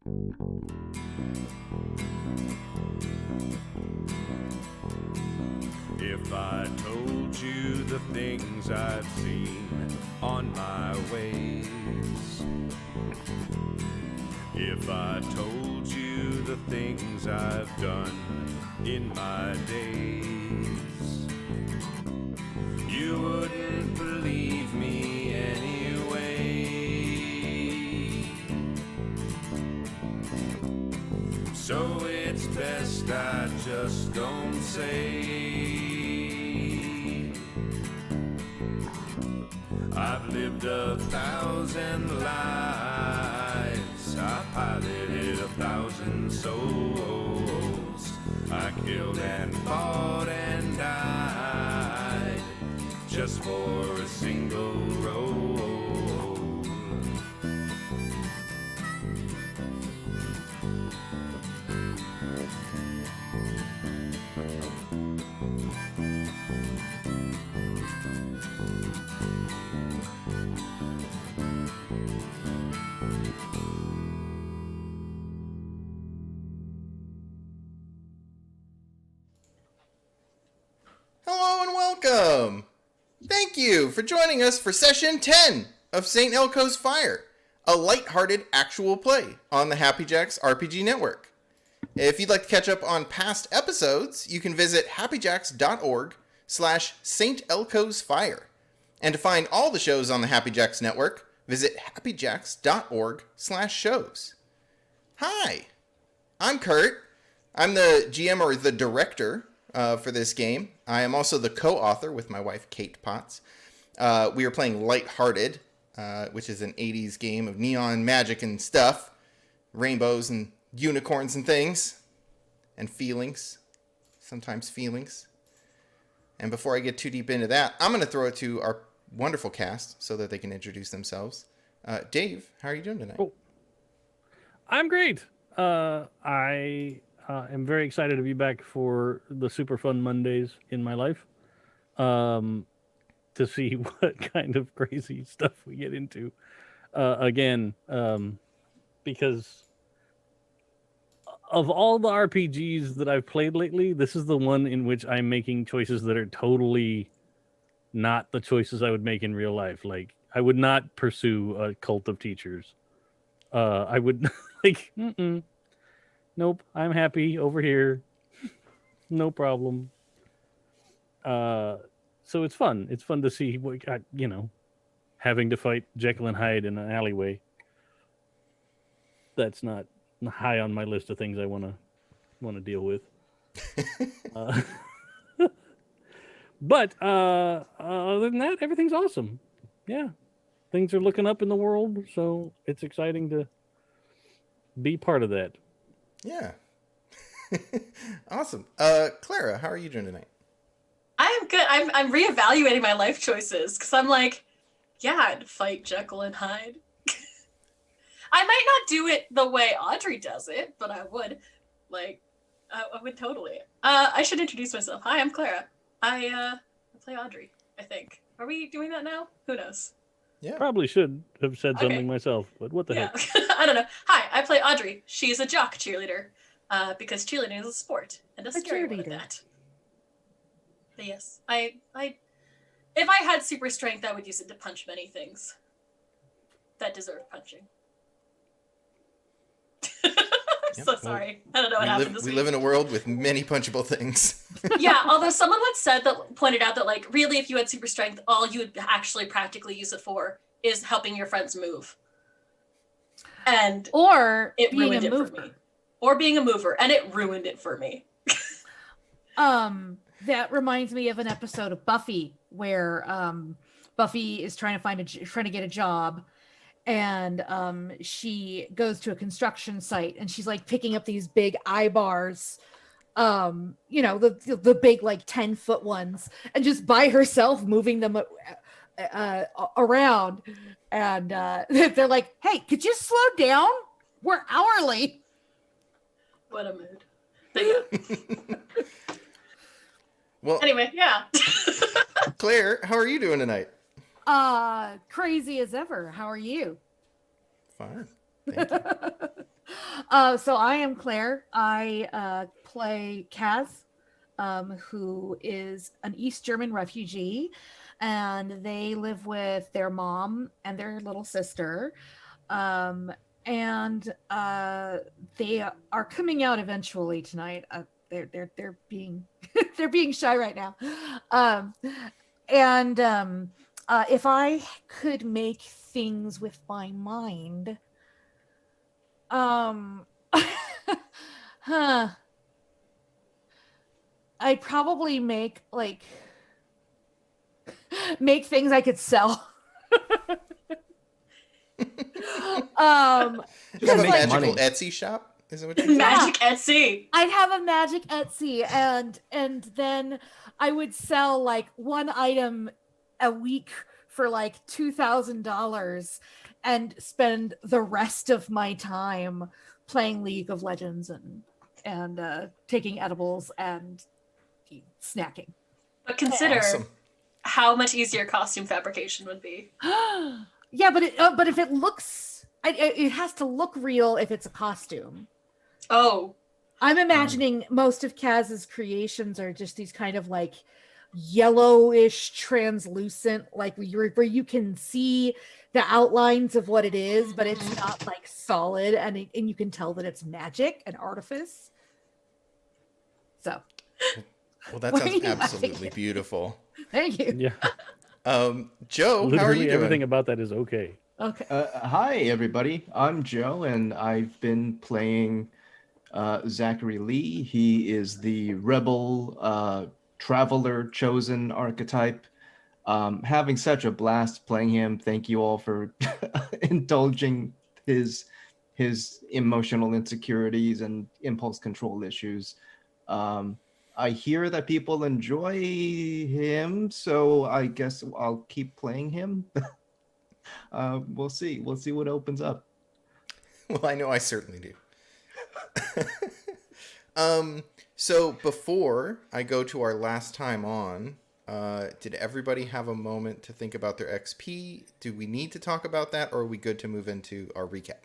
If I told you the things I've seen on my ways, if I told you the things I've done in my days, you wouldn't believe me anyway. So it's best I just don't say. I've lived 1,000 lives, I piloted 1,000 souls, I killed and fought and died just for a single role. Hello and welcome! Thank you for joining us for session 10 of St. Elco's Fire, a lighthearted actual play on the Happy Jacks RPG Network. If you'd like to catch up on past episodes, you can visit happyjacks.org/St. Elco's Fire. And to find all the shows on the Happy Jacks Network, visit happyjacks.org/shows. Hi, I'm Kurt. I'm the GM or the director for this game. I am also the co-author with my wife, Kate Potts. We are playing Lighthearted, which is an 80s game of neon magic and stuff, rainbows and unicorns and things, and feelings, sometimes feelings. And before I get too deep into that, I'm going to throw it to our wonderful cast so that they can introduce themselves. Dave, how are you doing tonight? Oh, I'm great. I am very excited to be back for the super fun Mondays in my life. To see what kind of crazy stuff we get into again. Because of all the RPGs that I've played lately, this is the one in which I'm making choices that are totally not the choices I would make in real life. Like, I would not pursue a cult of teachers. I would like, nope, I'm happy over here. No problem. So it's fun. It's fun to see what, having to fight Jekyll and Hyde in an alleyway. That's not high on my list of things I want to deal with. But other than that, everything's awesome. Yeah, things are looking up in the world, so it's exciting to be part of that. Yeah. Awesome. Clara, how are you doing tonight? I'm good. I'm reevaluating my life choices because I'm like, yeah, I'd fight Jekyll and Hyde. I might not do it the way Audrey does it, but I would. Like, I would totally. I should introduce myself. Hi, I'm Clara. I play Audrey, I think. Are we doing that now? Who knows? Yeah. Probably should have said something myself, but what the heck? I don't know. Hi, I play Audrey. She's a jock cheerleader because cheerleading is a sport and a scary one at that. But yes, I if I had super strength, I would use it to punch many things that deserve punching. So sorry. I don't know what happened this week. We live in a world with many punchable things. Yeah, although someone once said that, pointed out that, like, really, if you had super strength, all you would actually practically use it for is helping your friends move. And or it being ruined a it mover. for me. Or being a mover, and it ruined it for me. That reminds me of an episode of Buffy where Buffy is trying to get a job. And she goes to a construction site and she's like picking up these big eye bars, the big like 10-foot ones, and just by herself moving them around. And they're like, "Hey, could you slow down? We're hourly." What a mood. But yeah. Well, anyway, yeah. Claire, how are you doing tonight? Crazy as ever. How are you? Fine. Thank you. So I am Claire. I play Kaz, who is an East German refugee, and they live with their mom and their little sister. And they are coming out eventually tonight. They're being they're being shy right now. And if I could make things with my mind, huh, I'd probably make things I could sell. You have a like- magical money. Etsy shop? Is that what you're saying? Magic Etsy. I'd have a magic Etsy, and then I would sell like one item a week for like $2,000 and spend the rest of my time playing League of Legends and taking edibles and snacking. But consider Awesome. how much easier costume fabrication would be. Yeah, but if it looks, it has to look real if it's a costume. Oh, I'm imagining most of Kaz's creations are just these kind of like yellowish, translucent, like where you can see the outlines of what it is, but it's not like solid, and you can tell that it's magic and artifice. So, Well, that What are sounds you absolutely laughing at? beautiful. thank you. Joe, how are you Literally doing? everything about that is okay. Okay. Hi, everybody. I'm Joe, and I've been playing Zachary Lee. He is the rebel traveler chosen archetype. Having such a blast playing him. Thank you all for indulging his emotional insecurities and impulse control issues. I hear that people enjoy him, so I guess I'll keep playing him. We'll see. We'll see what opens up. Well, I know I certainly do. So before I go to our last time on, did everybody have a moment to think about their XP? Do we need to talk about that, or are we good to move into our recap?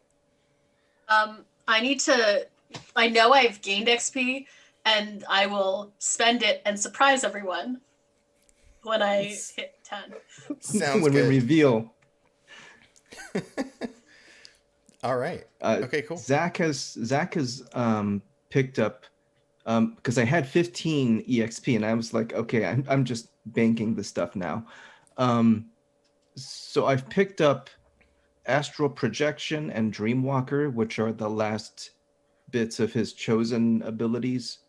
I know I've gained XP, and I will spend it and surprise everyone when I hit 10. Sounds when good. we reveal. All right. Okay, cool. Zach has picked up because I had 15 EXP and I was like, okay, I'm just banking the stuff now. So I've picked up Astral Projection and Dreamwalker, which are the last bits of his chosen abilities.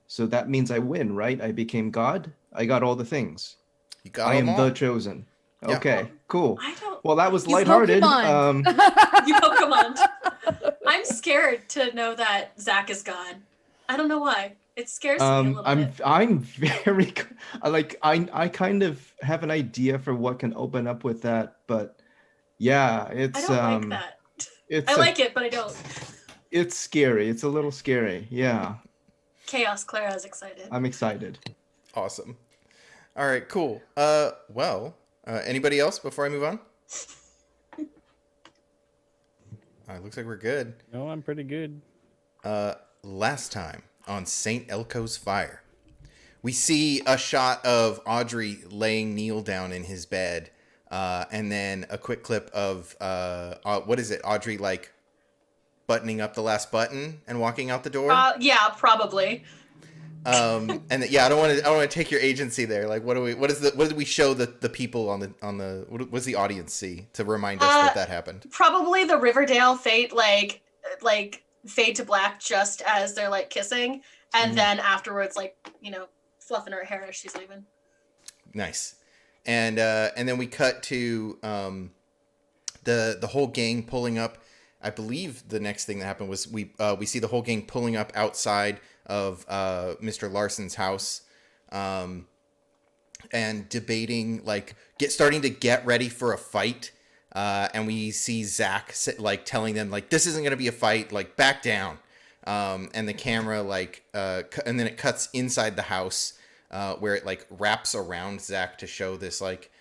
So that means I win, right? I became God. I got all the things. You got I am them all. the chosen. Yeah. Okay, cool. I don't. Well, that was You lighthearted. Pokemon. You Pokemon. I'm scared to know that Zach is gone. I don't know why. It scares me a little bit. I'm very I kind of have an idea for what can open up with that, but yeah, I it's don't like that. it's I like it, but I don't. it's scary. It's a little scary. Yeah, Chaos. Clara's excited. I'm excited. Awesome. All right, cool. Anybody else before I move on? Looks like we're good. No, I'm pretty good. Last time on St. Elco's Fire, we see a shot of Audrey laying Neil down in his bed, and then a quick clip of what is it? Audrey like buttoning up the last button and walking out the door. Yeah, probably. And yeah, I don't want to take your agency there. Like, what did we show the people on the what does the audience see to remind us that happened? Probably the Riverdale fate, like fade to black just as they're like kissing, and then afterwards, like, fluffing her hair as she's leaving. Nice. And then we cut to the whole gang pulling up. I believe the next thing that happened was we see the whole gang pulling up outside of Mr. Larson's house, and debating, like starting to get ready for a fight. And we see Zach like telling them like, this isn't gonna be a fight, like back down. And the camera and then it cuts inside the house, where it like wraps around Zach to show this like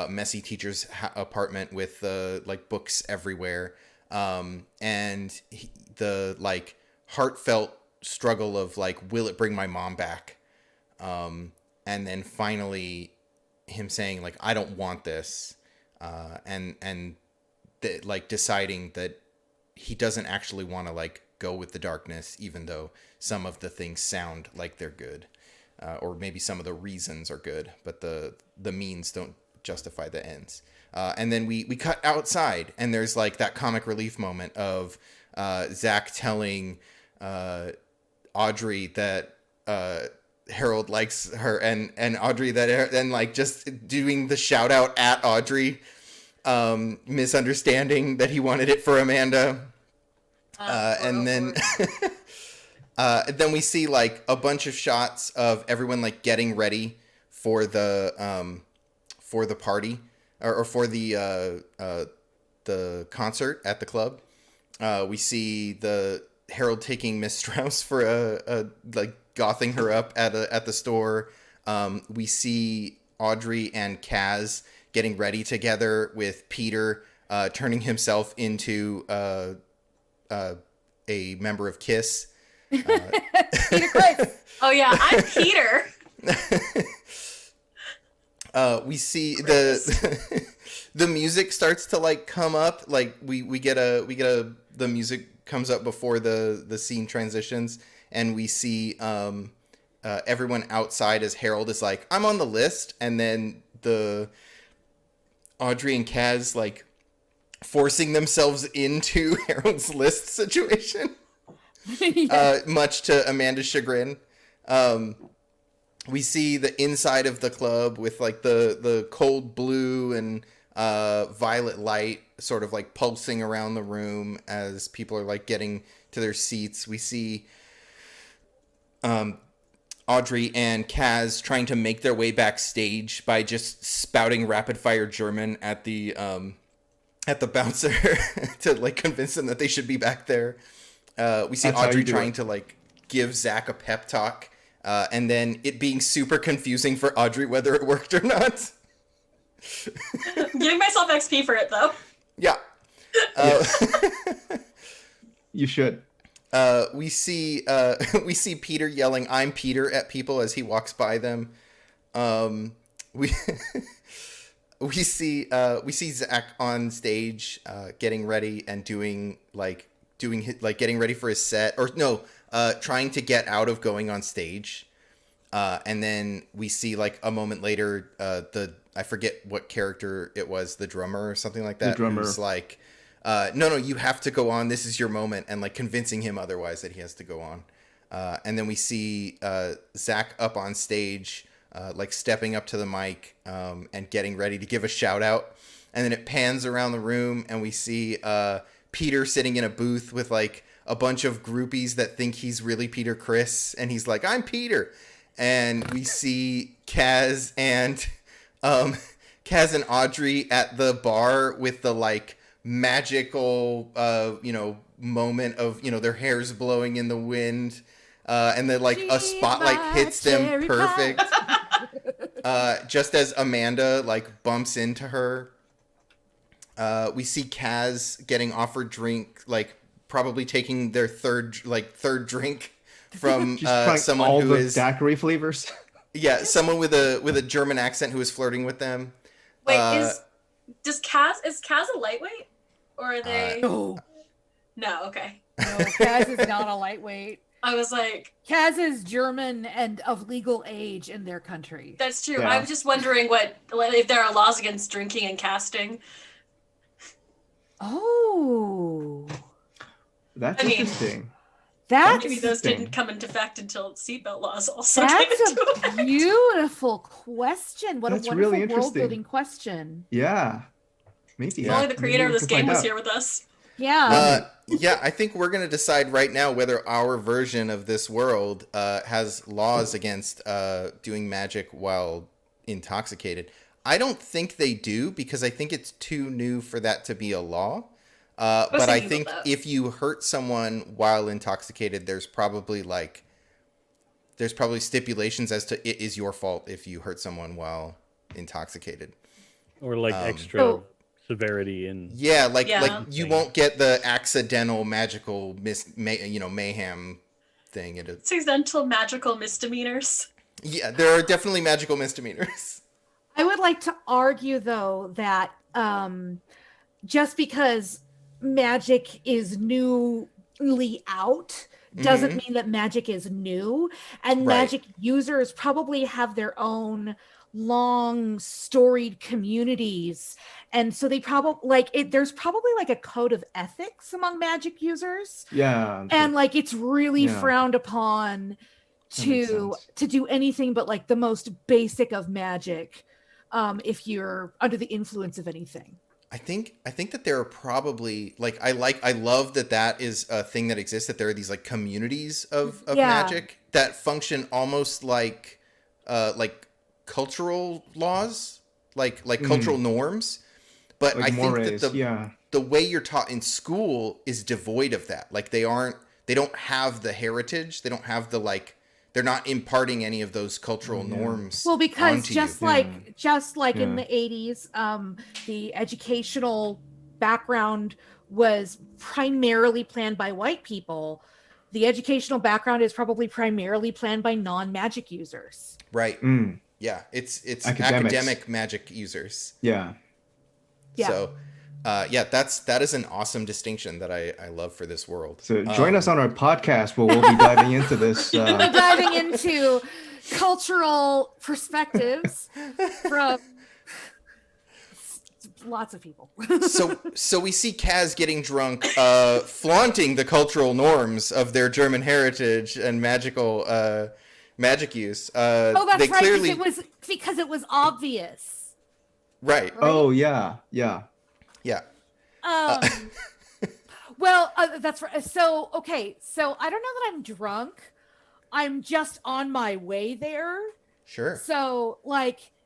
messy teacher's apartment with like books everywhere. and the like heartfelt struggle of like, will it bring my mom back? And then finally him saying like, I don't want this. And like deciding that he doesn't actually want to like go with the darkness, even though some of the things sound like they're good, or maybe some of the reasons are good, but the means don't justify the ends. And then we cut outside, and there's like that comic relief moment of Zach telling Audrey that Harold likes her, and Audrey that, and like just doing the shout out at Audrey, misunderstanding that he wanted it for Amanda. And then then we see like a bunch of shots of everyone like getting ready for the party or for the concert at the club. We see the Harold taking Miss Strauss for a like gothing her up at the store. We see Audrey and Kaz getting ready together with Peter, turning himself into a member of Kiss. Peter Chris. Oh yeah, I'm Peter. We see the music starts to like come up. Like we get the music comes up before the scene transitions, and we see everyone outside as Harold is like, I'm on the list, and then the Audrey and Kaz like forcing themselves into Harold's list situation, much to Amanda's chagrin. We see the inside of the club with like the cold blue and violet light sort of like pulsing around the room as people are like getting to their seats. We see Audrey and Kaz trying to make their way backstage by just spouting rapid fire German at the bouncer to like convince them that they should be back there. We see Audrey trying to like give Zach a pep talk, and then it being super confusing for Audrey whether it worked or not. Giving myself XP for it though. Yeah. You should. We see Peter yelling "I'm Peter" at people as he walks by them. We see Zach on stage getting ready and doing getting ready for his set, or no, trying to get out of going on stage. And then we see like a moment later I forget what character it was, the drummer or something like that. The drummer who's like, no, you have to go on. This is your moment, and like convincing him otherwise that he has to go on. And then we see Zach up on stage, like stepping up to the mic and getting ready to give a shout out. And then it pans around the room, and we see Peter sitting in a booth with like a bunch of groupies that think he's really Peter Chris, and he's like, I'm Peter. And we see Kaz and Audrey at the bar with the like magical moment of their hair's blowing in the wind, and then like a spotlight hits them perfect. Just as Amanda like bumps into her. We see Kaz getting offered drink, like probably taking their third drink from someone all who the is daiquiri flavors. Yeah, someone with a German accent who is flirting with them. Wait, is Kaz a lightweight, or are they? No, Okay. no, Kaz is not a lightweight. I was like, Kaz is German and of legal age in their country. that's true. Yeah. I was just wondering if there are laws against drinking and casting. Oh, That's interesting. that's Maybe those Interesting. didn't come into effect until seatbelt laws also that's came into a effect. beautiful question. What That's a really wonderful interesting. world-building question. Yeah. Maybe. If only the creator of Maybe we this can game find was out. here with us. Yeah. Yeah, I think we're going to decide right now whether our version of this world has laws against doing magic while intoxicated. I don't think they do, because I think it's too new for that to be a law. But I thinking think about that. if you hurt someone while intoxicated, there's probably stipulations as to it is your fault if you hurt someone while intoxicated. Or like extra So- severity and Yeah, like Yeah. you won't get the accidental magical mayhem thing. Accidental magical misdemeanors. Yeah, there are definitely magical misdemeanors. I would like to argue, though, that just because magic is newly out doesn't mean that magic is new. And Right. magic users probably have their own long storied communities. And so they probably there's probably like a code of ethics among magic users. Yeah. And like it's really Yeah. frowned upon That makes to sense. do anything but like the most basic of magic if you're under the influence of anything. I think that there are probably I love that is a thing that exists, that there are these like communities of Yeah. magic that function almost like cultural laws, like cultural norms. But Like I think mores, that the way you're taught in school is devoid of that. Like they don't have the heritage, they don't have the they're not imparting any of those cultural norms. Well, because onto just you. like in Yeah. the 80s, the educational background was primarily planned by white people. The educational background is probably primarily planned by non-magic users. Right. Mm, Yeah, it's Academics. academic magic users. yeah. Yeah. So, that is an awesome distinction that I love for this world. So join us on our podcast where we'll be diving into this. We're diving into cultural perspectives from lots of people. So we see Kaz getting drunk, flaunting the cultural norms of their German heritage and magical magic use. Oh, that's they right. clearly Because it was obvious. right. Oh yeah, yeah. Yeah. Well, that's right. So, okay. So I don't know that I'm drunk. I'm just on my way there. Sure. So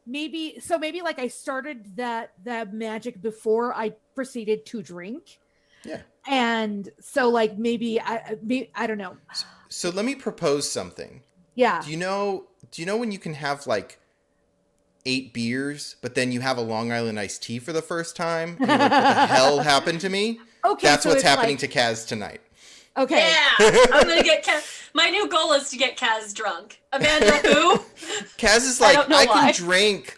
maybe like I started that magic before I proceeded to drink. Yeah. And so maybe I don't know. So let me propose something. Yeah. Do you know when you can have 8 beers, but then you have a Long Island iced tea for the first time? And you're like, what the hell happened to me? Okay. That's so what's it's happening to Kaz tonight. Okay. Yeah, I'm gonna get Kaz. My new goal is to get Kaz drunk. Amanda, who? Kaz is I like, don't know I why. can drink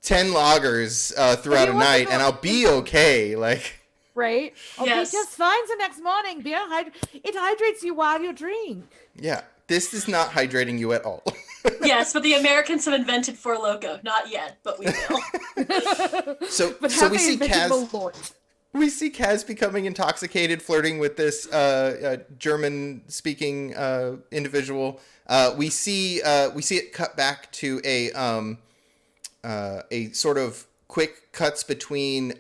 10 lagers throughout you a want to night go- and I'll be okay. Right. I'll Yes. be just fine the next morning. It hydrates you while you drink. Yeah, this is not hydrating you at all. Yes, but the Americans have invented Four Loko. Not yet, but we will. So But so have we they see invented Kaz. Malort? We see Kaz becoming intoxicated, flirting with this German-speaking individual. We see it cut back to a sort of quick cuts between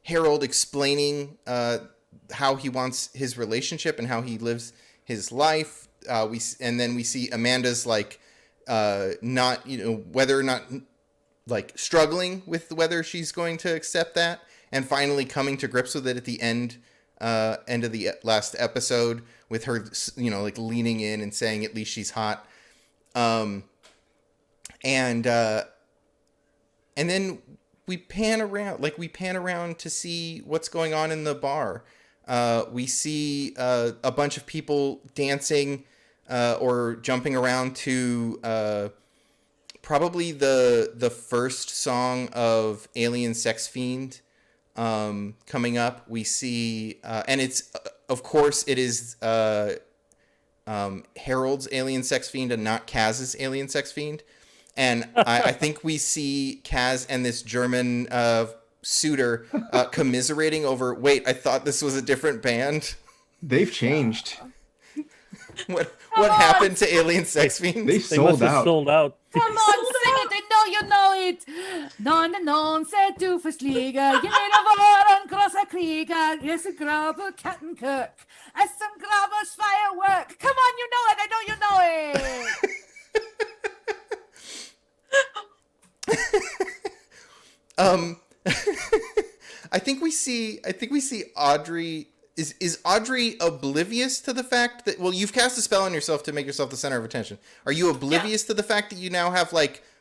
Harold explaining how he wants his relationship and how he lives his life. And then we see Amanda's not whether or not struggling with whether she's going to accept that. And finally coming to grips with it at the end of the last episode, with her, leaning in and saying at least she's hot. And then we pan around to see what's going on in the bar. We see a bunch of people dancing or jumping around to probably the first song of Alien Sex Fiend. Coming up, we see, and it's, of course, it is Harold's Alien Sex Fiend and not Kaz's Alien Sex Fiend. And I think we see Kaz and this German suitor commiserating over, wait, I thought this was a different band. They've changed. What happened to Alien Sex Fiend? They They must sold have out. sold out. Come on, sing it. I know you know it. Non, säg du förstiga. Genom våran grossa krigar. Yes, grabber Kattenkirk. As some grabbers firework. Come on, you know it. I know you know it. I think we see Audrey. Is Audrey oblivious to the fact that, well, you've cast a spell on yourself to make yourself the center of attention. Are you oblivious to the fact that you now have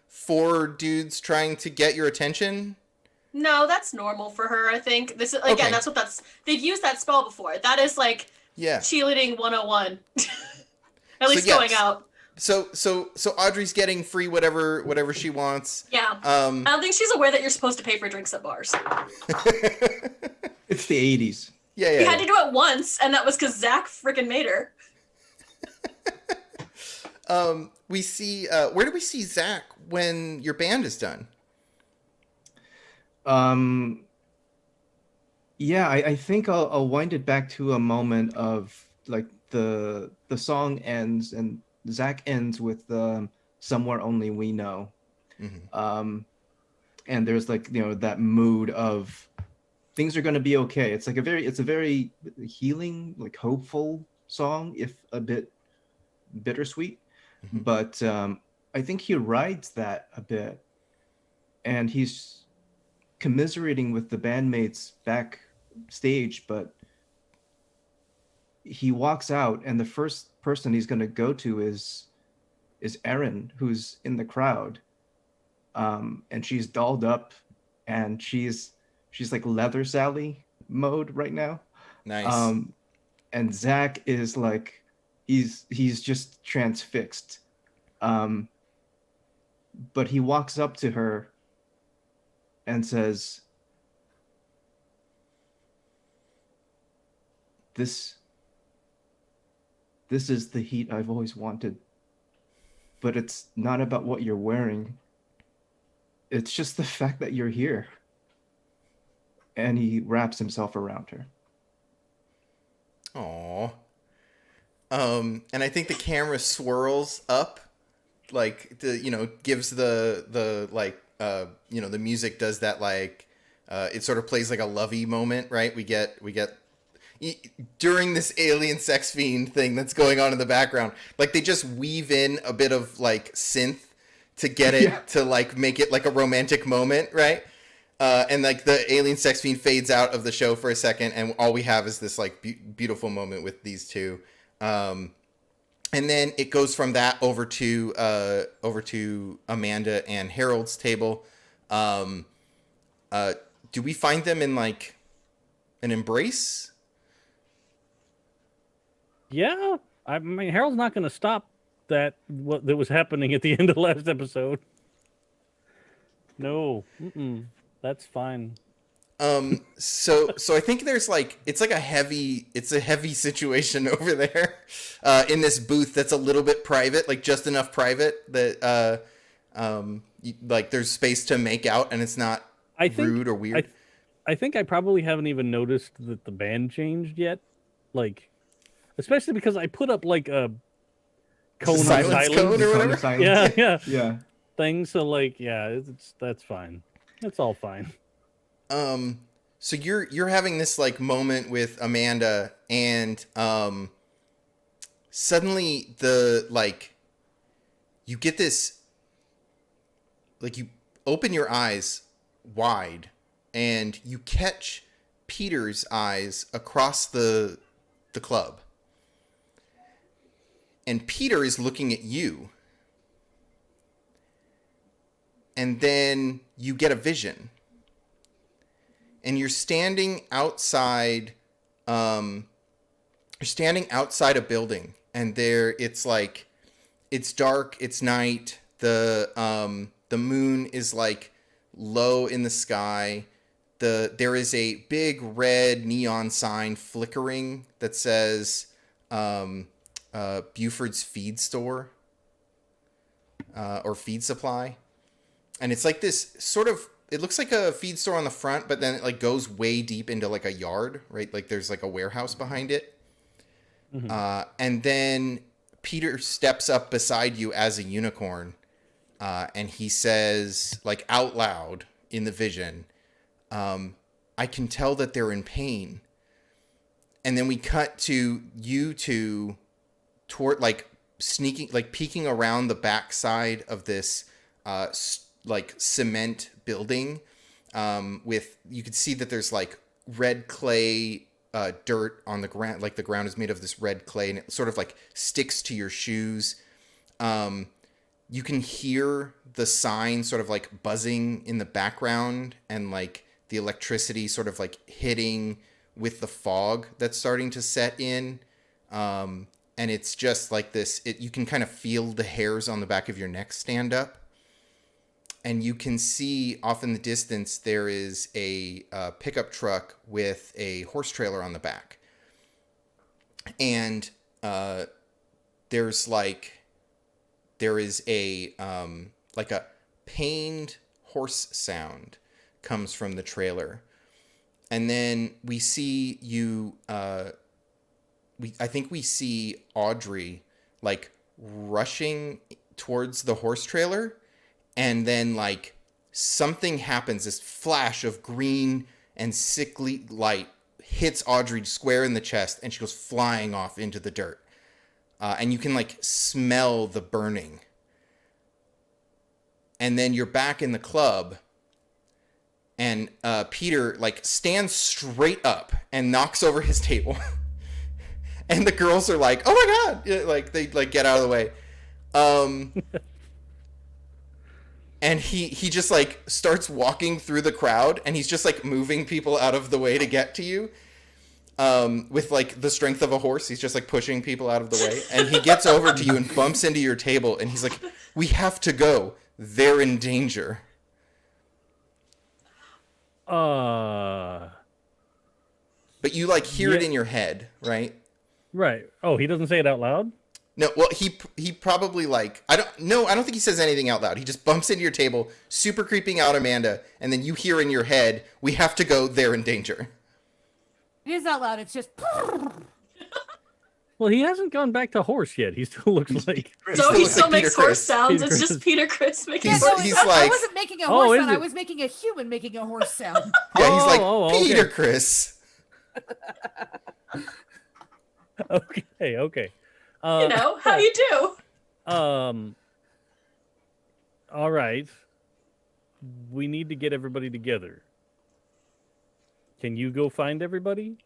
4 dudes trying to get your attention? No, that's normal for her, I think. This is again, Okay. they've used that spell before. That is like Yeah. cheerleading 101. At So, least yeah, going out. So Audrey's getting free whatever she wants. Yeah. I don't think she's aware that you're supposed to pay for drinks at bars. It's the 80s. Yeah. We had to do it once, and that was because Zach freaking made her. We see where do we see Zach when your band is done? Yeah, I think I'll wind it back to a moment of like the song ends and Zach ends with "Somewhere Only We Know," and there's like that mood of things are going to be okay. It's a very healing, like hopeful song, if a bit bittersweet, but I think he rides that a bit, and he's commiserating with the bandmates backstage, but he walks out and the first person he's going to go to is Erin, who's in the crowd, and she's dolled up and she's like Leather Sally mode right now. Nice. And Zach is like he's just transfixed, but he walks up to her and says, This is the heat I've always wanted. But it's not about what you're wearing. It's just the fact that you're here." And he wraps himself around her. Aww. And I think the camera swirls up, like gives the like the music does that, like it sort of plays like a lovey moment, right? We get during this alien sex fiend thing that's going on in the background, like they just weave in a bit of like synth to get it to like make it like a romantic moment, right? And like the alien sex fiend fades out of the show for a second, and all we have is this like beautiful moment with these two. And then it goes from that over to Amanda and Harold's table. Do we find them in like an embrace? Yeah, I mean, Harold's not going to stop that was happening at the end of last episode. No, that's fine. So I think there's like it's a heavy situation over there, in this booth that's a little bit private, like just enough private that like there's space to make out and it's not rude or weird. I think I probably haven't even noticed that the band changed yet, like. Especially because I put up like a cone of silence cone or whatever. Yeah. Thing. So like, yeah, that's fine. It's all fine. So you're having this like moment with Amanda, and suddenly you get this, like you open your eyes wide, and you catch Peter's eyes across the club. And Peter is looking at you. And then you get a vision. And you're standing outside a building, and it's dark, it's night. The moon is like low in the sky. There is a big red neon sign flickering that says Buford's Feed Store, or Feed Supply. And it's like this sort of, it looks like a feed store on the front, but then it like goes way deep into like a yard, right? Like there's like a warehouse behind it. Mm-hmm. And then Peter steps up beside you as a unicorn. And he says, like out loud in the vision, I can tell that they're in pain. And then we cut to you two toward like sneaking, like peeking around the backside of this, like cement building, with, you can see that there's like red clay, dirt on the ground. Like the ground is made of this red clay, and it sort of like sticks to your shoes. you can hear the sign sort of like buzzing in the background, and like the electricity sort of like hitting with the fog that's starting to set in. And it's just like this, you can kind of feel the hairs on the back of your neck stand up. And you can see off in the distance, there is a pickup truck with a horse trailer on the back. And there is a like a pained horse sound comes from the trailer. And then we see you, I think we see Audrey like rushing towards the horse trailer. And then, like, something happens. This flash of green and sickly light hits Audrey square in the chest, and she goes flying off into the dirt. And you can, like, smell the burning. And then you're back in the club, and Peter, like, stands straight up and knocks over his table. And the girls are like, oh my God! Like, they, like, get out of the way. And he just, like, starts walking through the crowd, and he's just, like, moving people out of the way to get to you. With, like, the strength of a horse. He's just, like, pushing people out of the way. And he gets over to you and bumps into your table, and he's like, we have to go. They're in danger. But you, like, hear it in your head, right? Right. Oh, he doesn't say it out loud? No, well, he probably, like, I don't think he says anything out loud. He just bumps into your table, super creeping out Amanda, and then you hear in your head, we have to go, they're in danger. It is out loud. It's just. Well, he hasn't gone back to horse yet. He still looks like. So he still like makes Peter horse Criss. sounds. Peter It's just Criss. Peter Criss making He's- horse he's sounds. like- I wasn't making a Oh, horse is sound. I it? was making a human making a horse sound. Yeah, he's like, okay. Peter Criss. Okay. You know, how you do. All right. We need to get everybody together. Can you go find everybody?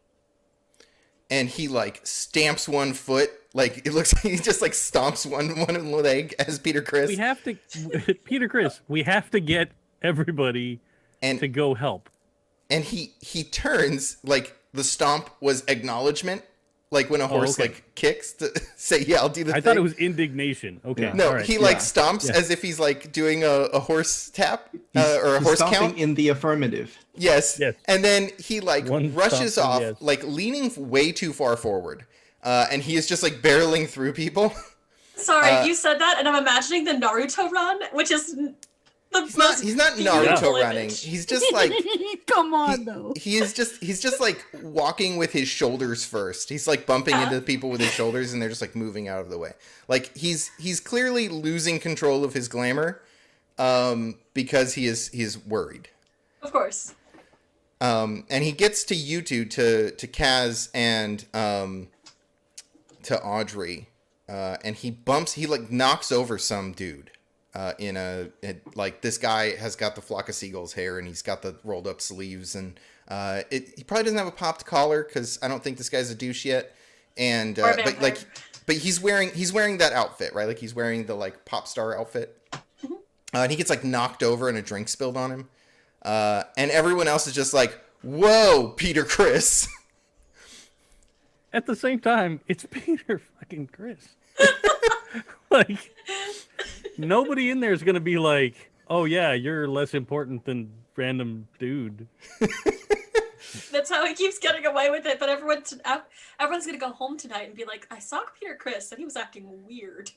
And he, like, stamps one foot. Like, it looks like he just, like, stomps one leg as Peter Criss. We have to, Peter Criss, we have to get everybody And to go help. and he turns, like, the stomp was acknowledgement. Like, when a horse, okay. like, kicks to say, yeah, I'll do the I thing. thought it was indignation. Okay. Yeah. No, all right. he, like, Yeah. stomps Yeah. as if he's, like, doing a horse tap or a He's horse stomping count. in the affirmative. Yes. Yes. And then he, like, One rushes stomp, off, yes. like, leaning way too far forward. And he is just, like, barreling through people. Sorry, you said that, and I'm imagining the Naruto run, which is the most He's not beautiful Naruto image. running. He's just, like... Come on, though. He's just like walking with his shoulders first. He's like bumping into people with his shoulders, and they're just like moving out of the way. Like he's clearly losing control of his glamour, because he is worried. Of course. And he gets to you two, to Kaz and to Audrey, and he like knocks over some dude. Like this guy has got the flock of seagulls hair, and he's got the rolled up sleeves, and he probably doesn't have a popped collar, because I don't think this guy's a douche yet. And Or a but he's wearing that outfit, right? Like he's wearing the like pop star outfit. And he gets like knocked over, and a drink spilled on him. And everyone else is just like, "Whoa, Peter Criss!" At the same time, it's Peter fucking Criss. Like, nobody in there is going to be like, oh, yeah, you're less important than random dude. That's how he keeps getting away with it. But everyone's gonna go home tonight and be like, I saw Peter Criss, and he was acting weird.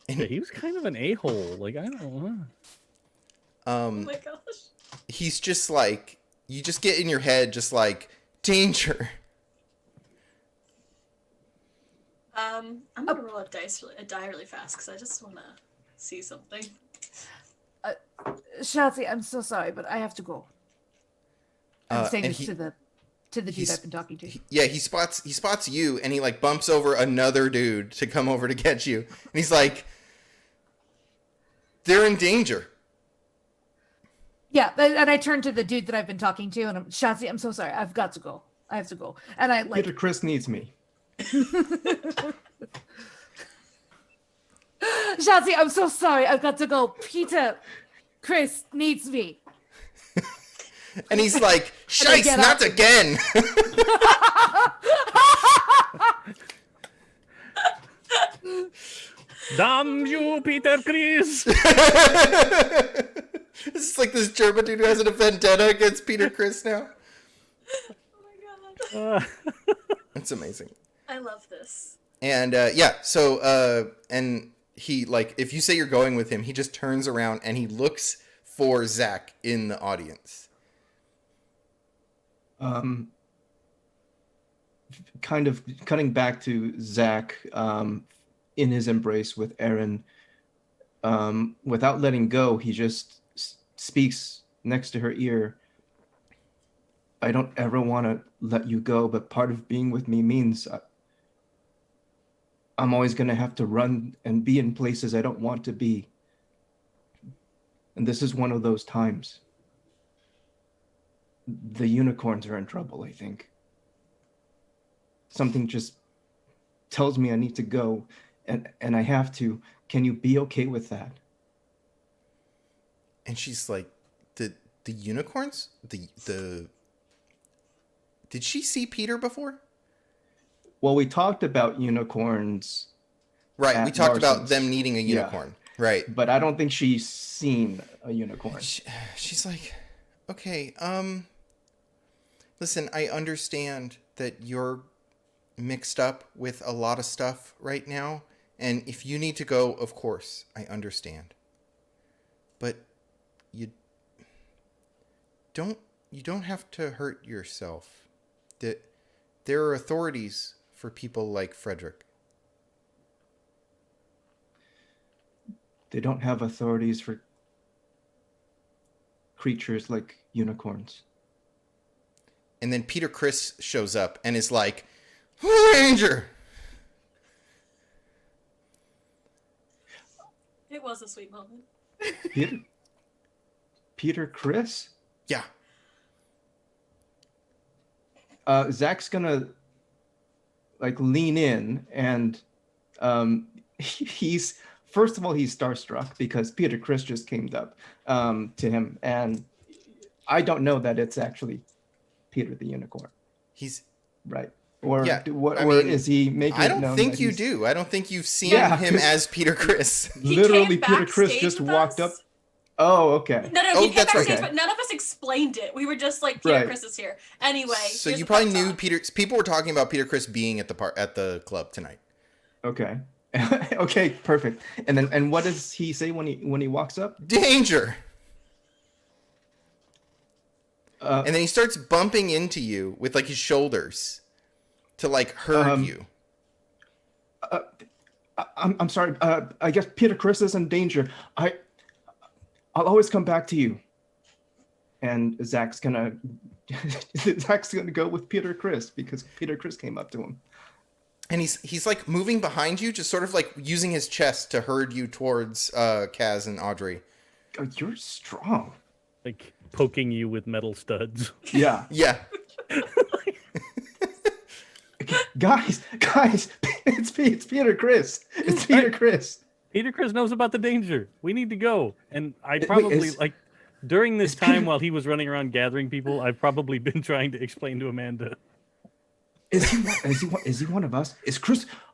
Yeah, he was kind of an a-hole. Like, I don't know. Oh my gosh. He's just like, you just get in your head, just like, danger. I'm gonna roll a die really fast, because I just want to see something. Shotzi, I'm so sorry, but I have to go. I'm saying and this he- to the dude he's- I've been talking to. He spots you, and he like bumps over another dude to come over to get you, and he's like, they're in danger. Yeah, and I turn to the dude that I've been talking to, and I'm Shotzi, I'm so sorry. I've got to go. I have to go. And I like Peter Criss needs me. Shazzy, I'm so sorry. I've got to go. Peter, Chris needs me. And he's like, "Shice, get not up. again." Damn you, Peter Chris! It's like this German dude who has a vendetta against Peter Chris now. Oh my god. It's amazing. I love this. And and he, like, if you say you're going with him, he just turns around and he looks for Zach in the audience. Kind of cutting back to Zach in his embrace with Aaron. Without letting go, he just speaks next to her ear. I don't ever want to let you go, but part of being with me means I'm always going to have to run and be in places I don't want to be. And this is one of those times. The unicorns are in trouble, I think. Something just tells me I need to go, and I have to. Can you be okay with that? And she's like, the unicorns? The Did she see Peter before? Well, we talked about unicorns. Right, we talked about Larson's. them needing a unicorn. Yeah. Right. But I don't think she's seen a unicorn. She's like, okay, listen, I understand that you're mixed up with a lot of stuff right now, and if you need to go, of course, I understand. But you don't have to hurt yourself. There are authorities for people like Frederick. They don't have authorities for creatures like unicorns. And then Peter Chris shows up and is like, Ranger! It was a sweet moment. Peter Chris? Yeah. Zach's gonna like lean in, and he's first of all he's starstruck because Peter Chris just came up to him, and I don't know that it's actually Peter the Unicorn. He's right. Or yeah, or is he making? I don't think you do. I don't think you've seen him as Peter Chris. Literally, Peter Chris just walked up. Oh, okay. No, he came backstage, right. but none of us explained it. We were just like, Peter Chris is here. Anyway. So you probably knew Peter. People were talking about Peter Chris being at the club tonight. Okay. Okay, perfect. And what does he say when he walks up? Danger. And then he starts bumping into you with like his shoulders to like hurt you. I'm sorry. I guess Peter Chris is in danger. I'll always come back to you. And Zach's gonna go with Peter Chris because Peter Chris came up to him. And he's like moving behind you, just sort of like using his chest to herd you towards Kaz and Audrey. Oh, you're strong. Like poking you with metal studs. Yeah. Yeah. Guys, it's Peter Chris. It's Peter Chris. Peter Chris knows about the danger. We need to go. And I probably during this time while he was running around gathering people, I've probably been trying to explain to Amanda. Is he one of us?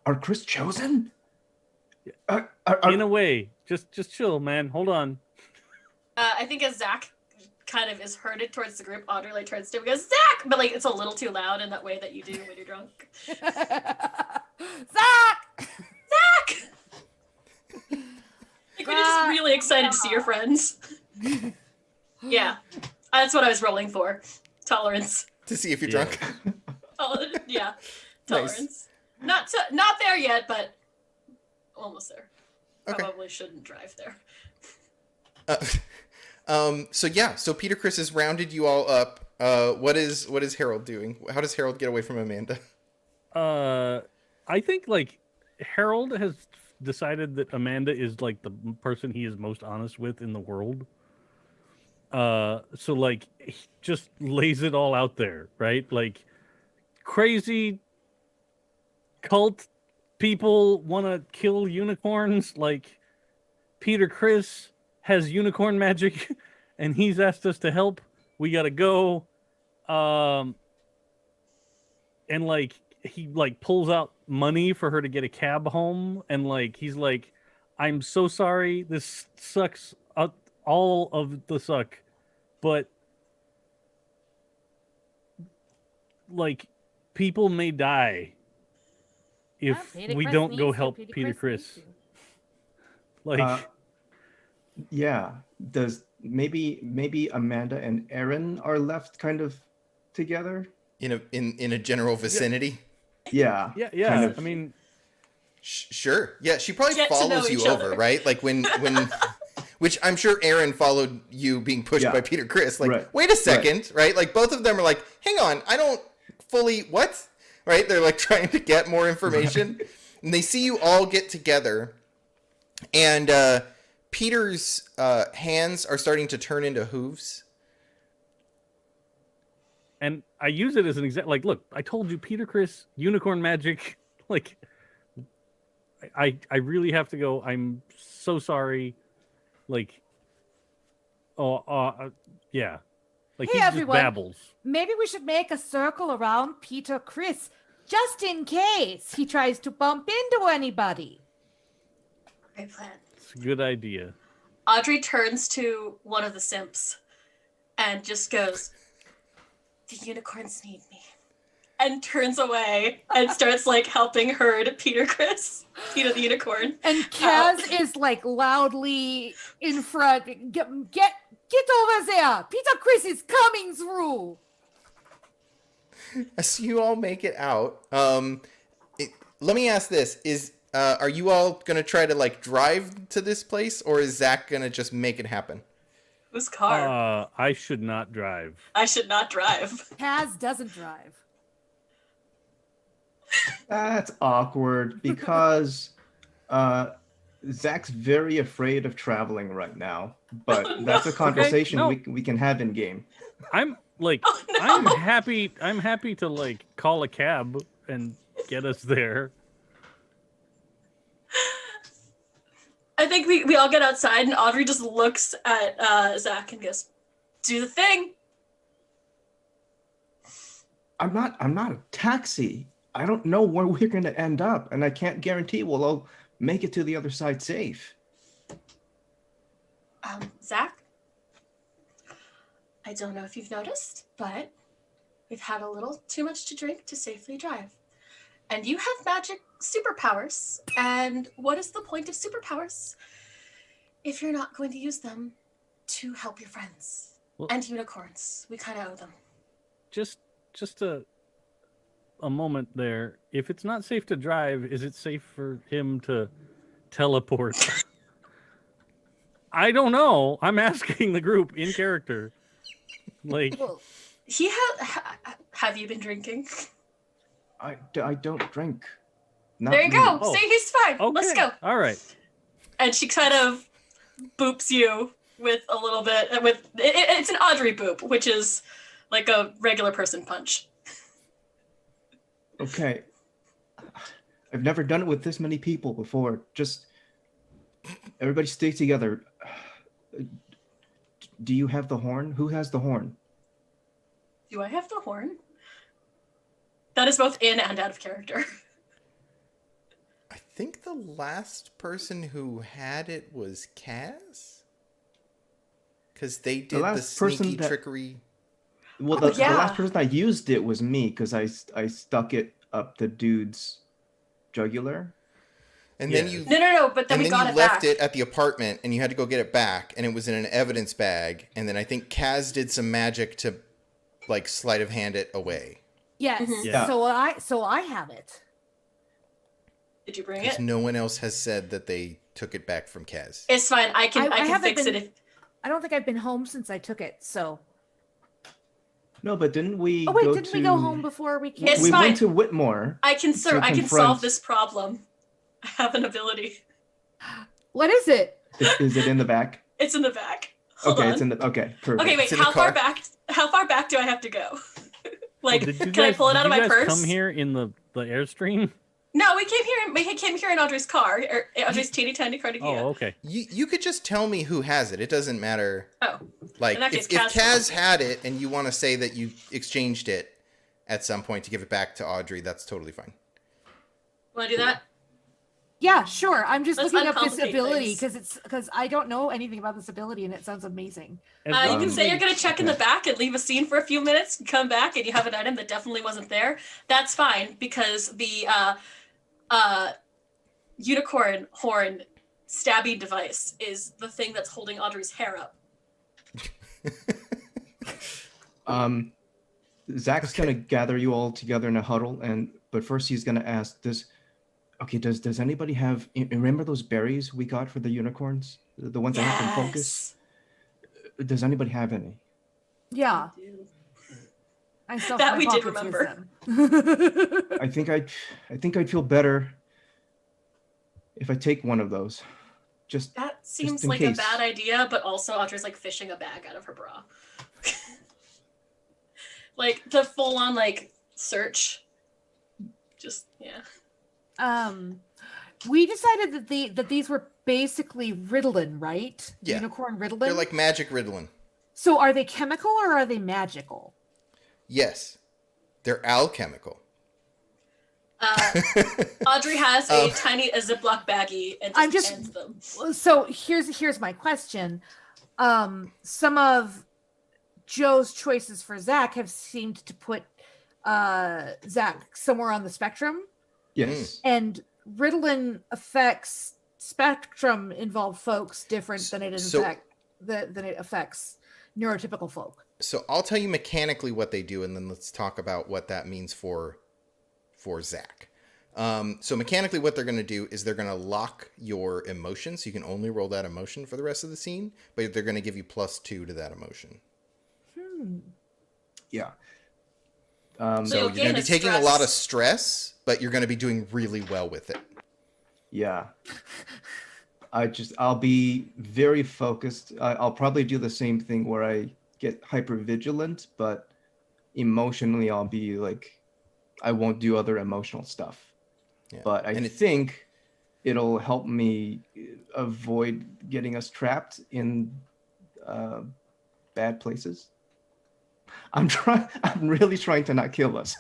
Are Chris chosen? In a way. Just chill, man. Hold on. I think as Zach kind of is herded towards the group, Audrey like turns to him and goes, Zach! But like it's a little too loud in that way that you do when you're drunk. Zach! Like we're just really excited to see your friends. Yeah. That's what I was rolling for. Tolerance. To see if you're drunk. Yeah. Tolerance. Nice. Not there yet, but almost there. Okay. Probably shouldn't drive there. So Peter Chris has rounded you all up. What is Harold doing? How does Harold get away from Amanda? I think like Harold has decided that Amanda is like the person he is most honest with in the world. So like he just lays it all out there, right? Like crazy cult people want to kill unicorns. Like Peter Chris has unicorn magic, and he's asked us to help. We gotta go. And like he like pulls out money for her to get a cab home, and like he's like, I'm so sorry. This sucks. All of the suck, but like people may die if Peter we Criss don't needs go to, help Peter Peter Criss Chris. needs to. Like, Yeah. Does maybe Amanda and Aaron are left kind of together? In a general vicinity. Yeah. yeah. Kind of. I mean, Sure. Yeah, she probably Get to know follows you each over, other. right? Like when which I'm sure Aaron followed you being pushed Yeah. by Peter Chris. Like, Right. wait a second, right? Like both of them are like, hang on, I don't fully what? Right? They're like trying to get more information. And they see you all get together, and Peter's hands are starting to turn into hooves. and I use it as an example. Like, look, I told you, Peter Chris, unicorn magic. Like, I really have to go. I'm so sorry. Like, yeah. Like Hey, he just everyone. babbles. Maybe we should make a circle around Peter Chris, just in case he tries to bump into anybody. Great plan. It's a good idea. Audrey turns to one of the simps and just goes, "The unicorns need me," and turns away and starts like helping herd Peter the unicorn. And Kaz is like loudly in front. Get over there! Peter Chris is coming through. As you all make it out, let me ask this: are you all gonna try to like drive to this place, or is Zach gonna just make it happen? Whose car? I should not drive. I should not drive. Kaz doesn't drive. That's awkward because Zach's very afraid of traveling right now. But that's a conversation no. we can have in game. I'm like, Oh, no. I'm happy to like call a cab and get us there. I think we all get outside and Audrey just looks at Zach and goes, "Do the thing." I'm not a taxi. I don't know where we're going to end up, and I can't guarantee we'll all make it to the other side safe. Zach, I don't know if you've noticed, but we've had a little too much to drink to safely drive. And you have magic superpowers. And what is the point of superpowers if you're not going to use them to help your friends? Well- And unicorns. We kind of owe them. Just a moment there. If it's not safe to drive, is it safe for him to teleport? I don't know. I'm asking the group in character. Like, Well, Have you been drinking? I don't drink. Not There you me. go. Oh. See, he's fine. okay, Let's go. all right. And she kind of boops you with a little bit. It's an Audrey boop, which is like a regular person punch. Okay. I've never done it with this many people before. Just everybody stay together. Do you have the horn? Who has the horn? Do I have the horn? That is both in and out of character. I think the last person who had it was Kaz, because they did the last person sneaky that- trickery. Well, Oh, the yeah. last person I used it was me because I stuck it up the dude's jugular. And Yeah. then you No, but then and we then got you it left back. it at the apartment, and you had to go get it back, and it was in an evidence bag. And then I think Kaz did some magic to, like, sleight of hand it away, yes. Mhm. Yeah. So I have it. Did you bring because it? no one else has said that they took it back from Kaz. It's fine. I I can haven't fix been- it. If I don't think I've been home since I took it. So. No, but didn't we? Oh wait, go didn't we go home before we came? It's we fine. went to Whitmore. I can To I can confront- solve this problem. I have an ability. What is it? Is it in the back? It's in the back. Hold Okay, on. it's in the. Okay, perfect. Okay, wait. It's in the How far car. back? How far back do I have to go? Like, Did you can I guys- pull it did out of you my guys purse? Come here in the airstream. No, we came here. We came here in Audrey's car, or Audrey's teeny tiny car to Oh, Kia. okay. You could just tell me who has it. It doesn't matter. Oh, Like, in that if case, Kaz had it and you want to say that you exchanged it at some point to give it back to Audrey, that's totally fine. Want to do that? Yeah, sure. I'm just Let's looking up this uncomplicate ability things. because I don't know anything about this ability and it sounds amazing. As You long can as say they- you're going to check in the back and leave a scene for a few minutes and come back and you have an item that definitely wasn't there. That's fine because the unicorn horn stabbing device is the thing that's holding Audrey's hair up. Zach's gonna gather you all together in a huddle, but first he's gonna ask, does anybody have? Remember those berries we got for the unicorns, the ones that have them focus? Does anybody have any? Yeah, I still That have we my did pockets remember. with them. I think I'd feel better if I take one of those. Just That seems in like case. a bad idea, but also Audrey's like fishing a bag out of her bra. Like the full on like search. Just yeah. We decided that these were basically Ritalin, right? Yeah. Unicorn Ritalin. They're like magic Ritalin. So are they chemical or are they magical? Yes. They're alchemical. Audrey has a Ziploc baggie and I'm just just- ends them. So here's my question. Some of Joe's choices for Zach have seemed to put Zach somewhere on the spectrum, yes. and Ritalin affects spectrum involved folks different than it than it affects neurotypical folk. So I'll tell you mechanically what they do, and then let's talk about what that means for Zach. So mechanically what they're going to do is they're going to lock your emotion, so you can only roll that emotion for the rest of the scene, but they're going to give you +2 to that emotion. Yeah. So So you'll you're gain going to a be taking a lot of stress. stress, but you're going to be doing really well with it. Yeah. I'll be very focused. I'll probably do the same thing where I get hyper vigilant, but emotionally I'll be like, I won't do other emotional stuff. Yeah. But I think it'll help me avoid getting us trapped in bad places. I'm really trying to not kill us.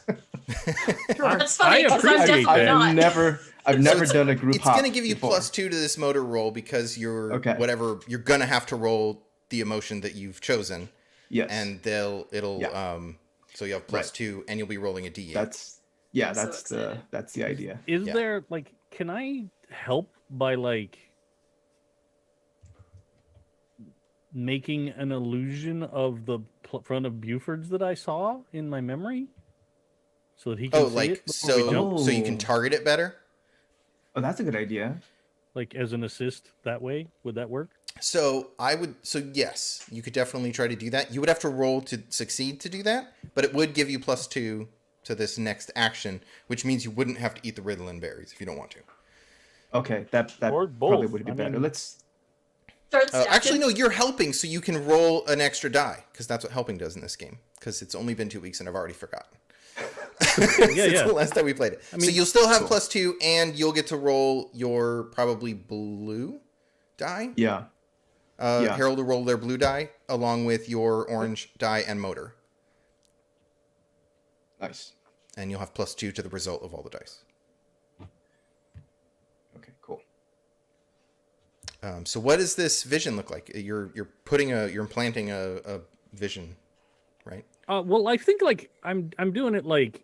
That's funny because I'm appreciate definitely that. not. I've never done a group It's hop going to give you before. +2 to this motor roll because you're Okay. whatever you're going to have to roll the emotion that you've chosen, Yes. and so you have +2, and you'll be rolling a d8. I'm so excited. that's the idea. Is Yeah. there like, can I help by like making an illusion of the front of Buford's that I saw in my memory, so that he can see it before we jump? so you can target it better. Oh, that's a good idea. Like as an assist that way, would that work? So yes, you could definitely try to do that. You would have to roll to succeed to do that, but it would give you +2 to this next action, which means you wouldn't have to eat the Ritalin berries if you don't want to. Okay, that Or probably both. would be I better. mean- Let's. Start stacking. Actually, no, you're helping, so you can roll an extra die, because that's what helping does in this game. Because it's only been 2 weeks and I've already forgotten. Since the last time we played it. So you'll still have +2, and you'll get to roll your probably blue die. Yeah. Harold will roll their blue die along with your orange die and motor, Nice. and you'll have +2 to the result of all the dice. Okay. Cool. So what does this vision look like? You're implanting a vision, right? Well, I think like I'm doing it like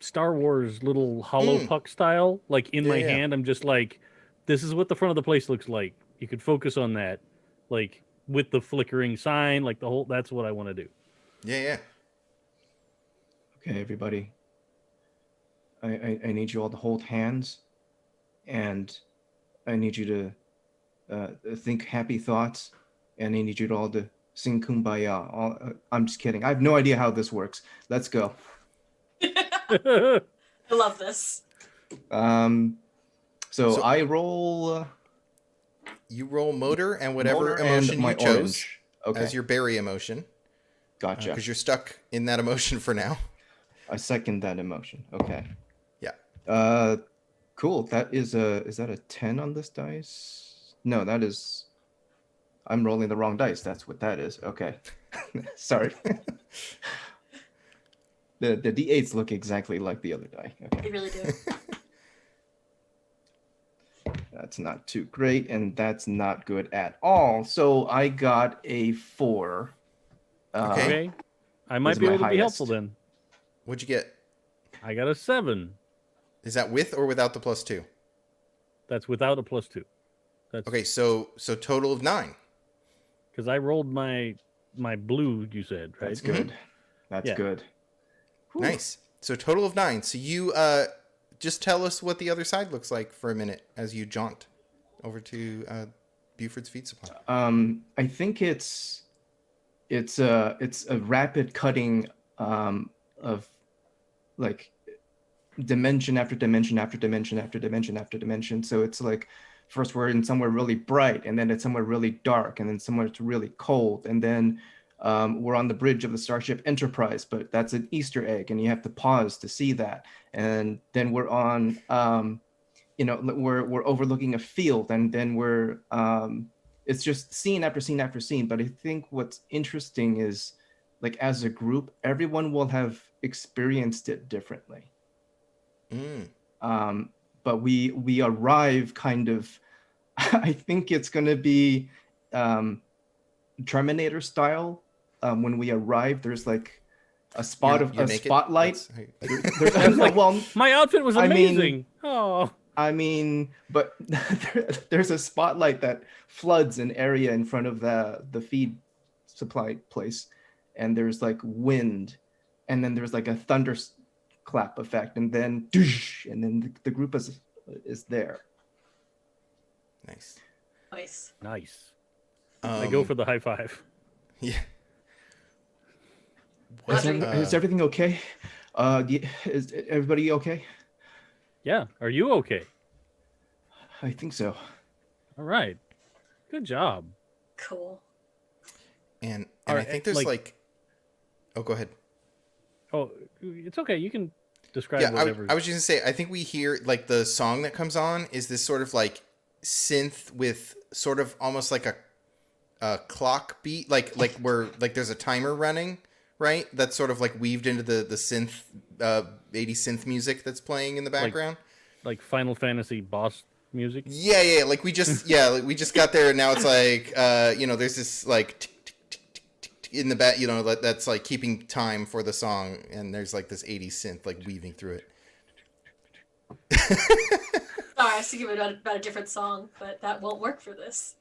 Star Wars little hollow puck style. Like in my hand, I'm just like, this is what the front of the place looks like. You could focus on that, like with the flickering sign, like the whole. That's what I want to do. Yeah. Okay, everybody. I need you all to hold hands, and I need you to think happy thoughts, and I need you all to sing Kumbaya. I'm just kidding. I have no idea how this works. Let's go. I love this. So I roll. You roll motor and whatever motor and emotion my you chose orange. Okay. as your berry emotion, Gotcha. because you're stuck in that emotion for now. I second that emotion. Okay. Yeah. Cool. That is that a 10 on this dice? No, that is. I'm rolling the wrong dice. That's what that is. Okay. Sorry. The D8s look exactly like the other die. Okay. They really do. That's not too great, and that's not good at all. So I got a 4. Okay. I might is be my able to be helpful highest. then. What'd you get? I got a 7. Is that with or without the +2? That's without a +2. That's Okay, so total of 9. because I rolled my blue. You said right. That's good. That's Yeah. good. Whew. Nice. So total of 9. So you just tell us what the other side looks like for a minute as you jaunt over to Buford's Feed Supply. I think it's a rapid cutting of like dimension after dimension after dimension after dimension after dimension. So it's like first we're in somewhere really bright, and then it's somewhere really dark, and then somewhere it's really cold, and then we're on the bridge of the Starship Enterprise, but that's an Easter egg, and you have to pause to see that. And then we're on, we're overlooking a field, and then we're it's just scene after scene after scene. But I think what's interesting is, like, as a group, everyone will have experienced it differently. But we arrive kind of, I think it's going to be Terminator style. When we arrive, there's like a spot You're of a naked? spotlight. That's Well, My outfit was I mean- amazing. Oh, I mean, but there's a spotlight that floods an area in front of the feed supply place, and there's like wind, and then there's like a thunderclap effect, and then and then the group is there. Nice. Nice. nice. I go for the high five. Yeah. Is everything okay? Is everybody okay? Yeah. Are you okay? I think so. All right. Good job. Cool. And All I right, think there's like, oh, go ahead. Oh, it's okay. You can describe Yeah, whatever. I was just gonna say, I think we hear like the song that comes on is this sort of like synth with sort of almost like a clock beat, like where like there's a timer running, right? That's sort of like weaved into the synth 80s synth music that's playing in the background. like Final Fantasy boss music. Yeah, like we just like we just got there, and now it's like there's this like tick, tick, tick, tick, tick, tick in the back, that's like keeping time for the song, and there's like this 80s synth like weaving through it. Sorry, I was thinking about a different song, but that won't work for this.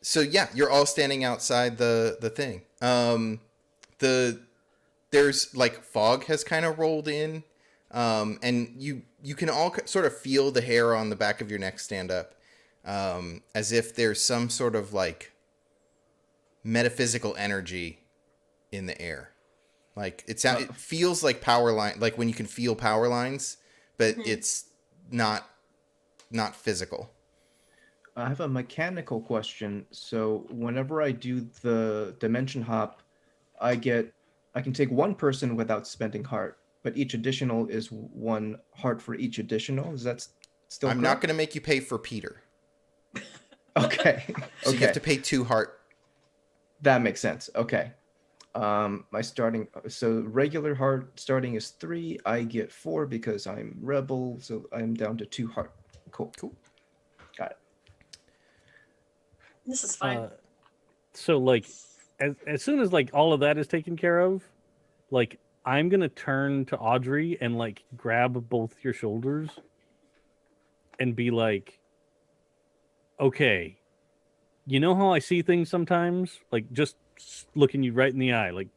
So yeah, you're all standing outside the thing. There's like fog has kind of rolled in, and you can all sort of feel the hair on the back of your neck stand up, as if there's some sort of like metaphysical energy in the air. Like it feels like power line, like when you can feel power lines, but it's not physical. I have a mechanical question. So whenever I do the dimension hop, I can take one person without spending heart, but each additional is 1 heart for each additional. Is that still I'm correct? not going to make you pay for Peter. Okay. So you have to pay 2 heart. That makes sense. Okay. So regular heart starting is 3. I get 4 because I'm rebel, so I'm down to 2 heart. Cool. Got it. This is fine. So like as soon as like all of that is taken care of, like I'm gonna turn to Audrey and like grab both your shoulders and be like, okay, you know how I see things sometimes? Like just looking you right in the eye, like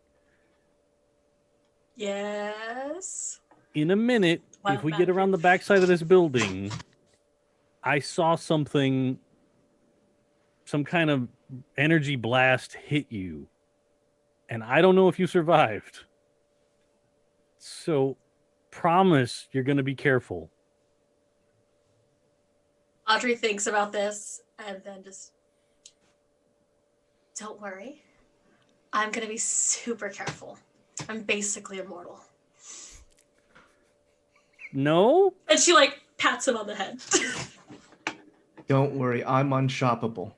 Yes. in a minute, Well, if we get around the backside of this building, I saw something, some kind of energy blast hit you. And I don't know if you survived. So promise you're going to be careful. Audrey thinks about this and then just, don't worry. I'm going to be super careful. I'm basically immortal. No. And she like pats him on the head. Don't worry, I'm unshoppable.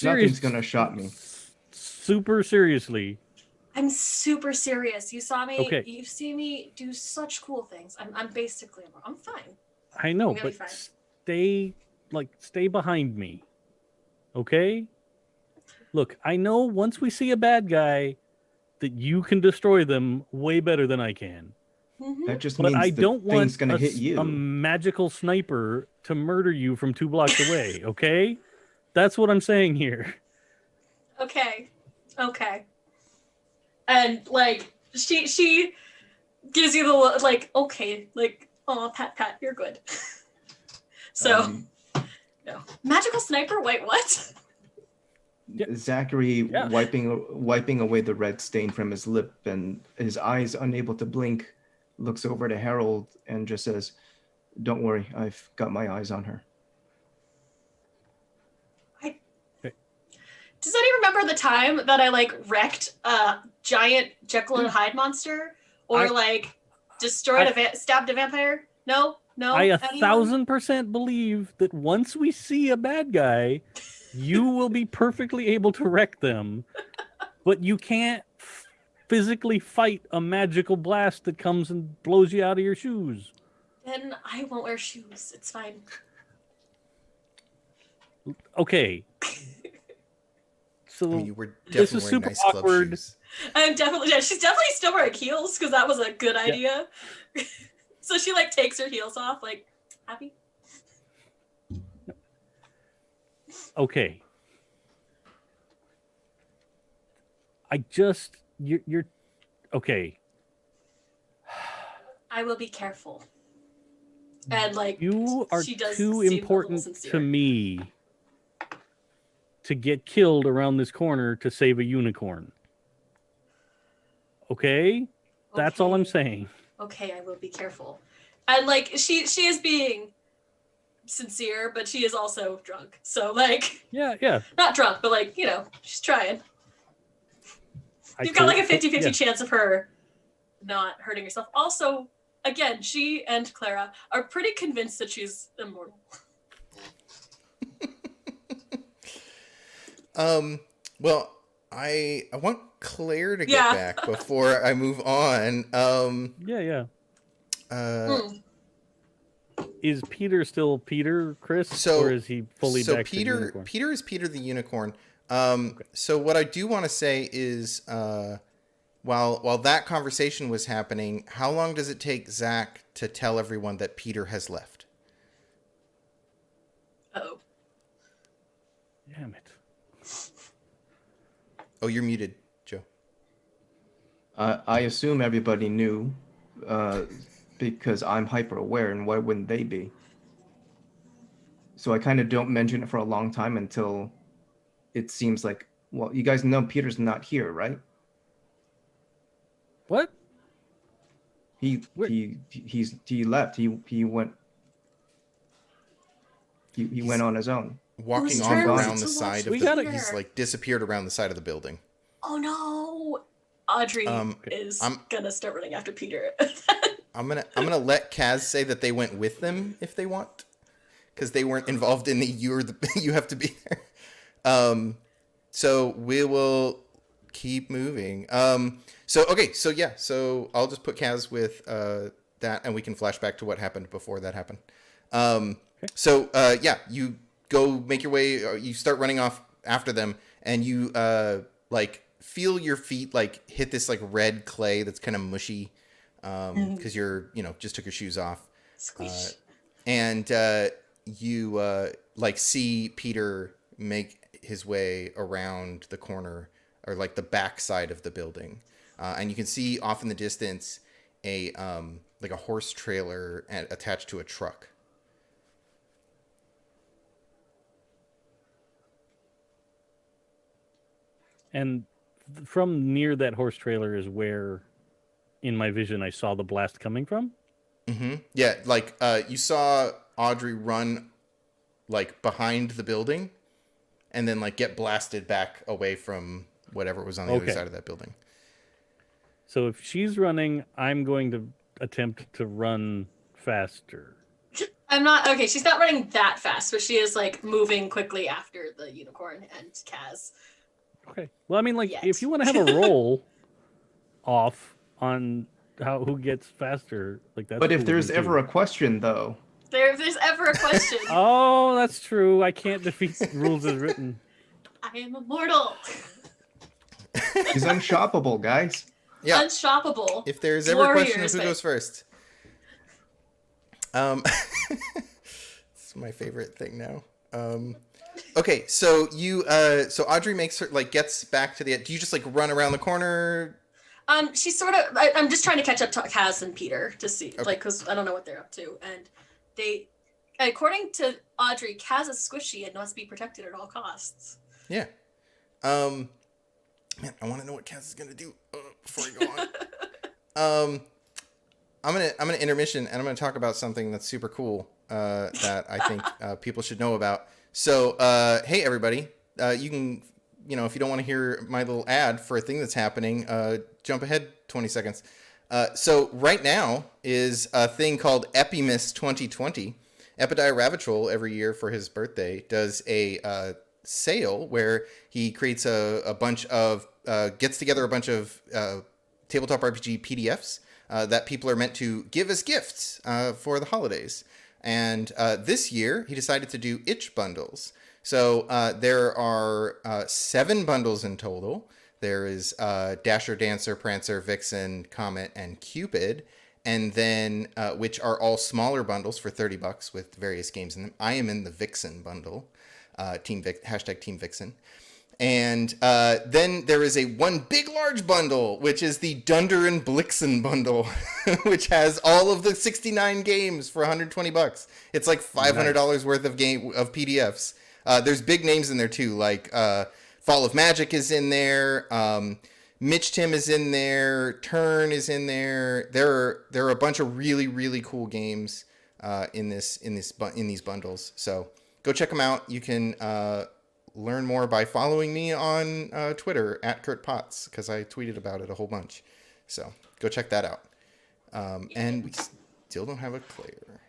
Nothing's gonna shop me. Super seriously. I'm super serious. You saw me. Okay. You see me do such cool things. I'm basically. I'm fine. I know, I'm gonna be but fine. stay behind me. Okay? Look, I know once we see a bad guy that you can destroy them way better than I can. Mhm. That just But means I the don't want thing's gonna hit a you. magical sniper to murder you from 2 blocks away, okay? That's what I'm saying here. Okay. And like she gives you the like okay like oh pat you're good. So no magical sniper. Wait, what? Zachary Yeah. wiping away the red stain from his lip, and his eyes unable to blink, looks over to Harold and just says, "Don't worry, I've got my eyes on her." Does anyone remember the time that I like wrecked a giant Jekyll and Hyde monster, or like destroyed stabbed a vampire? No. I Anyone? 1000% believe that once we see a bad guy, you will be perfectly able to wreck them, but you can't physically fight a magical blast that comes and blows you out of your shoes. Then I won't wear shoes. It's fine. Okay. So I mean, you were this definitely is wearing super nice club awkward. shoes. I'm definitely. Yeah, she's definitely still wearing heels because that was a good idea. So she like takes her heels off, like happy. Okay. You're okay. I will be careful. And like You are she does too seem a little important sincere. to me to get killed around this corner to save a unicorn. Okay? That's all I'm Okay. saying. Okay, I will be careful. And like she is being sincere, but she is also drunk. So like Yeah. not drunk, but like, you know, she's trying. You've got like a 50-50 chance of her not hurting herself. Also, again, she and Clara are pretty convinced that she's immortal. Well, I want Claire to get Yeah. back before I move on. Yeah. Hmm. Is Peter still Peter, Chris? So- or is he fully so back to the unicorn? Peter is Peter the unicorn. So what I do want to say is, while that conversation was happening, how long does it take Zach to tell everyone that Peter has left? Uh-oh. Damn it. Oh, you're muted, Joe. I assume everybody knew, because I'm hyper aware, and why wouldn't they be? So I kind of don't mention it for a long time until it seems like, well, you guys know Peter's not here, right? What? He left. He went. He went on his own. Walking Whose off turn was it around to the watch side of We the... gotta- He's like disappeared around the side of the building. Oh no. Audrey is gonna start running after Peter. I'm gonna let Kaz say that they went with them if they want, because they weren't involved in the you have to be there. So we will keep moving. So I'll just put Kaz with that, and we can flash back to what happened before that happened. You go make your way. You start running off after them, and you like feel your feet like hit this like red clay that's kind of mushy, because you're just took your shoes off. Squish. And you like see Peter make his way around the corner, or like the back side of the building, and you can see off in the distance a like a horse trailer attached to a truck. And from near that horse trailer is where, in my vision, I saw the blast coming from. Mm-hmm. Yeah, like you saw Audrey run like behind the building, and then like get blasted back away from whatever was on the other Okay. side of that building. So if she's running, I'm going to attempt to run faster. I'm not okay. She's not running that fast, but she is like moving quickly after the unicorn and Kaz. Okay. Well, I mean, like, Yet. if you want to have a roll off on who gets faster, like that's. But if cool there's with me, ever too. a question, though, If there's ever a question, Oh, that's true. I can't defeat rules as written. I am immortal, he's unshoppable, guys. Yeah. unshoppable. If there's ever a question of Warriors, who babe. goes first. It's my favorite thing now. Okay, so so Audrey makes her gets back to the. Do you just run around the corner? She's sort of. I'm just trying to catch up to Kaz and Peter to see, Okay. because I don't know what they're up to, and they, according to Audrey, Kaz is squishy and must be protected at all costs. Yeah. Man, I want to know what Kaz is gonna do before I go on. I'm gonna intermission, and I'm gonna talk about something that's super cool that I think people should know about. So, hey everybody, you can, if you don't want to hear my little ad for a thing that's happening, jump ahead 20 seconds. So right now is a thing called Epimus 2020. Epidiah Ravachol every year for his birthday does a sale where he creates a bunch of gets together a bunch of tabletop RPG PDFs that people are meant to give as gifts for the holidays. And this year he decided to do itch bundles. So there are 7 bundles in total. There is Dasher, Dancer, Prancer, Vixen, Comet, and Cupid. And then, which are all smaller bundles for $30 with various games in them. I am in the Vixen bundle, Team Vixen. And then there is a one big large bundle, which is the Dunder and Blixen bundle, which has all of the 69 games for $120. It's like $500 worth of PDFs. There's big names in there too, like Fall of Magic is in there. Mitch Tim is in there. Turn is in there. There are a bunch of really, really cool games in these bundles. So go check them out. You can learn more by following me on Twitter at Kurt Potts, because I tweeted about it a whole bunch. So go check that out. And we still don't have a player.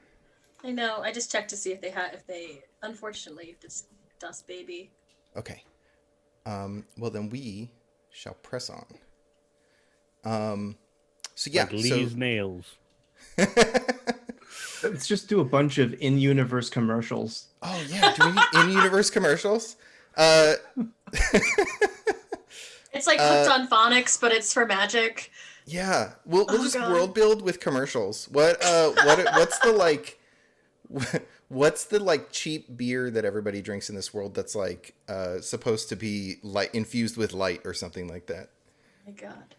I know. I just checked to see if they unfortunately this Dust Baby. Okay. Well then we shall press on. So yeah. Like Lee's nails. Let's just do a bunch of in-universe commercials. Oh yeah, do we need in-universe commercials? It's like Hooked on Phonics, but it's for Magic. Yeah, we'll just God. world build with commercials. What's the cheap beer that everybody drinks in this world that's supposed to be infused with light or something like that? Oh my God.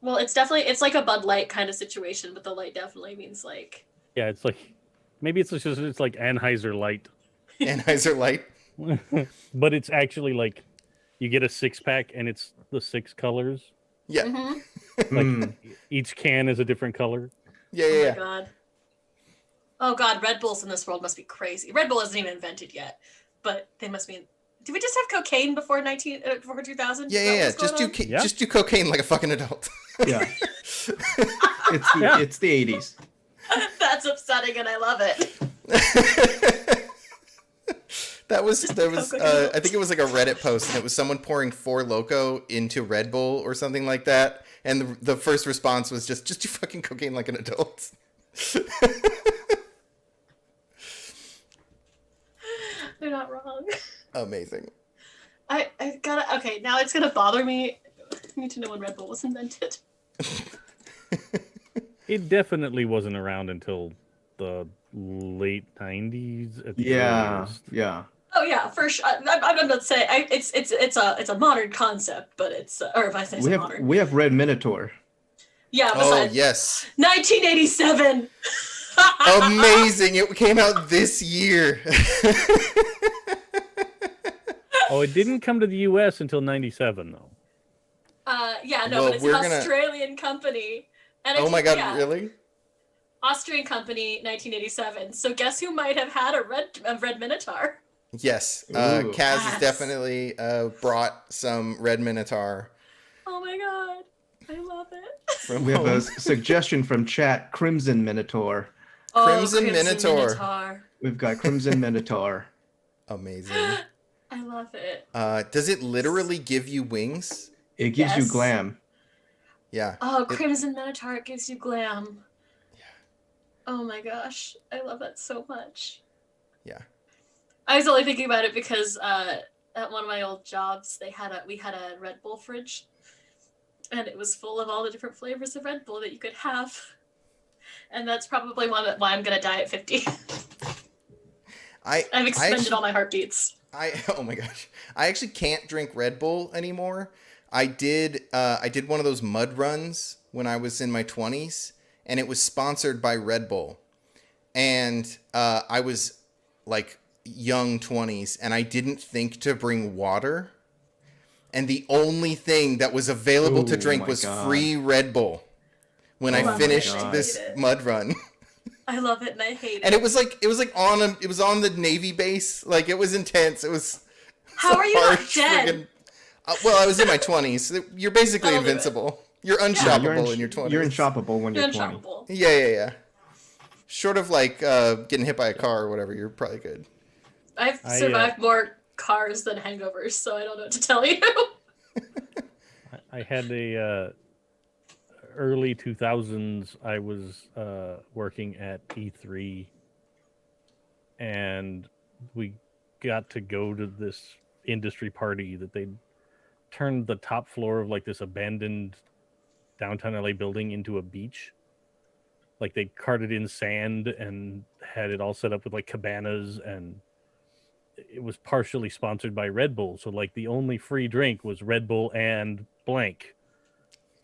Well, it's like a Bud Light kind of situation, but the light definitely means like. Yeah, it's like maybe it's like Anheuser Light, Anheuser Light. but it's actually like you get a 6-pack and it's the 6 colors. Yeah. Mm-hmm. Like each can is a different color. Yeah, Oh yeah, my yeah. God. Oh God, Red Bulls in this world must be crazy. Red Bull isn't even invented yet, but they must be. Did we just have cocaine before 2000? Yeah. Just do cocaine like a fucking adult. Yeah. It's the 80s. That's upsetting, and I love it. That was Cocaine. I think it was like a Reddit post, and it was someone pouring 4 Loco into Red Bull or something like that, and the first response was just do fucking cocaine like an adult. They're not wrong. Amazing. I gotta. Okay, now it's gonna bother me. I need to know when Red Bull was invented. It definitely wasn't around until the late 90s. At the Yeah, earliest. yeah. Oh yeah, for sure. I'm not saying it's a modern concept, but it's or if I say it's modern. We have Red Minotaur. Yeah. Oh Besides, yes. 1987. Amazing. It came out this year. Oh, it didn't come to the U.S. until 97, though. Yeah, no, Well, but it's an Australian company. And Oh my god, yeah, really? Austrian company, 1987. So guess who might have had a red Minotaur? Yes, Ooh. Kaz has Yes. definitely brought some Red Minotaur Oh my god. I love it. from We have home. a suggestion from chat, Crimson Minotaur. Crimson Minotaur. Minotaur. We've got Crimson Minotaur. Amazing. I love it. Does it literally give you wings? It gives you Yes. glam. Yeah. Oh, It- Crimson Minotaur, it gives you glam. Oh my gosh. I love that so much. Yeah. I was only thinking about it because at one of my old jobs we had a Red Bull fridge. And it was full of all the different flavors of Red Bull that you could have. And that's probably why I'm gonna die at 50. I've expended all my heartbeats. Oh my gosh. I actually can't drink Red Bull anymore. I did one of those mud runs when I was in my 20s, and it was sponsored by Red Bull. And I was like young 20s, and I didn't think to bring water. And the only thing that was available to Oh drink my was God. free Red Bull when I Oh my finished God. this I hate it. mud run. I love it and I hate And it. it was on the Navy base. Like, it was intense. It was How are you not harsh dead? friggin- well, I was in my 20s. You're basically That'll do it. invincible. You're unshoppable in your 20s. You're unshoppable when you're 20. Unshoppable. Yeah. Short of like getting hit by a car or whatever, you're probably good. I've survived more cars than hangovers, so I don't know what to tell you. I had a early 2000s. I was working at E3, and we got to go to this industry party that they turned the top floor of like this abandoned downtown LA building into a beach. Like, they carted in sand and had it all set up with like cabanas, and it was partially sponsored by Red Bull. So like the only free drink was Red Bull and blank.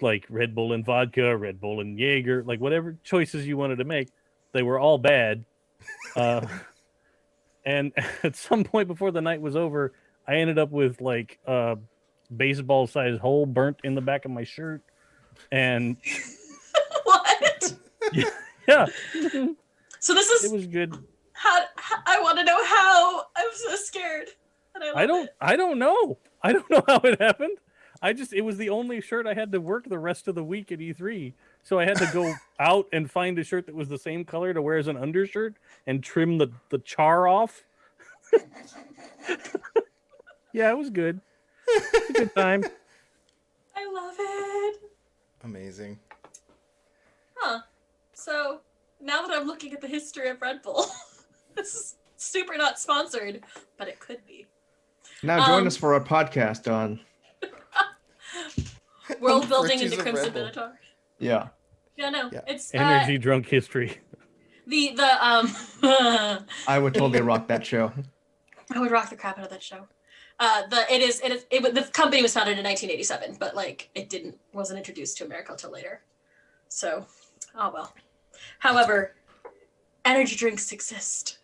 Like Red Bull and vodka, Red Bull and Jaeger, like whatever choices you wanted to make, they were all bad. And at some point before the night was over, I ended up with like a baseball sized hole burnt in the back of my shirt. And What? yeah, So this it is was good. how I want to know how. I'm so scared. And I love it. I don't know. I don't know how it happened. It was the only shirt I had to work the rest of the week at E3. So I had to go out and find a shirt that was the same color to wear as an undershirt and trim the char off. Yeah, it was good. It was a good time. I love it. Amazing. Huh. So now that I'm looking at the history of Red Bull, this is super not sponsored, but it could be. Now join us for our podcast on. World building Virtues into of Crimson Red Bull. Minotaur. Yeah. Yeah, no, Yeah. it's Energy drunk history. the I would totally rock that show. I would rock the crap out of that show. The company was founded in 1987, but like wasn't introduced to America until later. So, oh well. However, energy drinks exist.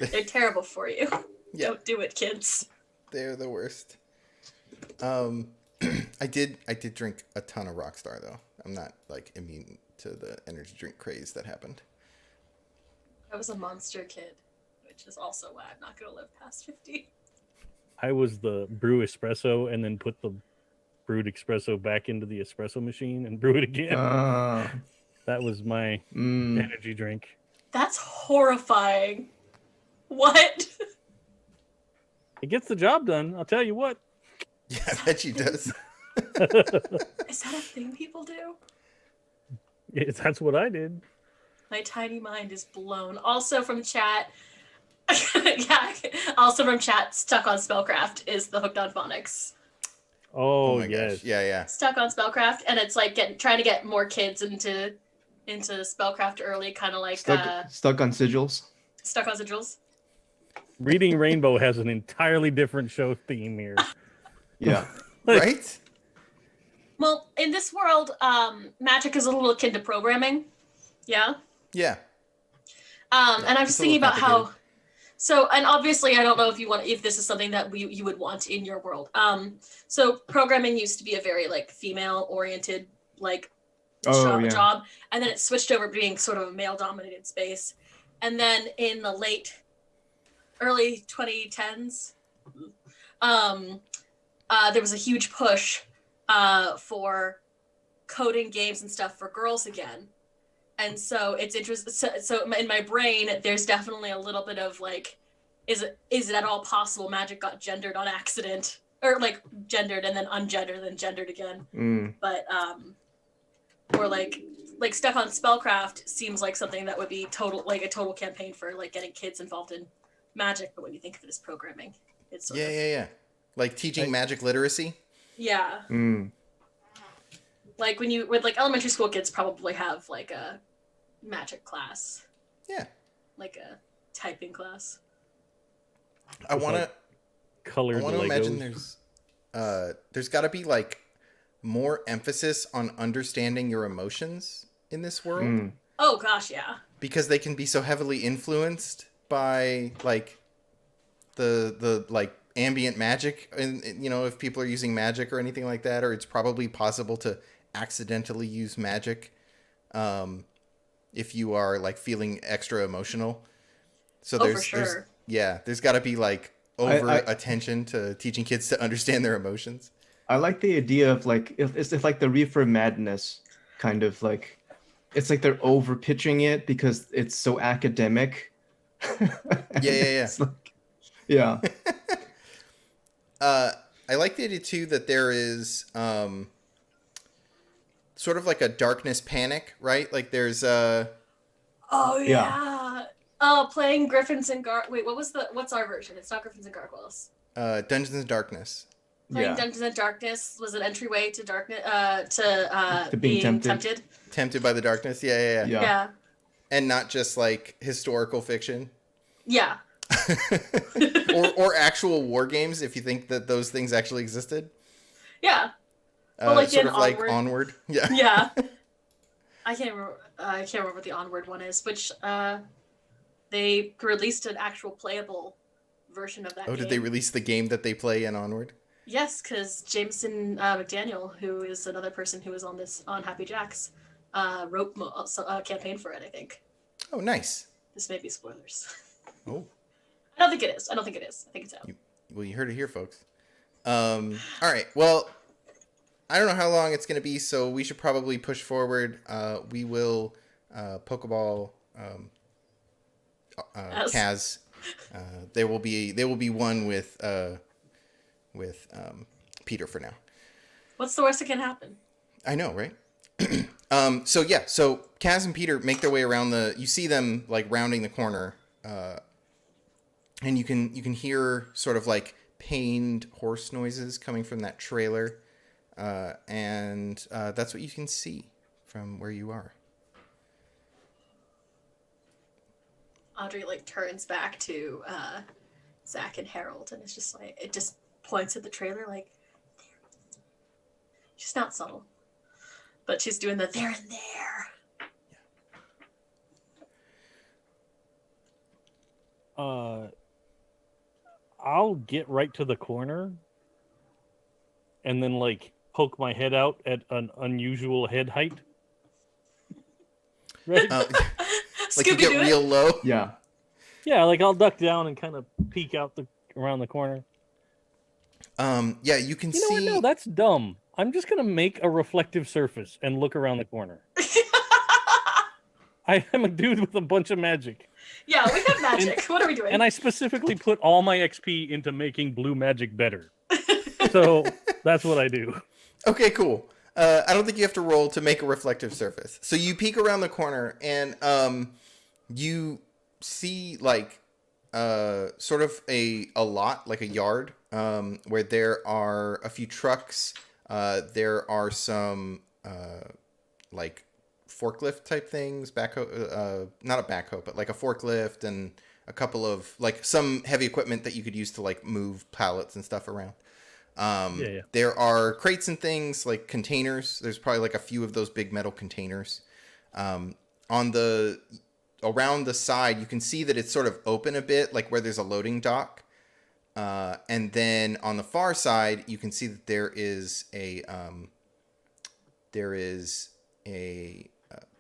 They're terrible for you. Yeah. Don't do it, kids. They're the worst. I did drink a ton of Rockstar though. I'm not like immune to the energy drink craze that happened. I was a monster kid, which is also why I'm not gonna live past 50. I was the brew espresso and then put the brewed espresso back into the espresso machine and brew it again. That was my energy drink. That's horrifying. What? It gets the job done. I'll tell you what. Yeah, I bet she does. Is that a thing people do? That's what I did. My tiny mind is blown. Also from chat, yeah. Also from chat, Stuck on Spellcraft is the Hooked on Phonics. Oh, my yes. gosh. Yeah. Stuck on Spellcraft, and it's like trying to get more kids into Spellcraft early, kind of like Stuck on sigils. Stuck on Sigils. Reading Rainbow has an entirely different show theme here. Yeah. Right? Well, in this world, magic is a little akin to programming. Yeah. Yeah. And I'm it's just a thinking little about how. So, and obviously, I don't know if this is something that you would want in your world. So programming used to be a very like female-oriented like job, and then it switched over to being sort of a male-dominated space. And then in the late early 2010s, there was a huge push for coding games and stuff for girls again. And so it's interesting. So in my brain, there's definitely a little bit of like, is it at all possible magic got gendered on accident, or like gendered and then ungendered, then gendered again? But or like stuff on spellcraft seems like something that would be a total campaign for like getting kids involved in magic. But when you think of it as programming, it's sort of, Yeah. Like teaching magic literacy. yeah. Like with like elementary school kids probably have like a magic class. Yeah. Like a typing class. I want to colored imagine Legos. there's got to be like more emphasis on understanding your emotions in this world. Oh gosh, yeah. Because they can be so heavily influenced by like the like ambient magic, and you know, if people are using magic or anything like that, or it's probably possible to accidentally use magic if you are like feeling extra emotional. So for sure. there's got to be like over attention to teaching kids to understand their emotions. I like the idea of like if like the Reefer Madness kind of like, it's like they're over pitching it because it's so academic. Yeah. Like, yeah. I like the idea too that there is sort of like a darkness panic, right? Like there's Oh yeah. Playing Griffins and Wait, what's our version? It's not Griffins and Gargoyles. Dungeons and Darkness. Playing Dungeons and Darkness was an entryway to darkness, to being being tempted. Tempted by the darkness. Yeah. Yeah. And not just like historical fiction. Yeah. or actual war games, if you think that those things actually existed. Yeah. Well, like sort in of like Onward. Onward. Yeah. Yeah. I can't remember what the Onward one is, which they released an actual playable version of that game. Did they release the game that they play in Onward? Yes, because Jameson McDaniel, who is another person who was on Happy Jacks, wrote a campaign for it, I think. Oh, nice. This may be spoilers. Oh. I don't think it is. I think it's out. You heard it here, folks. All right. Well, I don't know how long it's going to be, so we should probably push forward. We will Pokeball Kaz. They will be one with Peter for now. What's the worst that can happen? I know, right? So Kaz and Peter make their way around you see them like rounding the corner, and you can hear sort of like pained horse noises coming from that trailer, and that's what you can see from where you are. Audrey like turns back to Zach and Harold, and it's just like it just points at the trailer like she's not subtle, but she's doing the there and there. I'll get right to the corner and then like poke my head out at an unusual head height. Right? Like you get real low. Yeah. Yeah, like I'll duck down and kind of peek out around the corner. Yeah, you can see. You know what? No, that's dumb. I'm just gonna make a reflective surface and look around the corner. I am a dude with a bunch of magic. Yeah, we have magic. What are we doing? And I specifically put all my XP into making blue magic better. So that's what I do. Okay, cool. I don't think you have to roll to make a reflective surface. So you peek around the corner and you see like sort of a lot, like a yard, where there are a few trucks. There are some like forklift type things, backhoe, not a backhoe, but like a forklift, and a couple of like some heavy equipment that you could use to like move pallets and stuff around. Yeah. There are crates and things like containers. There's probably like a few of those big metal containers. Around the side, you can see that it's sort of open a bit, like where there's a loading dock. And then on the far side, you can see that there is a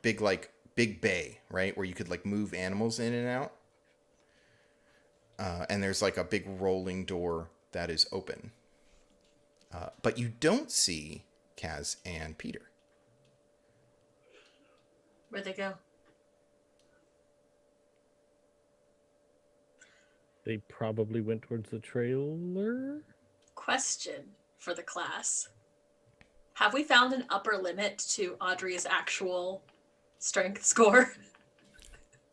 big bay, right, where you could like move animals in and out. and there's like a big rolling door that is open. But you don't see Kaz and Peter. Where'd they go? They probably went towards the trailer. Question for the class. Have we found an upper limit to Audrey's actual strength score?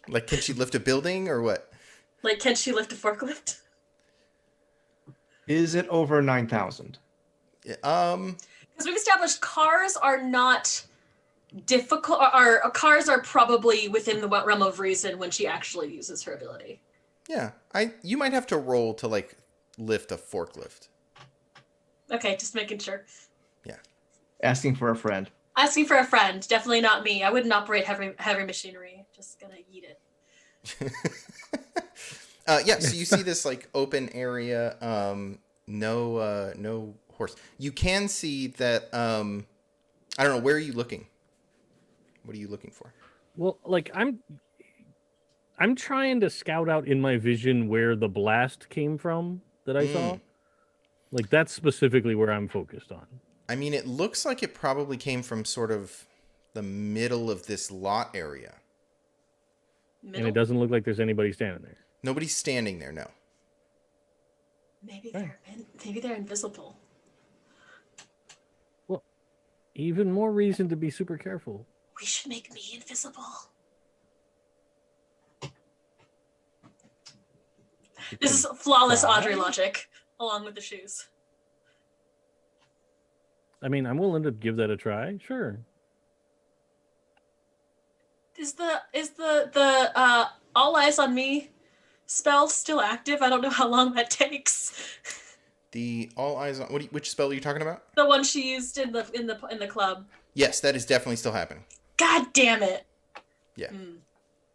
Like, can she lift a building or what? Like, can she lift a forklift? Is it over 9,000? Um, Because we've established cars are not difficult, or cars are probably within the realm of reason when she actually uses her ability. yeah. You might have to roll to, like, lift a forklift. Okay, just making sure. Yeah. Asking for a friend. Asking for a friend, definitely not me. I wouldn't operate heavy machinery. Just gonna eat it. Yeah, so you see this, like, open area, no horse. You can see that, I don't know, where are you looking? What are you looking for? Well, like I'm trying to scout out in my vision where the blast came from that I saw. Like that's specifically where I'm focused on. I mean, it looks like it probably came from sort of the middle of this lot area. And Middle? it doesn't look like there's anybody standing there. Nobody's standing there, no. Maybe they're invisible. Well, even more reason to be super careful. We should make me invisible. This is flawless Audrey logic, along with the shoes. I mean, I'm willing to give that a try. Sure. Is the all eyes on me spell still active? I don't know how long that takes. The all eyes on which spell are you talking about? The one she used in the club. Yes, that is definitely still happening. God damn it! Yeah,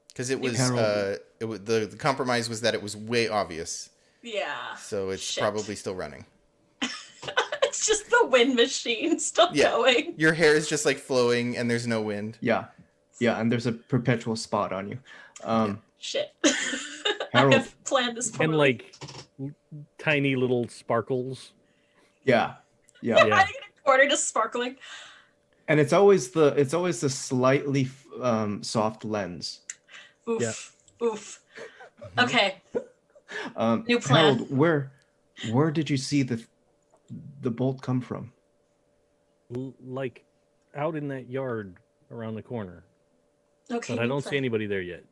because it was Harold. the compromise was that it was way obvious, Yeah. so it's Shit. probably still running. It's just the wind machine still going. Your hair is just like flowing, and there's no wind. Yeah. Yeah, and there's a perpetual spot on you. Shit. Harold. I have planned this poorly. And like tiny little sparkles. Yeah. Yeah. I get a quarter just sparkling. And it's always the slightly soft lens. Oof. Yeah. Oof. Okay. New plan. Harold, where did you see the bolt come from? Like out in that yard around the corner. Okay. But I new don't plan. see anybody there yet.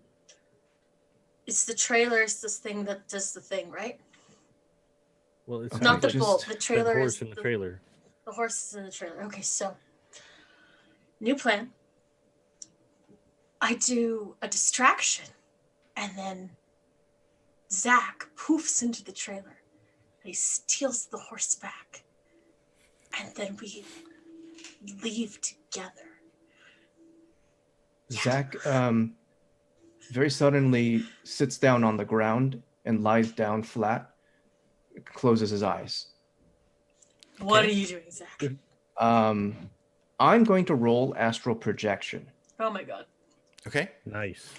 It's the trailer. It's this thing that does the thing, right? Well, it's Okay, Not the just bolt. The that trailer horse is in the trailer. The horse is in the trailer. Okay, so new plan. I do a distraction, and then Zach poofs into the trailer, and he steals the horse back, and then we leave together. Zach very suddenly sits down on the ground and lies down flat, closes his eyes. What are you doing, Zach? I'm going to roll astral projection. Oh my god. Okay, Nice.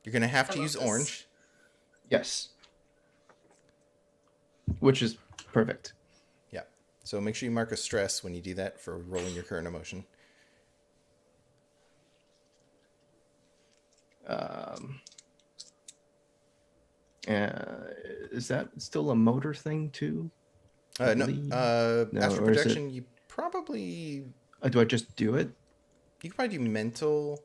you're gonna have I to love use this. orange. Yes. Which is perfect. Yeah, so make sure you mark a stress when you do that for rolling your current emotion. Is that still a motor thing too? No, believe- astral or is it- projection. You probably Do I just do it? you can probably do mental.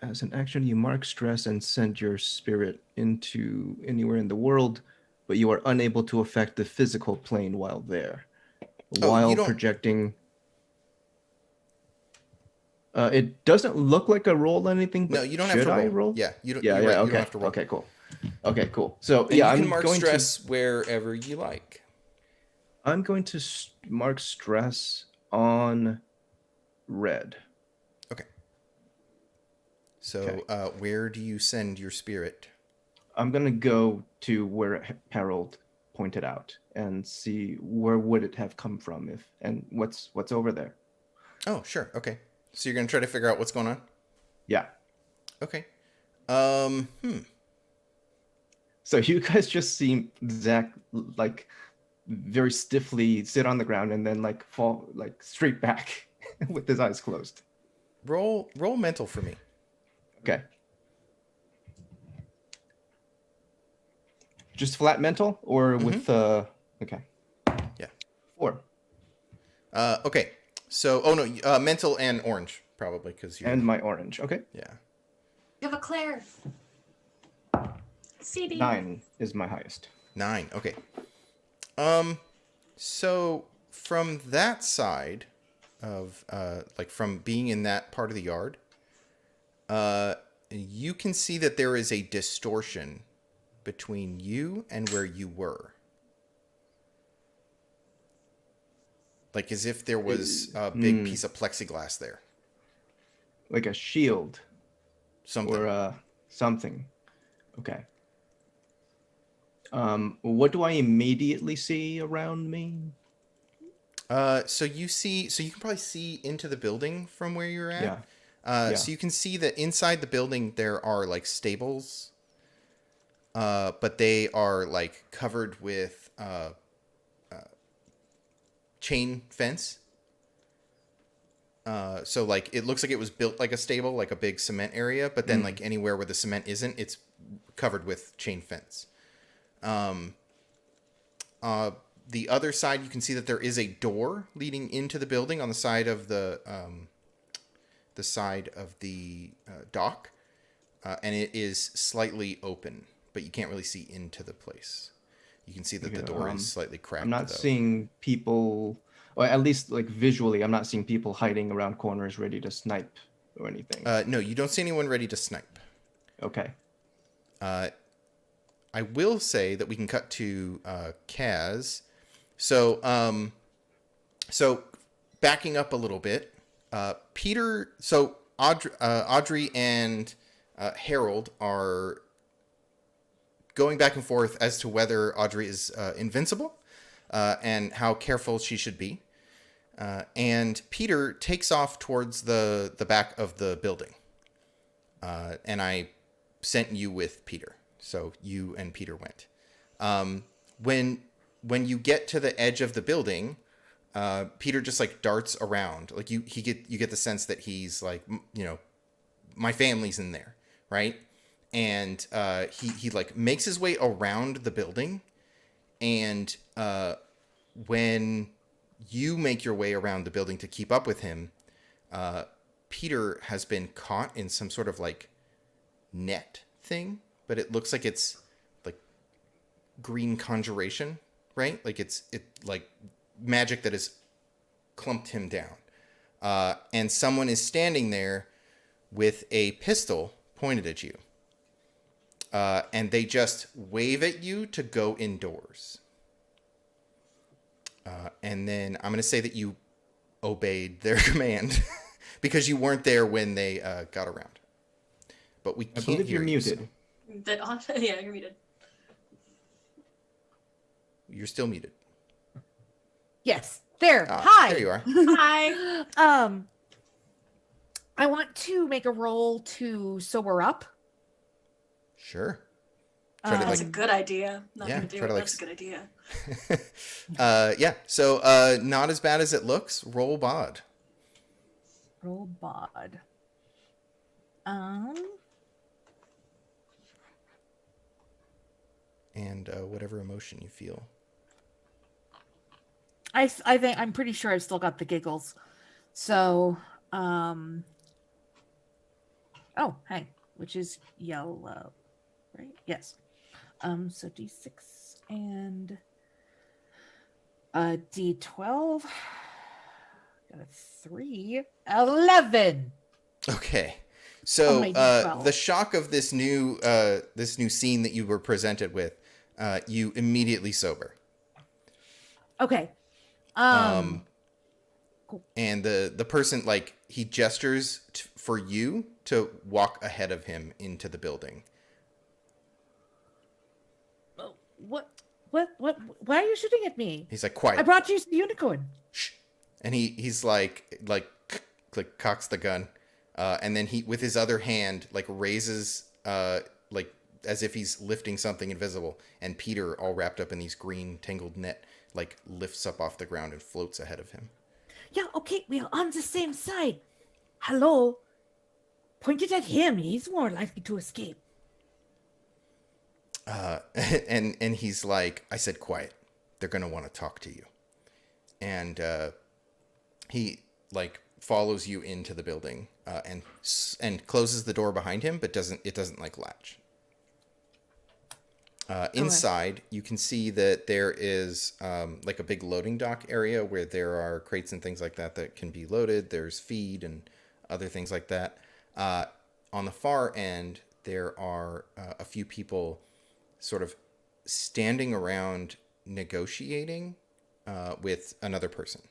As an action, you mark stress and send your spirit into anywhere in the world, but you are unable to affect the physical plane while there. Oh, While you don't- projecting. It doesn't look like a roll anything, but No, you don't have should to I roll. roll? Yeah, you don't. Yeah, you're right, okay. You don't have to roll. Okay, cool. Okay, cool. So, And yeah, you can I'm mark going stress wherever you like. I'm going to mark stress on red. Okay. So, Okay. where do you send your spirit? I'm going to go to where Harold pointed out and see where would it have come from and what's over there. Oh, sure. Okay. So you're gonna try to figure out what's going on. Yeah. Okay. Hmm. So you guys just see Zach like very stiffly sit on the ground and then like fall like straight back with his eyes closed. Roll mental for me. Okay. Just flat mental or with okay. Yeah. 4. Okay. So, oh no, mental and orange probably because you're. And my orange. Okay. Yeah. You have a Claire. CD. 9 is my highest. 9. Okay. So from that side of like from being in that part of the yard, you can see that there is a distortion between you and where you were. Like as if there was a big piece of plexiglass there. Like a shield Something. or something. Okay. What do I immediately see around me? So you can probably see into the building from where you're at. Yeah. So you can see that inside the building there are like stables, but they are like covered with chain fence. So like it looks like it was built like a stable, like a big cement area, but then like anywhere where the cement isn't, it's covered with chain fence. The other side, you can see that there is a door leading into the building on the side of the dock, and it is slightly open, but you can't really see into the place. You can see that the door is slightly cracked. I'm not though. seeing people, or at least like visually, I'm not seeing people hiding around corners ready to snipe or anything. No, you don't see anyone ready to snipe. Okay. I will say that we can cut to Kaz. So, so backing up a little bit, Peter. So Audrey and Harold are going back and forth as to whether Audrey is invincible and how careful she should be. And Peter takes off towards the back of the building. And I sent you with Peter. So you and Peter went. When you get to the edge of the building, Peter just like darts around. Like you get the sense that he's like, my family's in there, right? And he like makes his way around the building, and when you make your way around the building to keep up with him, Peter has been caught in some sort of like net thing, but it looks like it's like green conjuration, right? Like it like magic that has clumped him down. And someone is standing there with a pistol pointed at you. And they just wave at you to go indoors. And then I'm going to say that you obeyed their command because you weren't there when they got around. But we I can't believe hear you're you, muted. Yeah, you're muted. You're still muted. Yes. There. Ah, Hi. There you are. Hi. I want to make a roll to sober up. Sure. Try to, That's a like, good idea. Not Yeah, gonna do try it. to, like, That's a good idea. yeah. So not as bad as it looks. Roll bod. Roll bod. And whatever emotion you feel. I think I'm pretty sure I've still got the giggles. So, oh, hey, which is yellow, right? Yes. So D6 and D12. Got a 3. 11. Okay. Oh, So my D12. the shock of this new scene that you were presented with, you immediately sober. Okay. Cool. Cool. And the person, like, he gestures for you to walk ahead of him into the building. What? Why are you shooting at me? He's like, quiet. I brought you some unicorn. Shh. And he's like cocks the gun, and then he with his other hand like raises like as if he's lifting something invisible, and Peter, all wrapped up in these green tangled net, like lifts up off the ground and floats ahead of him. Yeah, okay, we are on the same side. Hello. Pointed at him. He's more likely to escape. And he's like, I said quiet. They're going to want to talk to you. And he like follows you into the building and closes the door behind him, but it doesn't like latch. Inside, you can see that there is like a big loading dock area where there are crates and things like that can be loaded. There's feed and other things like that. On the far end, there are a few people sort of standing around negotiating with another person.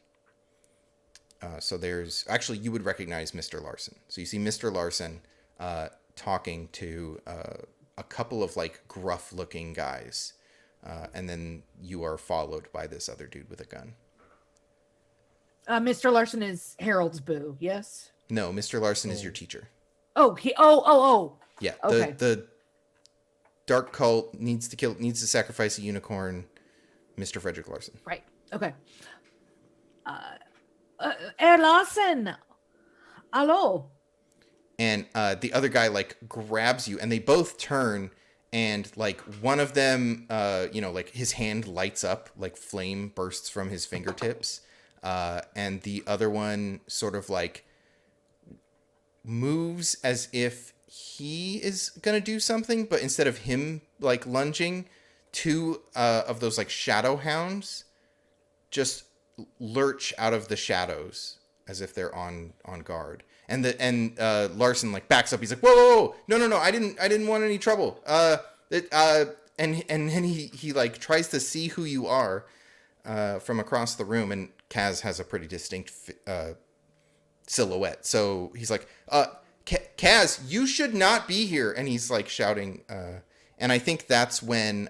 So there's actually, you would recognize Mr. Larson. So you see Mr. Larson talking to a couple of like gruff looking guys. And then you are followed by this other dude with a gun. Mr. Larson is Harold's boo, yes? No, Mr. Larson is your teacher. Oh, Yeah. Okay. The dark cult needs to sacrifice a unicorn. Mr. Frederick Larson. Right. Okay. Herr Larson. Hello. And the other guy like grabs you, and they both turn, and like one of them, like his hand lights up, like flame bursts from his fingertips, and the other one sort of like moves as if he is gonna do something, but instead of him like lunging, two of those like shadow hounds just lurch out of the shadows as if they're on guard. And Larson like backs up. He's like, whoa, no, I didn't want any trouble. And then he like tries to see who you are from across the room, and Kaz has a pretty distinct silhouette. So he's like, Kaz, you should not be here. And he's like shouting, and I think that's when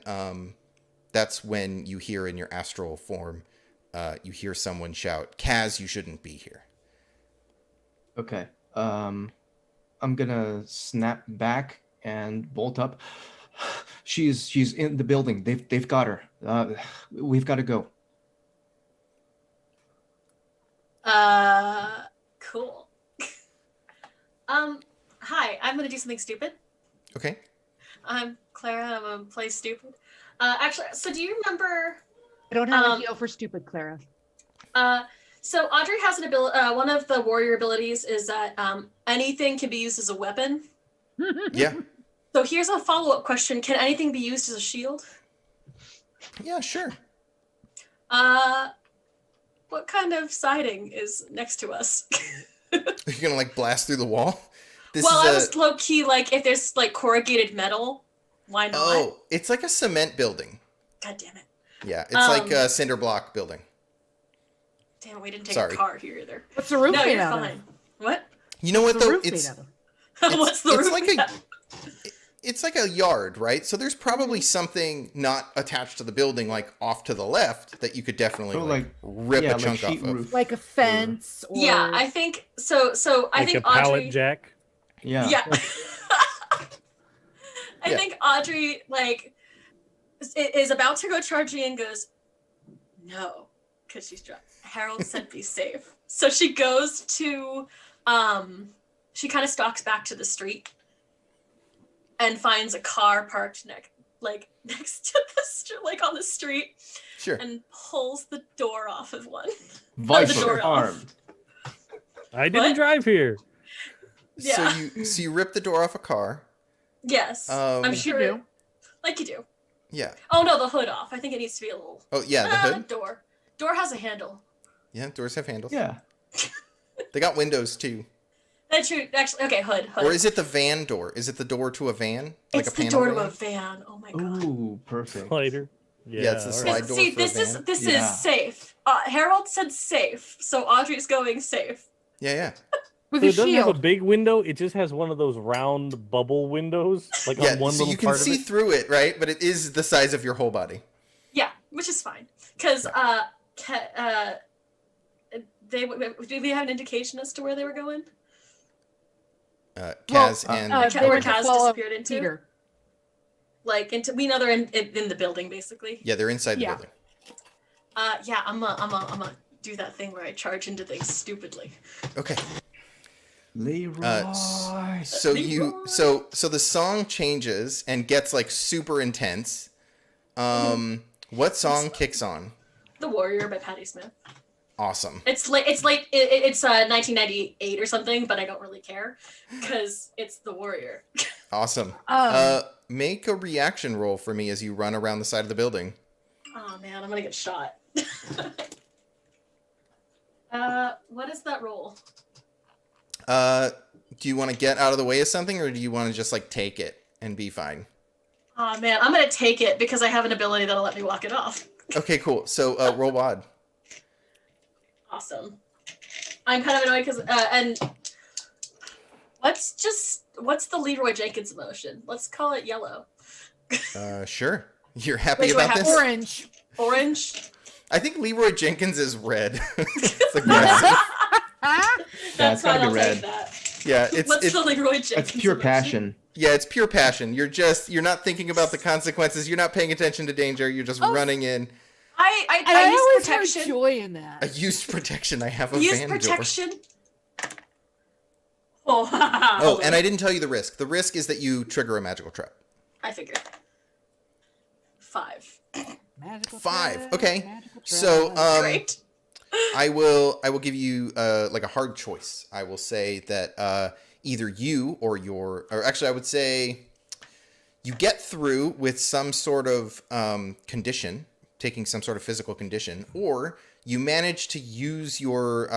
you hear in your astral form, you hear someone shout, Kaz, you shouldn't be here. Okay. I'm gonna snap back and bolt up. She's in the building. They've got her. We've got to go. Cool. Hi, I'm gonna do something stupid. Okay. I'm Clara. I'm gonna play stupid. Actually, so do you remember? I don't have a deal for stupid, Clara. So Audrey has an ability. One of the warrior abilities is that anything can be used as a weapon. Yeah. So here's a follow-up question: can anything be used as a shield? Yeah, sure. What kind of siding is next to us? You're gonna like blast through the wall? I was low key like, if there's like corrugated metal, why not? Oh, it's like a cement building. God damn it. Yeah, it's like a cinder block building. Damn, we didn't take a car here either. What's the roof No, made you're out fine. What? You know what though? What's the roof? Like it's like a yard, right? So there's probably something not attached to the building, like off to the left, that you could definitely rip a chunk off of. Like a fence or... Yeah, I think so. I think a pallet Audrey... jack. Yeah. Yeah. I think Audrey is about to go charging and goes, no, because she's drunk. Harold said be safe. So she goes to, she kind of stalks back to the street and finds a car parked next to the street, like on the street. Sure. And pulls the door off of one. Viper armed. I didn't drive here. Yeah. So you rip the door off a car. Yes. I'm sure you do. Like you do. Yeah. Oh no, the hood off. I think it needs to be a little. Oh yeah, the hood. Door has a handle. Yeah, doors have handles. Yeah. They got windows too. That's true. Actually, okay, hood. Or is it the van door? Is it the door to a van? It's the door to a van. Oh my god. Ooh, perfect. Slider. Yeah, it's a slide door. See, for a this van. is safe. Harold said safe, so Audrey's going safe. Yeah. With So a it doesn't have a shield. big window. It just has one of those round bubble windows, like Yeah, on one so little you can part see of it. through it, right? But it is the size of your whole body. Yeah, which is fine. Because do we have an indication as to where they were going? Kaz and they where went to Kaz follow disappeared into? Peter. Like we know they're in the building basically. yeah, they're inside the Yeah. building. Yeah, I'm a do that thing where I charge into things stupidly. Okay. Leroy. So the song changes and gets like super intense. What song kicks on? The Warrior by Patti Smith. Awesome. It's 1998 or something, but I don't really care because it's The Warrior. Awesome. Make a reaction roll for me as you run around the side of the building. Oh man, I'm gonna get shot. What is that roll? Do you want to get out of the way of something, or do you want to just like take it and be fine? Oh man, I'm gonna take it because I have an ability that'll let me walk it off. Okay, cool. So roll WAD. Awesome. I'm kind of annoyed because and what's the Leroy Jenkins emotion? Let's call it yellow. Sure. You're happy Wait, do I about have this? Orange. Orange. I think Leroy Jenkins is red. It's like Yeah. That's it's gotta fine. be I'll red. take that. yeah, What's the Leroy Jenkins? That's pure emotion? passion. yeah, it's pure passion. You're not thinking about the consequences. You're not paying attention to danger. You're just running in. I I always use heard protection. joy in that. I used protection. I have a Use van door. protection. Oh, Oh, and I didn't tell you the risk. The risk is that you trigger a magical trap. I figured. 5. Magical 5. trap, Okay. magical So trap. Great. I will give you like a hard choice. I will say that either you or actually I would say you get through with some sort of condition, taking some sort of physical condition, or you manage to use your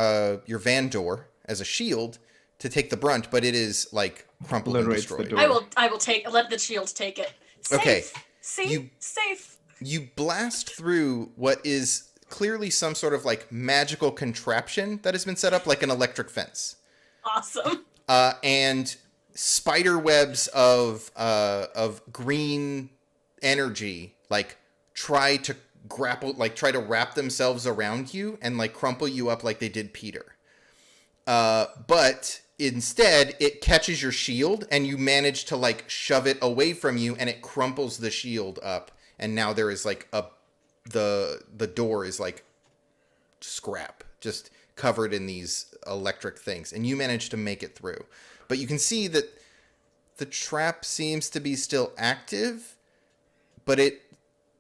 van door as a shield to take the brunt, but it is like crumpled and Obliterates the destroyed. door. I will let the shield take it. Safe. Okay. See? Safe. You blast through what is clearly some sort of like magical contraption that has been set up, like an electric fence. Awesome. And spider webs of green energy like try to wrap themselves around you and like crumple you up like they did Peter. But instead it catches your shield and you manage to like shove it away from you and it crumples the shield up, and now there is like the door is like scrap, just covered in these electric things, and you manage to make it through. But you can see that the trap seems to be still active, but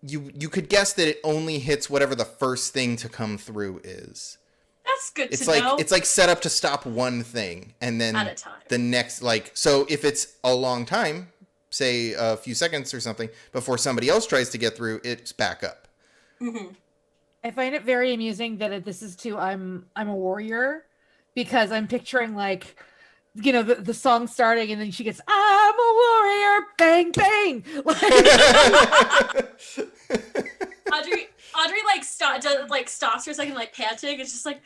you could guess that it only hits whatever the first thing to come through is. That's good It's to like know. it's like set up to stop one thing, and then At a time. the next, like, so if it's a long time, say a few seconds or something, before somebody else tries to get through, it's back up. Mm-hmm. I find it very amusing that this is to I'm a warrior, because I'm picturing like, you know, the song starting and then she gets I'm a warrior, bang bang. Like, Audrey stops for a second, like panting. It's just like,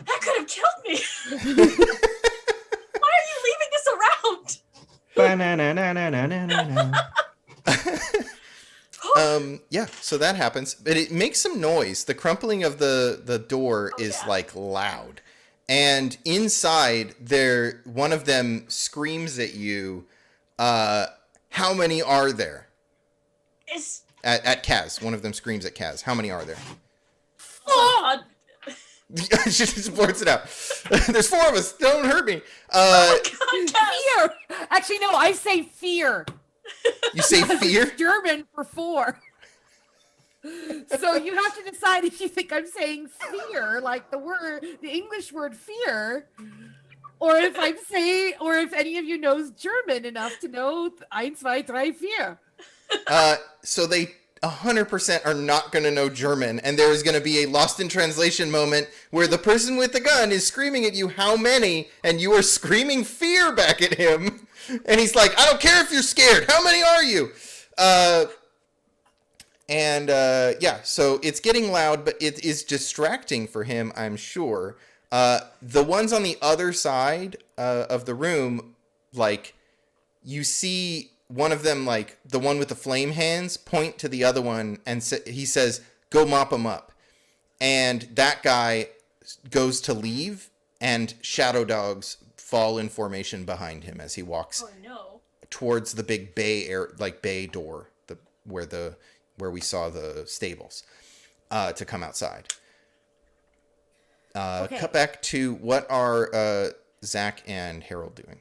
that could have killed me. Why are you leaving this around? Ba-na-na-na-na-na-na-na. Yeah, so that happens, but it makes some noise. The crumpling of the door is yeah. like loud, and inside one of them screams at you. How many are there? It's At Kaz, one of them screams at Kaz. How many are there? She just blurts it out. There's 4 of us. Don't hurt me. fear. Actually, no, I say fear. You say fear? It's German for 4. So you have to decide if you think I'm saying fear, like the English word fear, or if if any of you knows German enough to know 1, 2, 3, 4. So they 100% are not going to know German, and there is going to be a lost in translation moment where the person with the gun is screaming at you, how many? And you are screaming fear back at him. And he's like, I don't care if you're scared. How many are you? Yeah, so it's getting loud, but it is distracting for him, I'm sure. The ones on the other side of the room, like, you see one of them, like, the one with the flame hands, point to the other one, and he says, go mop him up. And that guy goes to leave, and shadow dogs fall in formation behind him as he walks Oh no. towards the big bay door, where we saw the stables, to come outside. Okay. Cut back to what are Zach and Harold doing?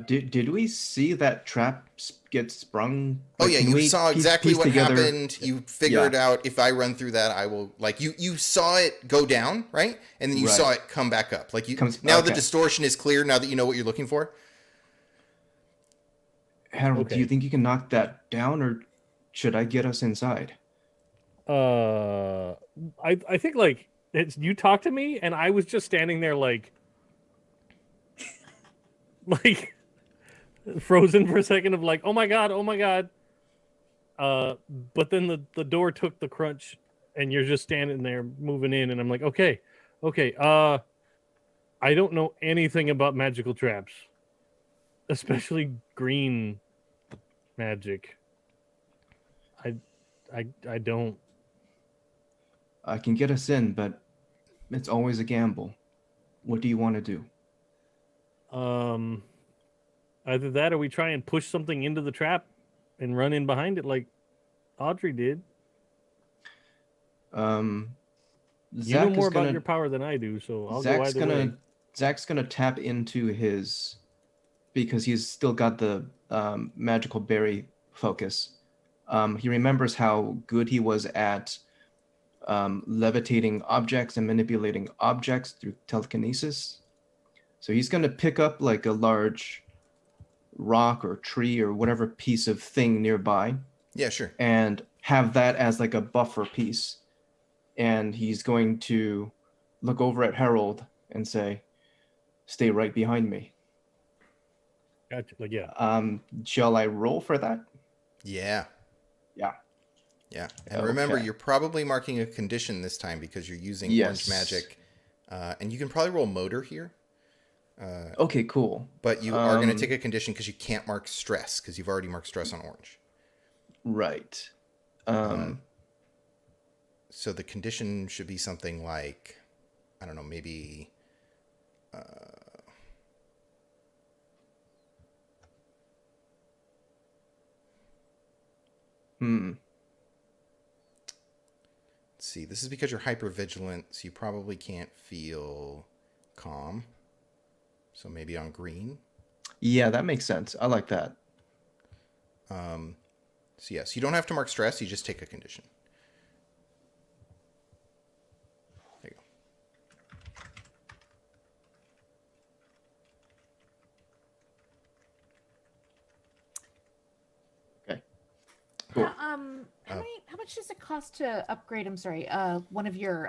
Did we see that trap get sprung? Oh Like, yeah, can you we saw exactly piece what together- happened. You figured Yeah. out if I run through that, I will you saw it go down, right? And then you saw Right. it come back up. Like the Okay. distortion is clear now that you know what you're looking for. Harold, do Okay. you think you can knock that down, or should I get us inside? I think like you talked to me and I was just standing there like like frozen for a second of like, oh my god. But then the door took the crunch and you're just standing there moving in and I'm like, okay. I don't know anything about magical traps, especially green magic. I don't. I can get us in, but it's always a gamble. What do you want to do? Either that or we try and push something into the trap and run in behind it like Audrey did. You You know more about your power than I do, so I'll go either way. Zach's gonna tap into his, because he's still got the magical berry focus. He remembers how good he was at levitating objects and manipulating objects through telekinesis. So he's gonna pick up like a large rock or tree or whatever piece of thing nearby Yeah, sure. and have that as like a buffer piece. And he's going to look over at Harold and say, "Stay right behind me." Gotcha. Like, yeah. Shall I roll for that? Yeah. Yeah. Yeah. And remember, Okay. you're probably marking a condition this time because you're using Yes. orange magic. And you can probably roll motor here. Okay, cool. But you are going to take a condition because you can't mark stress because you've already marked stress on orange. Right. So the condition should be something like, I don't know, maybe... Let's see. This is because you're hypervigilant, so you probably can't feel calm. So maybe on green. Yeah, that makes sense. I like that. So yes, you don't have to mark stress. You just take a condition. There you go. Okay. Cool. How much does it cost to upgrade? I'm sorry, one of your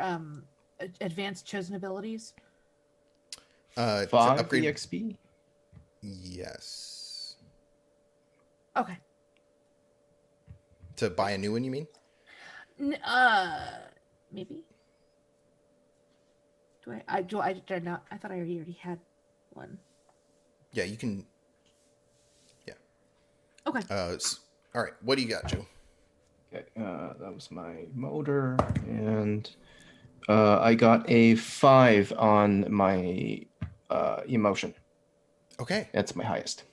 advanced chosen abilities. To 5 upgrade. EXP? Yes. Okay. To buy a new one, you mean? Maybe. I did not. I thought I already had one. Yeah, you can. Yeah. Okay. All right. What do you got, Joe? Okay, that was my motor, and I got a 5 on my emotion. Okay. That's my highest.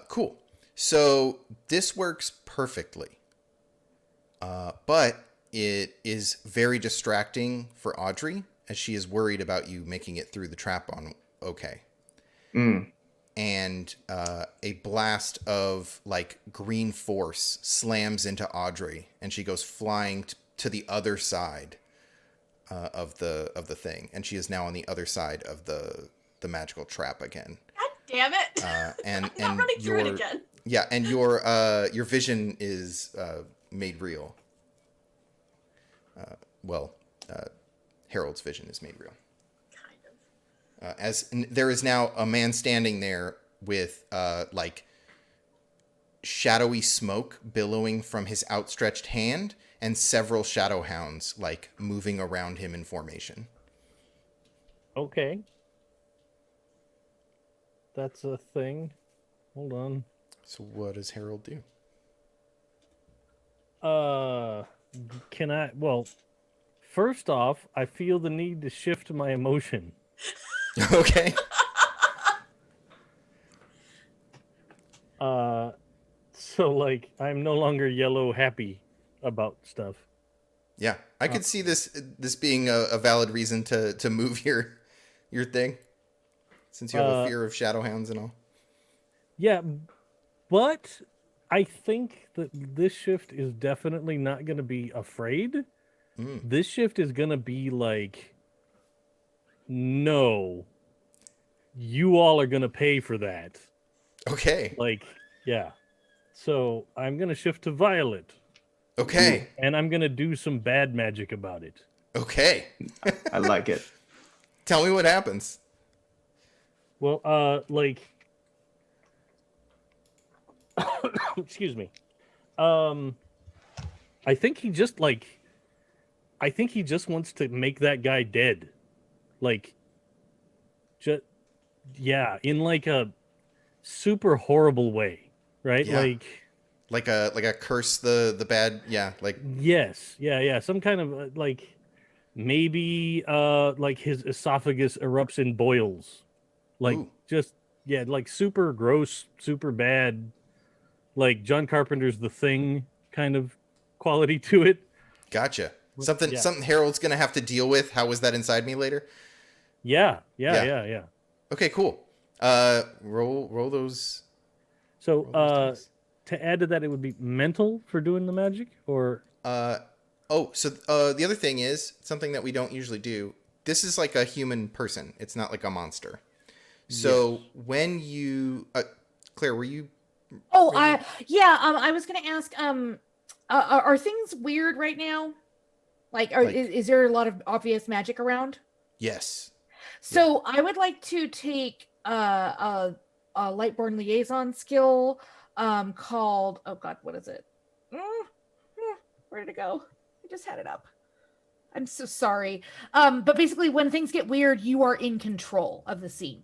Cool. So this works perfectly. But it is very distracting for Audrey as she is worried about you making it through the trap on okay. And a blast of like green force slams into Audrey and she goes flying to the other side of the thing, and she is now on the other side of the magical trap again. God damn it! And I'm not running through it again. Yeah, and your vision is made real. Harold's vision is made real. Kind of. As there is now a man standing there with like shadowy smoke billowing from his outstretched hand and several shadow hounds like moving around him in formation. Okay. That's a thing. Hold on. So what does Harold do? Can I? Well, first off, I feel the need to shift my emotion. Okay. So like I'm no longer yellow happy about stuff. Yeah, I could see this being a valid reason to move your thing, since you have a fear of shadowhounds and all. Yeah, but I think that this shift is definitely not going to be afraid. This shift is going to be like, no, you all are going to pay for that. Okay. Like, yeah. So I'm going to shift to violet. Okay. And I'm going to do some bad magic about it. Okay. I like it. Tell me what happens. Well, like, excuse me. I think he just wants to make that guy dead. Like, just, yeah, in like a super horrible way, right? Yeah. Like a curse the bad, yeah, like yes, yeah, some kind of like maybe like his esophagus erupts in boils, like ooh, just yeah, like super gross, super bad, like John Carpenter's The Thing kind of quality to it. gotcha. Something Yeah. something Harold's gonna have to deal with. How was that inside me later? Yeah. Yeah. Okay, cool. Roll those. So Roll those dice. to add to that, it would be mental for doing the magic, or So the other thing is something that we don't usually do. This is like a human person. It's not like a monster. So when you, Claire, were you? Oh, ready? I was gonna ask, are things weird right now? Like, is there a lot of obvious magic around? Yes. So I would like to take a Lightborn liaison skill called, oh god, what is it? Where did it go? I just had it up. I'm so sorry. But basically, when things get weird, you are in control of the scene.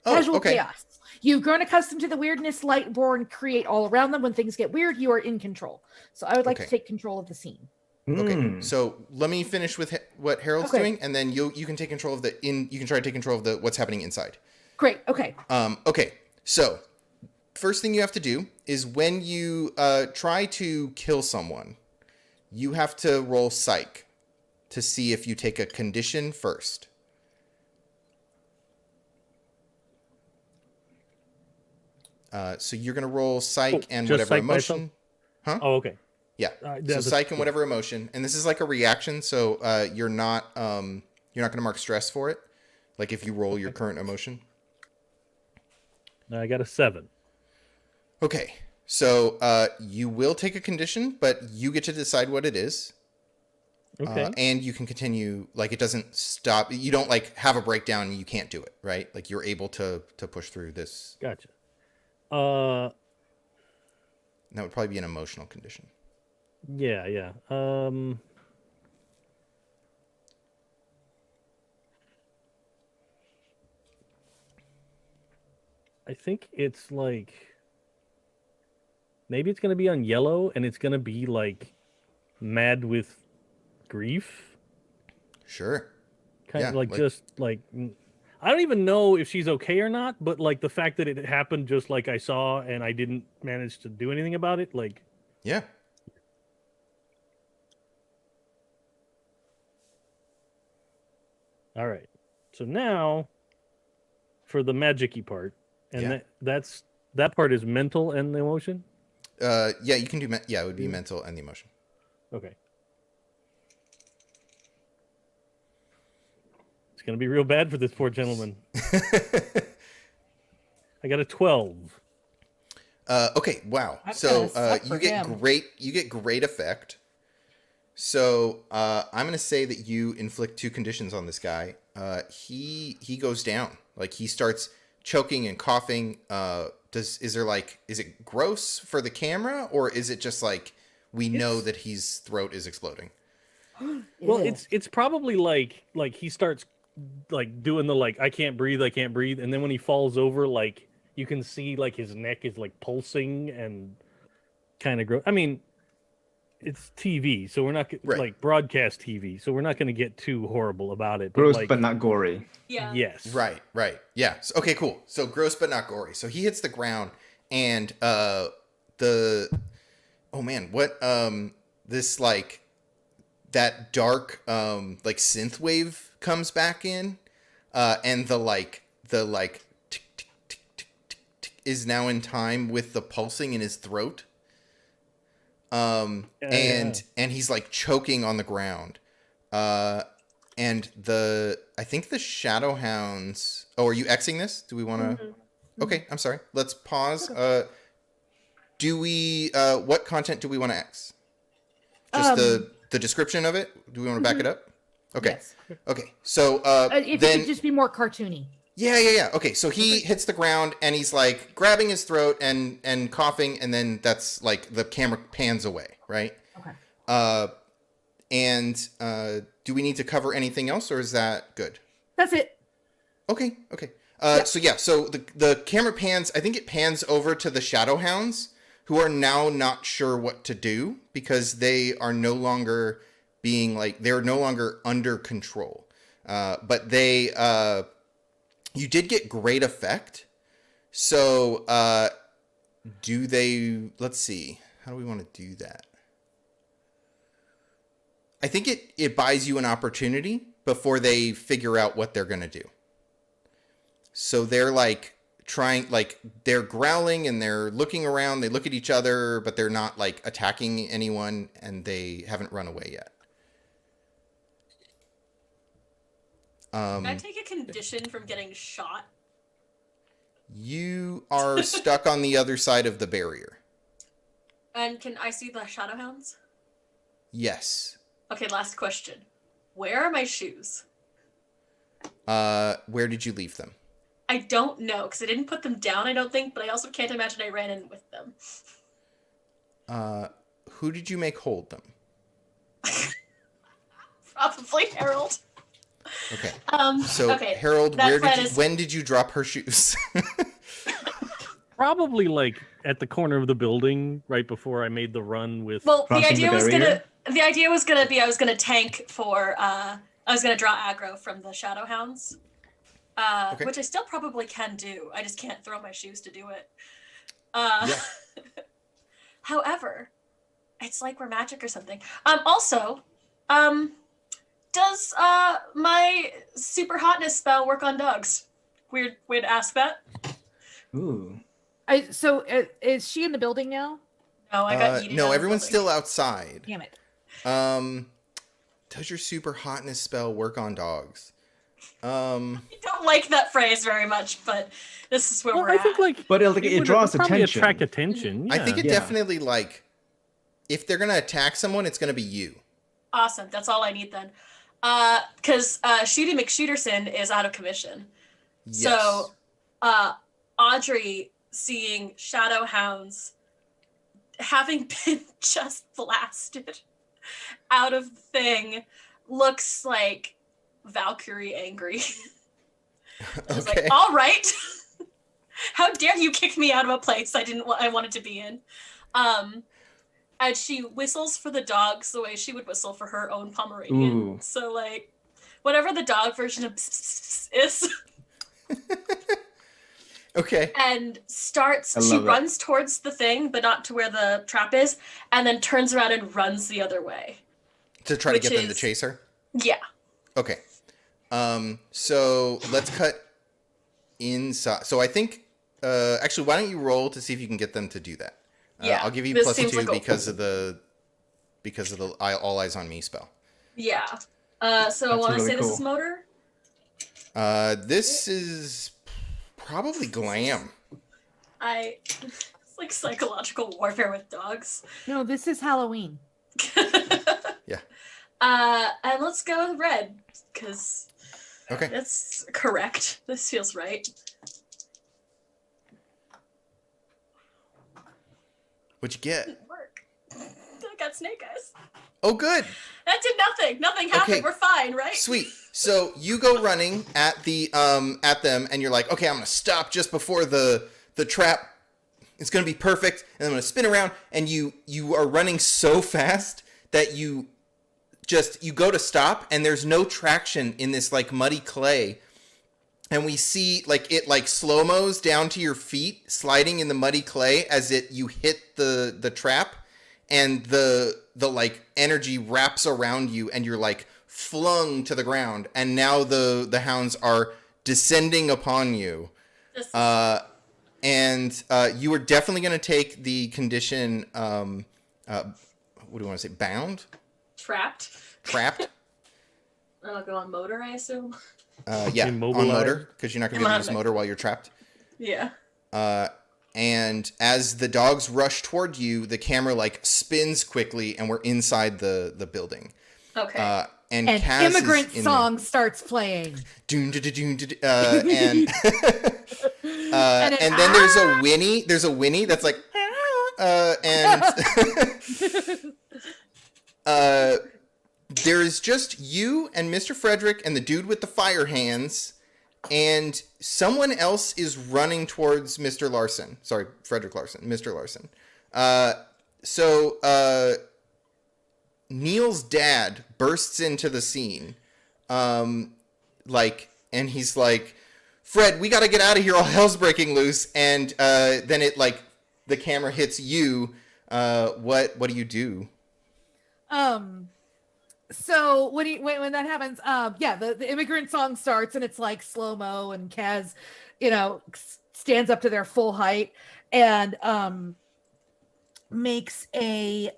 Casual chaos. You've grown accustomed to the weirdness Lightborn create all around them. When things get weird, you are in control. So I would like to take control of the scene. Okay, so let me finish with what Harold's doing, and then you can take control of you can try to take control of what's happening inside. Great. Okay. Okay. So first thing you have to do is when you try to kill someone, you have to roll psych to see if you take a condition first. So you're gonna roll psych and just whatever psych by emotion. Huh? oh, okay. Yeah. So psych and whatever emotion, and this is like a reaction. So you're not gonna mark stress for it, like if you roll your current emotion. I got a 7. Okay. So you will take a condition, but you get to decide what it is. Okay. And you can continue. Like it doesn't stop. You don't like have a breakdown and you can't do it, right? Like you're able to push through this. Gotcha. That would probably be an emotional condition. Yeah. I think it's like maybe it's gonna be on yellow, and it's gonna be like mad with grief, Sure. kind of Yeah, like like- just like I don't even know if she's okay or not, but like the fact that it happened just like I saw, and I didn't manage to do anything about it, like Yeah. all right. So now for the magic-y part, and Yeah. that part is mental and the emotion. Yeah, you can do. It would be mental and the emotion. Okay. It's gonna be real bad for this poor gentleman. I got a 12. Okay. Wow. That's So gonna suck for you get him. great effect. So I'm gonna say that you inflict 2 conditions on this guy. He goes down. Like he starts choking and coughing. Is it gross for the camera, or is it just like we know that his throat is exploding? Well, Ew. it's probably like he starts like doing the like I can't breathe, and then when he falls over, like you can see like his neck is like pulsing and kind of gross. I mean, it's TV, so we're not Right. like broadcast TV, so we're not going to get too horrible about it. But Gross like, but not gory. Yeah. yes, Right. Yeah. Okay, cool. So gross but not gory. So he hits the ground, and the oh man, what this like that dark like synth wave comes back in, and the tick, tick, tick, tick, tick, tick is now in time with the pulsing in his throat. And he's like choking on the ground. And I think the shadow hounds. Oh, are you Xing this? Do we want to? Okay, I'm sorry. Let's pause. Do we? What content do we want to X? Just the description of it. Do we want to back it up? Okay. Yes. Okay. So If then it could just be more cartoony. yeah. Okay, so he hits the ground and he's like grabbing his throat and coughing, and then that's like the camera pans away, right? Okay. And do we need to cover anything else, or is that good? That's it. Okay. So the camera pans. I think it pans over to the shadow hounds, who are now not sure what to do because they are no longer they're no longer under control. But they you did get great effect. So let's see. How do we want to do that? I think it buys you an opportunity before they figure out what they're going to do. So they're like they're growling and they're looking around. They look at each other, but they're not like attacking anyone, and they haven't run away yet. Can I take a condition from getting shot? You are stuck on the other side of the barrier. And can I see the Shadowhounds? Yes. Okay, last question. Where are my shoes? Where did you leave them? I don't know, because I didn't put them down, I don't think, but I also can't imagine I ran in with them. Who did you make hold them? Probably Harold. Okay. Okay, Harold, that when did you drop her shoes? probably like at the corner of the building right before I made the run with. Well, the Crossing idea the was barrier? gonna be I was gonna tank for I was gonna draw aggro from the Shadowhounds. Okay. Which I still probably can do. I just can't throw my shoes to do it. Yeah. However, it's like we're magic or something. Also, does my super hotness spell work on dogs? Weird way to ask that. Ooh. So is she in the building now? No, I got eaten. No, out of the everyone's building. still outside. Damn it. Does your super hotness spell work on dogs? I don't like that phrase very much, but this is where Well, we're I at. think like But it would draws probably attention. attract attention. I think it Yeah. definitely like if they're gonna attack someone, it's gonna be you. Awesome. That's all I need then. Because Shooty McShooterson is out of commission. Yes. So Audrey seeing Shadowhounds having been just blasted out of the thing looks like Valkyrie angry. I was Okay. like, all right. How dare you kick me out of a place I wanted to be in. And she whistles for the dogs the way she would whistle for her own Pomeranian. Ooh. So like whatever the dog version of is. Okay. And I she love it. runs towards the thing, but not to where the trap is, and then turns around and runs the other way. To try to Which get them to is- chase her? Yeah. Okay. So let's cut inside. So I think actually why don't you roll to see if you can get them to do that? Yeah, I'll give you this plus seems 2 like a- because of the all eyes on me spell. Yeah. So I That's want to really say this cool. is motor. This is probably glam. It's like psychological warfare with dogs. No, this is Halloween. Yeah. And let's go with red, because Okay. that's correct. This feels right. What'd you get? Didn't work. I got snake eyes. Oh, good. That did nothing. Nothing happened. Okay. We're fine, right? Sweet. So you go running at the at them, and you're like, okay, I'm gonna stop just before the trap it's going to be perfect. And I'm going to spin around, and you are running so fast that you go to stop, and there's no traction in this like muddy clay. And we see like it like slow-mos down to your feet, sliding in the muddy clay as you hit the trap, and the like energy wraps around you, and you're like flung to the ground. And now the hounds are descending upon you. And you are definitely going to take the condition. What do you want to say? Bound? Trapped. I'll go on motor, I assume. Yeah, on motor, because you're not going to be able to use motor while you're trapped. Yeah. And as the dogs rush toward you, the camera like spins quickly, and we're inside the building. Okay. And An immigrant song starts playing. And then there's a whinny. There's a whinny that's like, there's just you and Mr. Frederick and the dude with the fire hands, and someone else is running towards Mr. Larson. Sorry, Frederick Larson, Mr. Larson. So Neil's dad bursts into the scene, and he's like, Fred, we got to get out of here. All hell's breaking loose. And then it like the camera hits you. What do you do? So when that happens, the immigrant song starts, and it's like slow-mo, and Kaz, stands up to their full height and makes a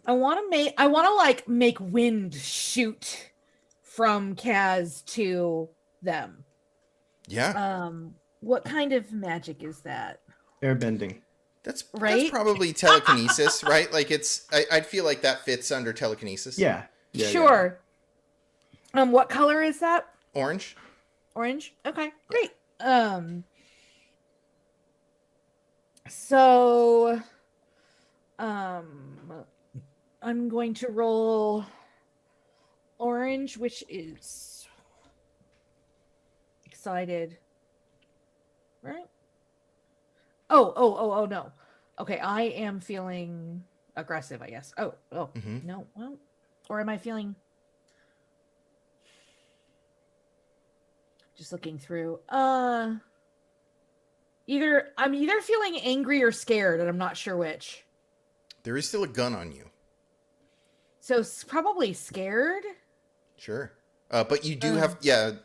I want to make wind shoot from Kaz to them. Yeah. What kind of magic is that? Airbending. That's Right? probably telekinesis, right? Like I'd feel like that fits under telekinesis. Yeah. Sure. What color is that? Orange. Orange? Okay, great. So I'm going to roll orange, which is excited. Right? Oh no. Okay, I am feeling aggressive, I guess. Oh. Mm-hmm. No. Well, or am I feeling just looking through. I'm either feeling angry or scared, and I'm not sure which. There is still a gun on you. So it's probably scared. Sure. But you do have,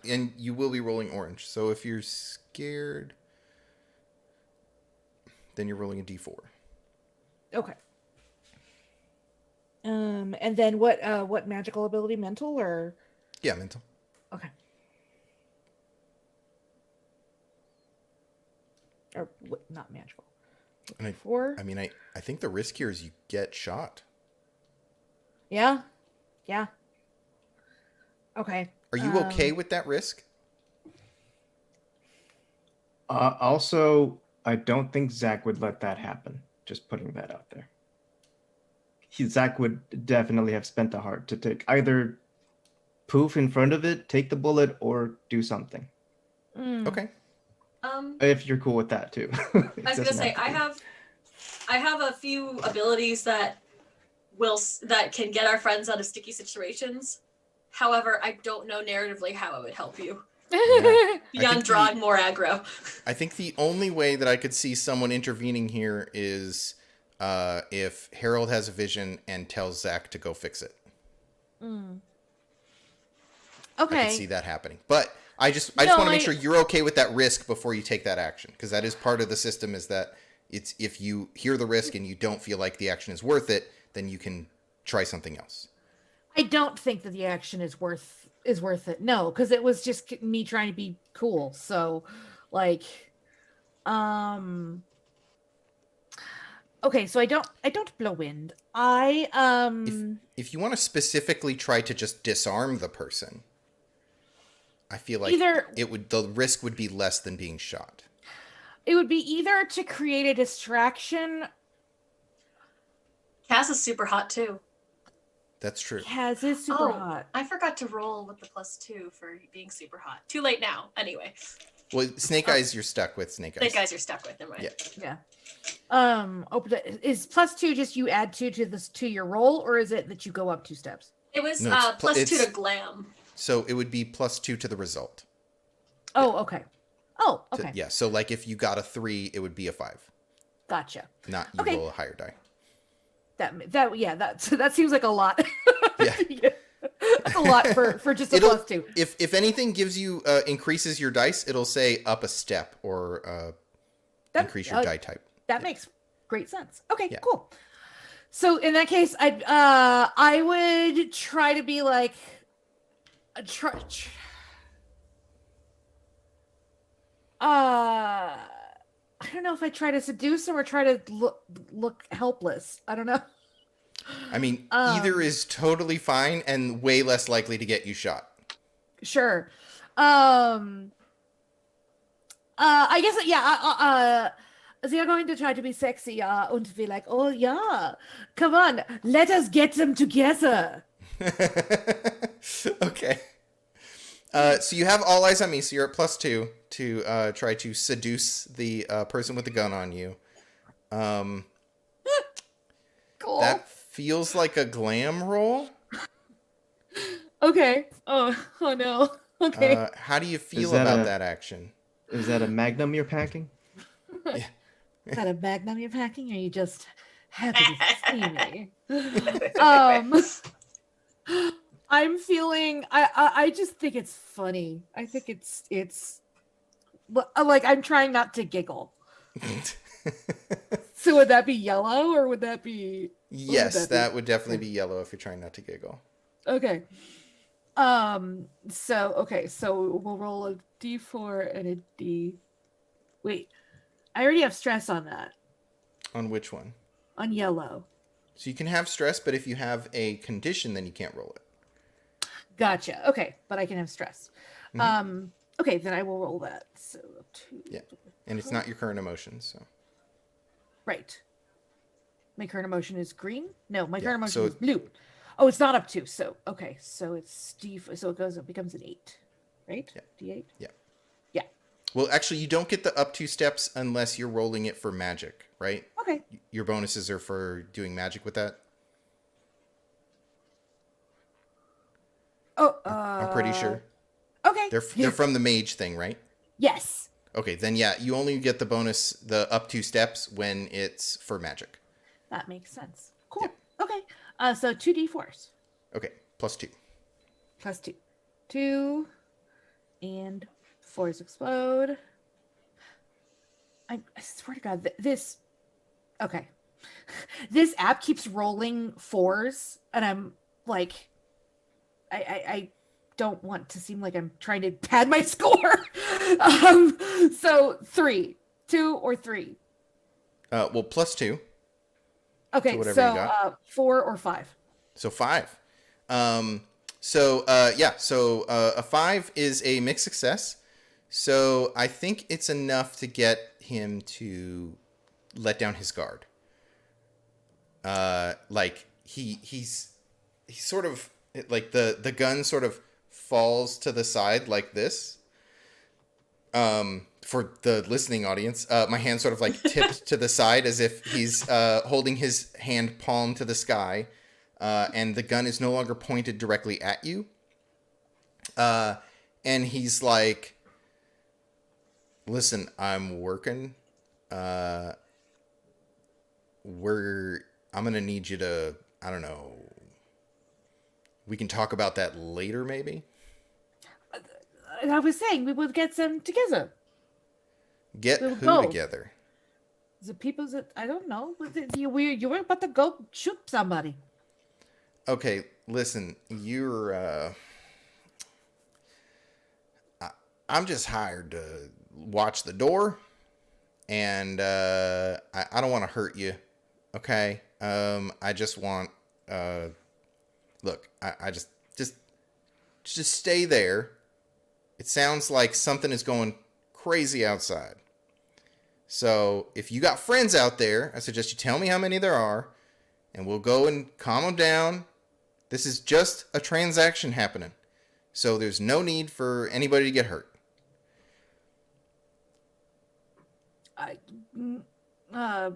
and you will be rolling orange. So if you're scared, then you're rolling a d4. Okay. And then what magical ability? Mental or? Yeah, mental. Okay. Or what? Not magical. And 4. I mean, I think the risk here is you get shot. Yeah. Okay. Are you okay with that risk? Also, I don't think Zach would let that happen. Just putting that out there. Zach would definitely have spent the heart to take either poof in front of it, take the bullet, or do something. Okay. If you're cool with that too. I was gonna say I have a few abilities that can get our friends out of sticky situations. However, I don't know narratively how it would help you. Yeah. Beyond drawing more aggro. I think the only way that I could see someone intervening here is if Harold has a vision and tells Zach to go fix it. Okay. I could see that happening. But I just want to make sure you're okay with that risk before you take that action, because that is part of the system, is that it's if you hear the risk and you don't feel like the action is worth it, then you can try something else. I don't think that the action is worth it. No, because it was just me trying to be cool. So, like, okay. So I don't blow wind. If you want to specifically try to just disarm the person, I feel like the risk would be less than being shot. It would be either to create a distraction. Cass is super hot too. That's true. Kaz is super hot. I forgot to roll with the +2 for being super hot. Too late now. Anyway. Well, Snake Eyes, you're stuck with Snake Eyes. Snake Eyes, you're stuck with him, right? Yeah. Is +2 just you add 2 to your roll, or is it that you go up 2 steps? It was No, it's +2 to glam. So it would be +2 to the result. Oh, okay. Oh, okay. Yeah. So like if you got a 3, it would be a 5. Gotcha. Not you Okay. roll a higher die. That seems like a lot. Yeah. That's a lot for just a +2. If anything gives you increases your dice, it'll say up a step or increase your die type. That makes great sense. Okay, Yeah. cool. So in that case, I would try to be like I don't know if I try to seduce him or try to look helpless. I don't know. I mean, either is totally fine and way less likely to get you shot. Sure. I guess so you're going to try to be sexy and be like, oh yeah, come on, let us get them together. Okay. So you have all eyes on me, so you're at +2 to try to seduce the person with the gun on you. Cool. That feels like a glam roll. Okay. Oh no. Okay. How do you feel that about a- that action? Is that a Magnum you're packing? Is that a magnum you're packing, or are you just happy to see me? I'm feeling. I just think it's funny. I think it's like I'm trying not to giggle. So would that be yellow, or would that be? Yes, that would definitely be yellow if you're trying not to giggle. Okay. So we'll roll a D4 and a D. Wait, I already have stress on that. On which one? On yellow. So you can have stress, but if you have a condition, then you can't roll it. Gotcha. Okay, but I can have stress. Okay, then I will roll that. So 2. Yeah, and it's not your current emotion, so. Right. My current emotion is green? No, my Yeah, current emotion so- is blue. Oh, it's not up to. So, okay. So it's it becomes an 8. Right? Yeah. D8? Yeah. Yeah. Well, actually, you don't get the up 2 steps unless you're rolling it for magic, right? Okay. Your bonuses are for doing magic with that. Oh, I'm pretty sure. Okay. They're from the mage thing, right? Yes. Okay, then yeah, you only get the bonus, the up 2 steps, when it's for magic. That makes sense. Cool. Okay. So 2d4s Okay, +2. plus 2. 2 and 4s explode. I swear to God, this. Okay. This app keeps rolling 4s, and I'm like, I don't want to seem like I'm trying to pad my score. So 3, 2 or 3. Well, +2, Okay, whatever so you got. 4 or 5. so 5. So a 5 is a mixed success. So I think it's enough to get him to let down his guard. Like he's sort of like the gun sort of falls to the side like this. For the listening audience, my hand sort of like tipped to the side as if he's holding his hand palm to the sky, and the gun is no longer pointed directly at you. And he's like, "Listen, I'm working. I'm gonna need you to, I don't know. We can talk about that later, maybe." I was saying we would get them together. Get We'll who go. together? The people that I don't know. You were about to go shoot somebody. Okay, listen, I'm just hired to watch the door, and I don't want to hurt you, okay? I just want, look, I just stay there. It sounds like something is going crazy outside. So if you got friends out there, I suggest you tell me how many there are, and we'll go and calm them down. This is just a transaction happening, so there's no need for anybody to get hurt. I, mm, uh,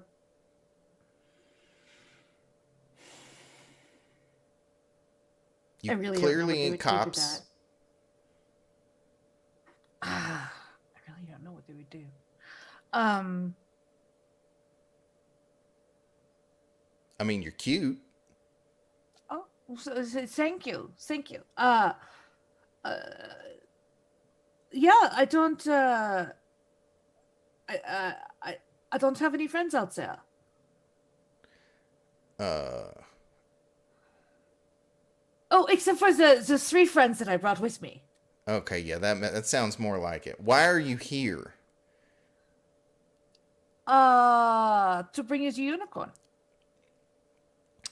You I really don't know what clearly they ain't would do to cops. that. I really don't know what they would do. Um, I mean, you're cute. oh, thank you, thank you. Uh, yeah, I don't. I, uh, I, I don't have any friends out there. Uh, Oh, except for the three friends that I brought with me. okay, yeah, that sounds more like it. Why are you here? To bring you to unicorn.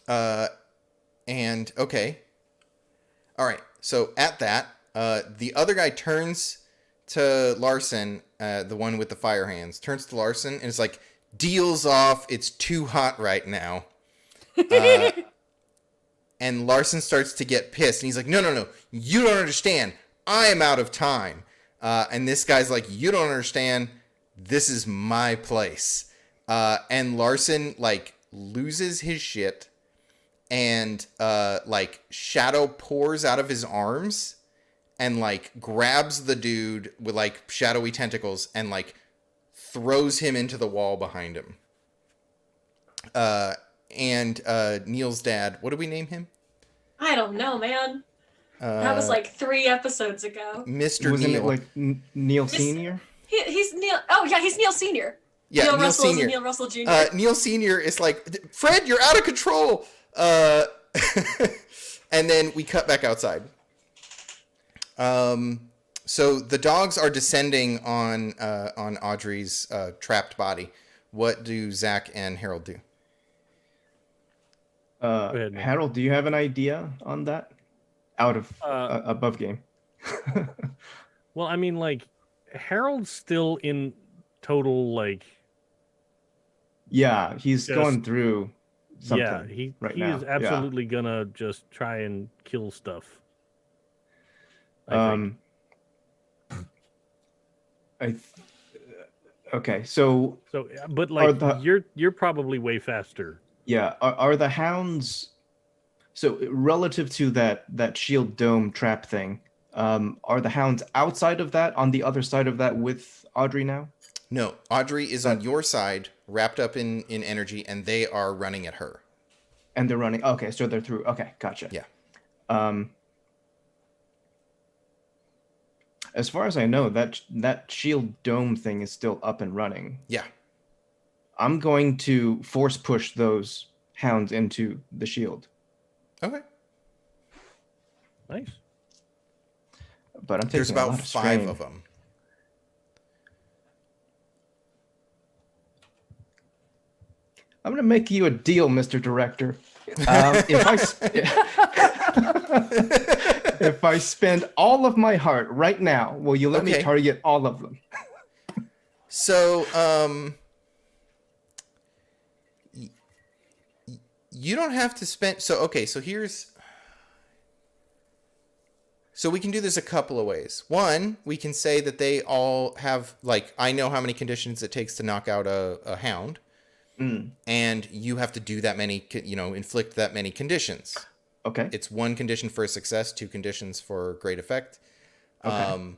And okay. All right. So at that, the other guy turns to Larson, the one with the fire hands, turns to Larson and is like, "Deals off. It's too hot right now." And Larson starts to get pissed, and he's like, "No, no, no! You don't understand. I am out of time." And this guy's like, "You don't understand. This is my place." And Larson like loses his shit, and like shadow pours out of his arms, and like grabs the dude with like shadowy tentacles, and like throws him into the wall behind him. And Neil's dad, what do we name him? I don't know, man. That was like 3 episodes ago. Mr. Wasn't Neil. it like Neil This- Senior? He's Neil. Oh yeah, he's Neil Senior. Yeah, Neil Neil Russell Senior. is Neil Russell Jr. Neil Senior is like, "Fred, you're out of control." And then we cut back outside. So the dogs are descending on Audrey's trapped body. What do Zach and Harold do? ahead, Nick. Harold, do you have an idea on that? Out of Uh, above game. Well, I mean, like, Harold's still in total, like, Yeah, he's Just- going through something. yeah, he right he now. is Yeah. absolutely gonna just try and kill stuff. I think. Okay, so So, but like, the- you're probably way faster. yeah, are the hounds? So relative to that shield dome trap thing, are the hounds outside of that, on the other side of that with Audrey now? No, Audrey is on your side, wrapped up in energy, and they are running at her. And they're running. Okay, so they're through. Okay, gotcha. Yeah. As far as I know, that shield dome thing is still up and running. Yeah. I'm going to force push those hounds into the shield, Okay. Nice. but I'm taking There's a lot about of 5 strain. of them. I'm gonna make you a deal, Mr. Director. If if I spend all of my heart right now, will you let me Okay. target all of them? So, you don't have to spend. So, okay. So so we can do this a couple of ways. One, we can say that they all have, like, I know how many conditions it takes to knock out a hound, and you have to do that many, inflict that many conditions. Okay. It's 1 condition for success, 2 conditions for great effect. Okay.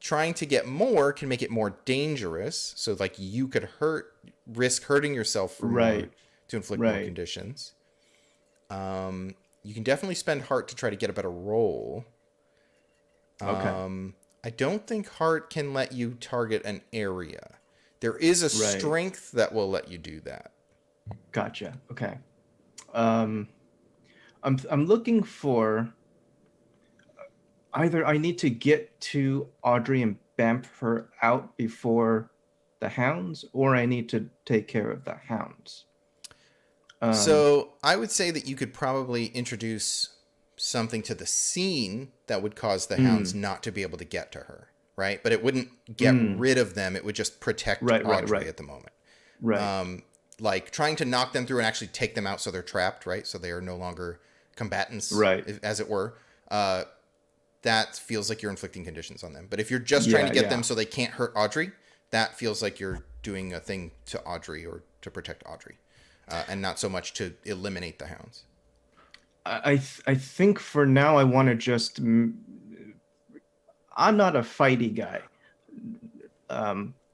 Trying to get more can make it more dangerous. So, like, you could risk hurting yourself for more Right. to inflict more Right. conditions. You can definitely spend heart to try to get a better roll. Okay. I don't think heart can let you target an area. There is a Right. strength that will let you do that. Gotcha. Okay. I'm looking for either I need to get to Audrey and bamf her out before the hounds, or I need to take care of the hounds. So I would say that you could probably introduce something to the scene that would cause the hounds not to be able to get to her, right? But it wouldn't get rid of them. It would just protect Right, Audrey at the moment. Right. Like trying to knock them through and actually take them out so they're trapped, right? So they are no longer combatants, Right. as it were. That feels like you're inflicting conditions on them. But if you're just trying to get them so they can't hurt Audrey, that feels like you're doing a thing to Audrey or to protect Audrey, and not so much to eliminate the hounds. I think for now I want to just. I'm not a fighty guy.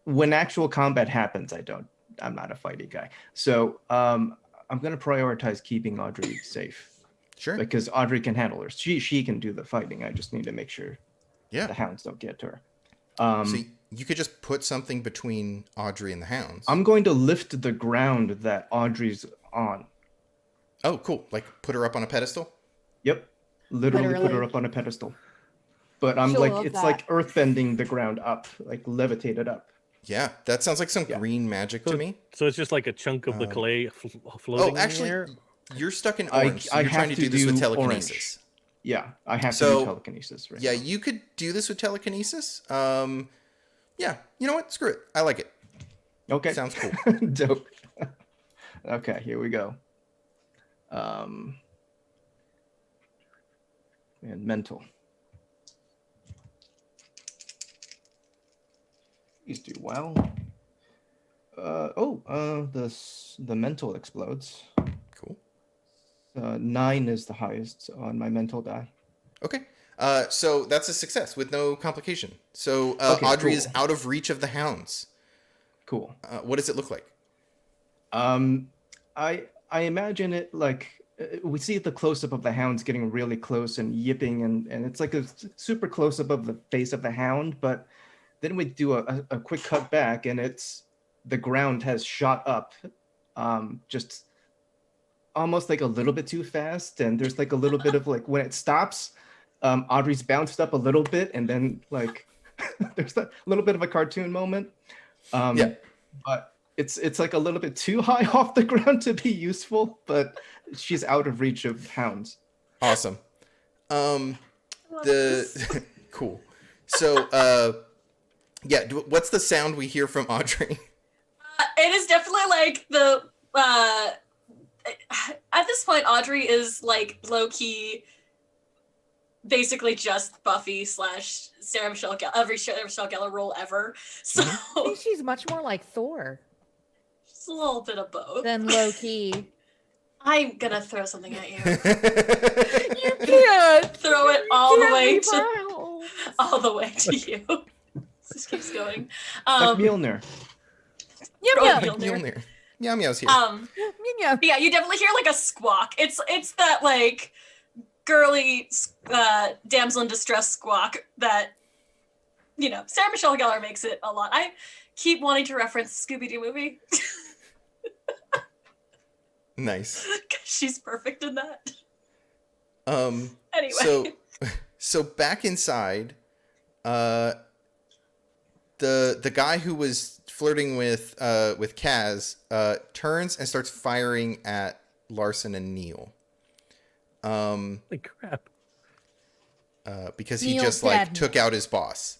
When actual combat happens, I'm not a fighty guy. So I'm going to prioritize keeping Audrey safe. Sure. Because Audrey can handle her. She can do the fighting. I just need to make sure the hounds don't get to her. So you could just put something between Audrey and the hounds. I'm going to lift the ground that Audrey's on. Oh, cool. Like put her up on a pedestal? Yep. Literally put her Literally. up on a pedestal. But I'm She'll like, love it's that. like earthbending the ground up, like levitated up. Yeah, that sounds like some green magic to me. So it's just like a chunk of the clay floating Actually, in the air? you're stuck in orange. So I you're trying have to to do this with do telekinesis. orange. Yeah, I have to So, do telekinesis right Yeah, now. you could do this with telekinesis. Yeah, you know what? Screw it. I like it. Okay. Sounds cool. Dope. Okay, here we go. And mental. Please do well. The mental explodes. Cool. 9 is the highest on my mental die. Okay. So that's a success with no complication. So Okay, Audrey is cool. out of reach of the hounds. Cool. What does it look like? I imagine it like we see the close up of the hounds getting really close and yipping, and it's like a super close up of the face of the hound, but then we do a quick cut back, and it's the ground has shot up, just almost like a little bit too fast, and there's like a little bit of like when it stops, Audrey's bounced up a little bit, and then like there's a little bit of a cartoon moment. But it's like a little bit too high off the ground to be useful, but she's out of reach of hounds. Awesome. Cool. So what's the sound we hear from Audrey? It is definitely like the at this point Audrey is like low-key basically just Buffy / Sarah Michelle every Sarah Michelle Gellar role ever. So I think she's much more like Thor just a little bit of both. than low-key. I'm gonna throw something at you. You can't Throw it all the can't way leave to her home. all the way to you. This keeps going. Like Mjolnir. Yum, Throw yum. it, Mjolnir. Mjolnir. Meow meow's here. Yum, yum. Yeah, you definitely hear like a squawk. It's that like girly damsel in distress squawk that Sarah Michelle Gellar makes it a lot. I keep wanting to reference Scooby-Doo movie. Nice. 'Cause she's perfect in that. Anyway. So back inside, the guy who was flirting with Kaz turns and starts firing at Larson and Neil. Holy crap. Because he Neil's just like dead. took out his boss.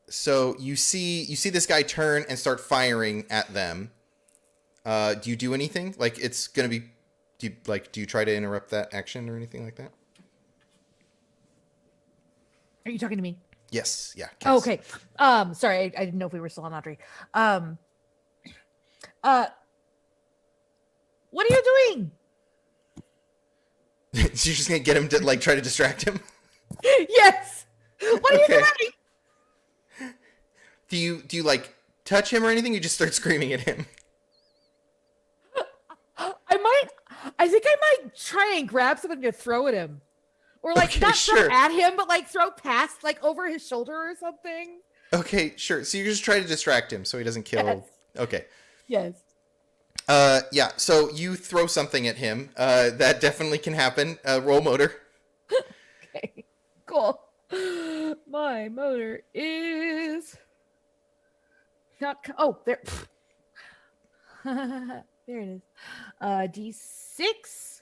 So you see this guy turn and start firing at them. Do you do anything? Like it's gonna be. Do you try to interrupt that action or anything like that? Are you talking to me? Yes. Yeah. Oh, Kaz. okay. Sorry, I didn't know if we were still on Audrey. What are you doing? So you're just gonna get him to like try to distract him. Yes. What are you Okay. doing? Do you like touch him or anything? You just start screaming at him. I think I might try and grab something to throw at him. Or like Okay, not sure. throw at him, but like throw past, like over his shoulder or something. Okay, sure. So you just try to distract him so he doesn't kill. Yes. Okay. Yes. Yeah. So you throw something at him. That definitely can happen. Roll motor. Okay. Cool. My motor is not. There. There it is. D6.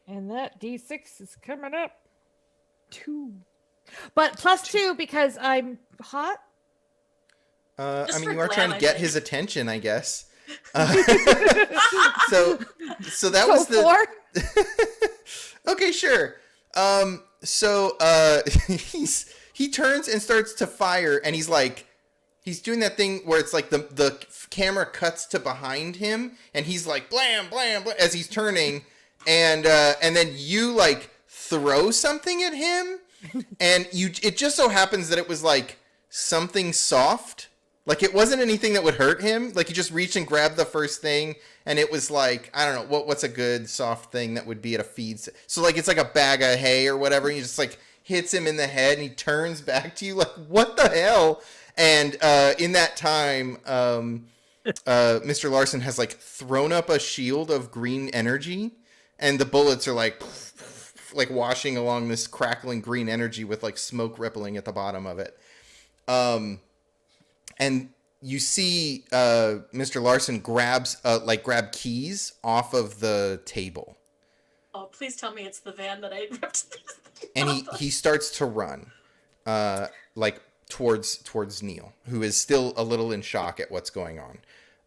And that D6 is coming up 2. But +2 because I'm hot. I Just mean, for you are glam, trying to I get think. his attention, I guess. So that was the. 4. Okay, sure. So he turns and starts to fire, and he's doing that thing where it's like the camera cuts to behind him, and he's like blam blam blam as he's turning, and then you like throw something at him, and it just so happens that it was like something soft. Like, it wasn't anything that would hurt him. Like, you just reached and grabbed the first thing, and it was like, I don't know, what's a good soft thing that would be at a feed? So, like, it's like a bag of hay or whatever, and you just, like, hits him in the head, and he turns back to you like, what the hell? And in that time, Mr. Larson has, like, thrown up a shield of green energy, and the bullets are, like washing along this crackling green energy with, like, smoke rippling at the bottom of it. And you see Mr. Larson grab keys off of the table. Oh, please tell me it's the van that I ripped. And he starts to run, like towards Neil, who is still a little in shock at what's going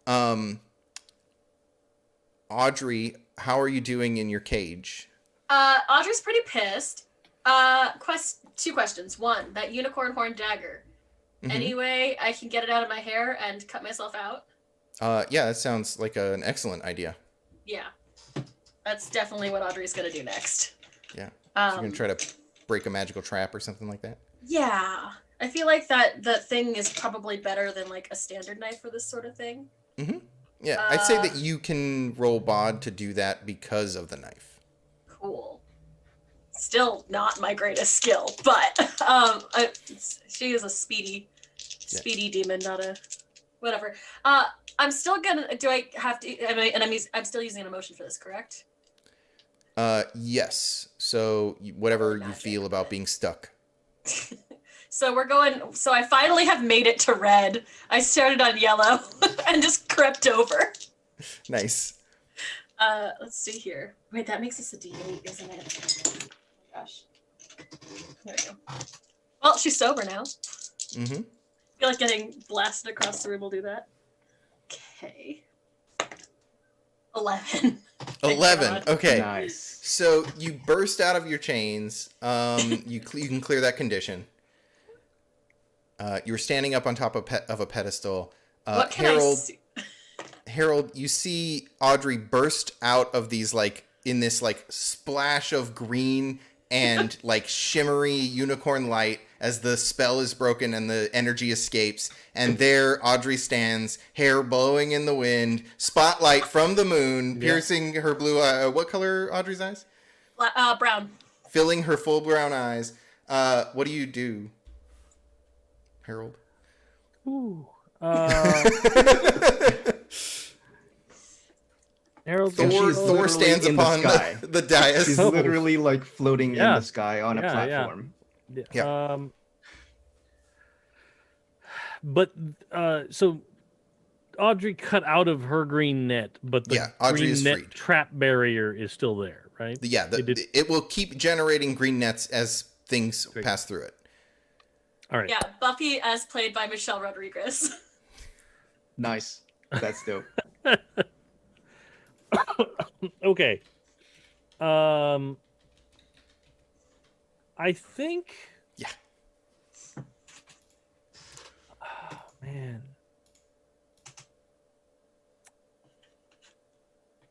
on. Audrey, how are you doing in your cage? Audrey's pretty pissed. Two questions. One, that unicorn horn dagger. Mm-hmm. Any way I can get it out of my hair and cut myself out? Yeah, that sounds like an excellent idea. Yeah. That's definitely what Audrey's gonna do next. Yeah. She's gonna try to break a magical trap or something like that. Yeah. I feel like that thing is probably better than like a standard knife for this sort of thing. Mm-hmm. Yeah, I'd say that you can roll bod to do that because of the knife. Cool. Still not my greatest skill, but she is a speedy demon, not a whatever. I'm still gonna. Do I have to? I'm still using an emotion for this, correct? Yes. So whatever you feel about being stuck. So we're going. So I finally have made it to red. I started on yellow and just crept over. Nice. Let's see here. Wait, that makes us a D8, isn't it? Gosh. There we go. Well, she's sober now. Mm-hmm. I feel like getting blasted across the room will do that. Okay. 11. 11. Okay. Nice. So you burst out of your chains. You can clear that condition. You were standing up on top of a pedestal. What can I see? Harold, you see Audrey burst out of these in this splash of green and shimmery unicorn light as the spell is broken and the energy escapes. And there Audrey stands, hair blowing in the wind, spotlight from the moon piercing her blue eye. What color Audrey's eyes? Brown. Filling her full brown eyes. What do you do, Harold? Ooh. Harold, Thor stands upon the dais. She's literally floating in the sky on a platform. Yeah. But so Audrey cut out of her green net, but the green net freed. Trap barrier is still there, right? Yeah, it will keep generating green nets as things pass through it. All right. Yeah, Buffy as played by Michelle Rodriguez. Nice. That's dope. Okay. I think. Yeah. Oh, man.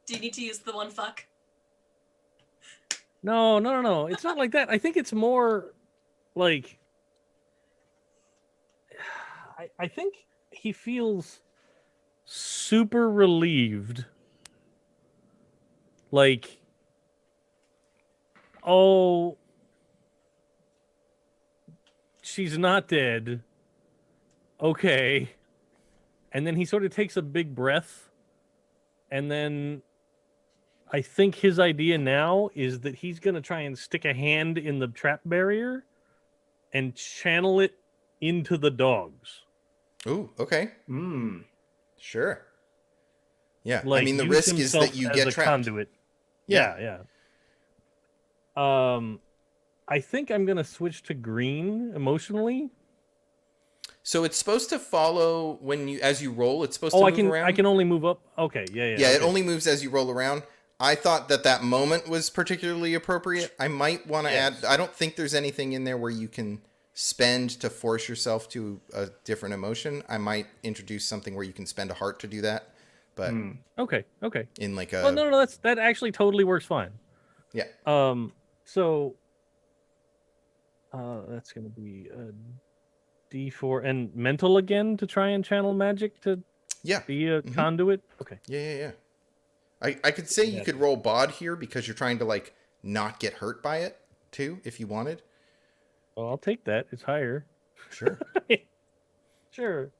Do you need to use the one fuck? No. It's not like that. I think it's more like. I think he feels super relieved. Oh, she's not dead. Okay. And then he sort of takes a big breath. And then I think his idea now is that he's going to try and stick a hand in the trap barrier and channel it into the dogs. Ooh, okay. Sure. Yeah, I mean, the use risk is that you get trapped. Conduit. Yeah. I think I'm gonna switch to green emotionally. So it's supposed to follow as you roll. It's supposed to move around. I can only move up. Okay, yeah. Yeah, it only moves as you roll around. I thought that moment was particularly appropriate. I might want to add. I don't think there's anything in there where you can spend to force yourself to a different emotion. I might introduce something where you can spend a heart to do that. But Okay. in like a Well, no, that actually totally works fine. yeah. So that's gonna be a D4 and mental again to try and channel magic to be a conduit. Okay. Yeah. I could say you could roll bod here because you're trying to like not get hurt by it too, if you wanted. Well, I'll take that. It's higher. Sure. Sure.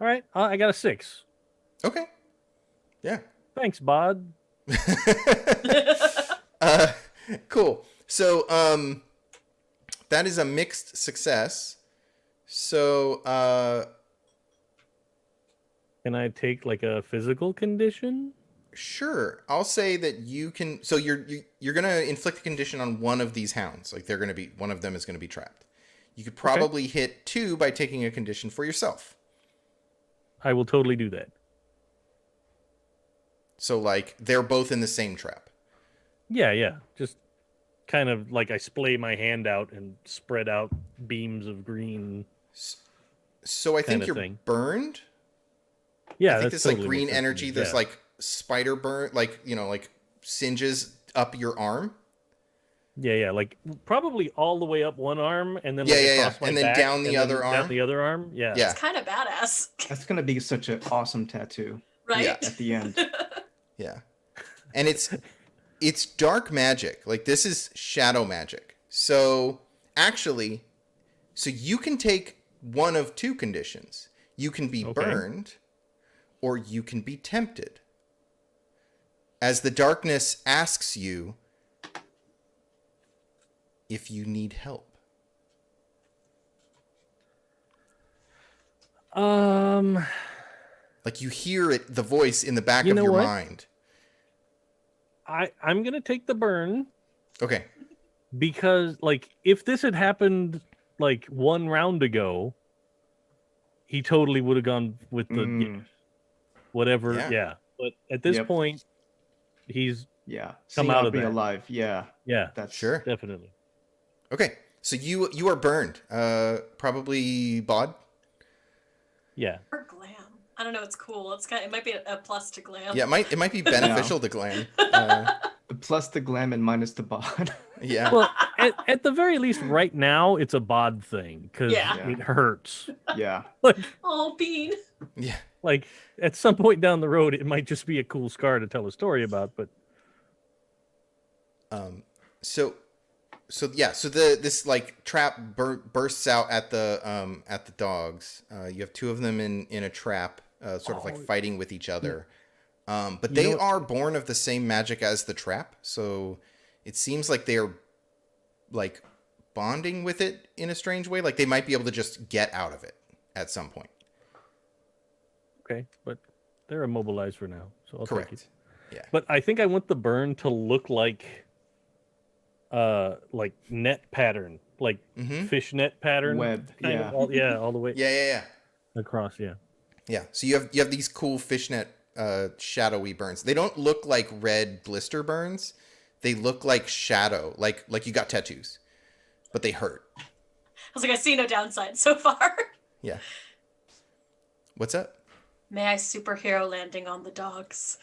All right. I got a 6. Okay. Yeah. Thanks, Bod. Cool. So that is a mixed success. So can I take like a physical condition? Sure. I'll say that you can. So you're going to inflict a condition on one of these hounds. Like one of them is going to be trapped. You could probably hit 2 by taking a condition for yourself. I will totally do that. So like they're both in the same trap. Yeah. Just kind of like I splay my hand out and spread out beams of green. So I think you're burned. Yeah, I think that's this totally like green energy. There's like spider burn, like like singes up your arm. Yeah, like probably all the way up one arm, and then across my and then back, down the other arm. Down the other arm. Yeah. It's kind of badass. That's gonna be such an awesome tattoo. Right. Yeah. At the end. Yeah, and it's dark magic. Like this is shadow magic. So actually, you can take one of 2 conditions. You can be burned, or you can be tempted. As the darkness asks you if you need help. Like you hear it, the voice in the back of your mind. I'm gonna take the burn. Okay. Because like if this had happened like 1 round ago, he totally would have gone with the whatever. Yeah. But at this point, he's come out of be that. Alive. Yeah. That's sure. Definitely. Okay. So you are burned. Probably bod. Yeah. Or glam. I don't know. It's cool. It might be a plus to glam. Yeah, it might be beneficial to glam. Plus the glam and minus the bod. Yeah. Well, at the very least, right now it's a bod thing because it hurts. Yeah. Like, oh, Bean. Yeah. Like at some point down the road, it might just be a cool scar to tell a story about. But So this like trap bursts out at the dogs. You have 2 of them in a trap, sort of like fighting with each other. But they are born of the same magic as the trap, so it seems like they are like bonding with it in a strange way. Like they might be able to just get out of it at some point. Okay, but they're immobilized for now, so I'll Correct. take it. Yeah. But I think I want the burn to look like net pattern, like fishnet pattern. Web. Yeah. All the way. Yeah. Across. Yeah. Yeah. So you have these cool fishnet shadowy burns. They don't look like red blister burns. They look like shadow, like you got tattoos, but they hurt. I was like, I see no downside so far. Yeah. What's up? May I superhero landing on the dogs?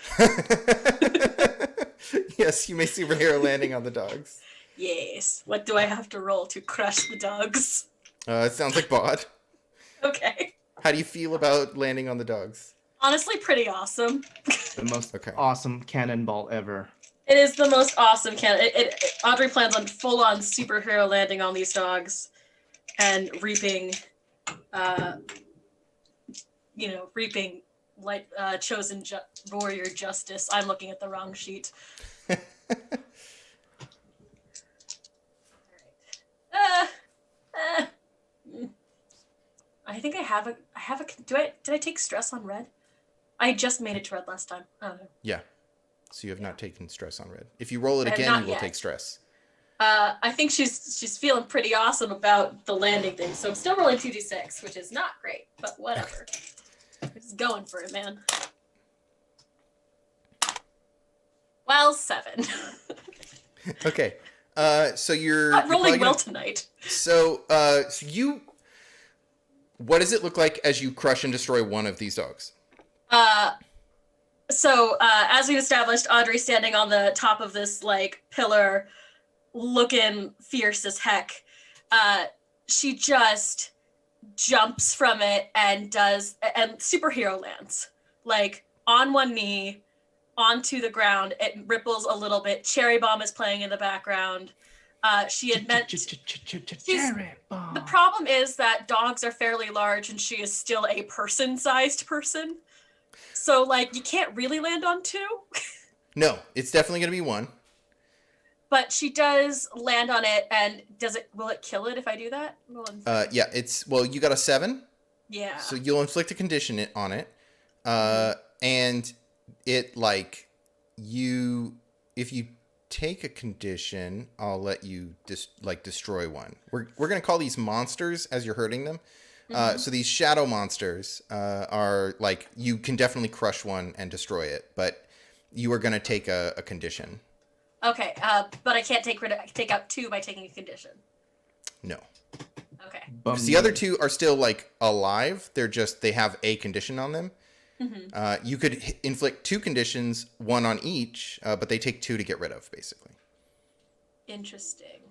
Yes, you may superhero landing on the dogs. Yes. What do I have to roll to crush the dogs? It sounds like bod. Okay. How do you feel about landing on the dogs? Honestly, pretty awesome. The most awesome cannonball ever. It is the most awesome Audrey plans on full-on superhero landing on these dogs and reaping like chosen warrior justice. I'm looking at the wrong sheet. I think I have a did I take stress on red? I just made it to red last time. I don't know. Yeah. So you have not taken stress on red. If you roll it I have again, not you will yet. take stress. I think she's feeling pretty awesome about the landing thing. So I'm still rolling 2d6, which is not great, but whatever. Just going for it, man. Well, 7. Okay. So you're Not rolling probably well gonna- tonight. So you. What does it look like as you crush and destroy one of these dogs? So as we've established, Audrey's standing on the top of this like pillar, looking fierce as heck. She just jumps from it and superhero lands, like on one knee onto the ground. It ripples a little bit. Cherry Bomb is playing in the background. She had meant the problem is that dogs are fairly large and she is still a person-sized person. So like you can't really land on 2. No, it's definitely going to be 1. But she does land on it, and will it kill it if I do that? Yeah, you got a 7. Yeah. So you'll inflict a condition on it. And it if you take a condition, I'll let you destroy one. We're going to call these monsters as you're hurting them. So these shadow monsters are like, you can definitely crush one and destroy it, but you are going to take a condition. Okay, but I can't take out 2 by taking a condition. No. Okay. Because the other 2 are still like alive. They have a condition on them. You could inflict 2 conditions, 1 on each, but they take 2 to get rid of, basically. Interesting.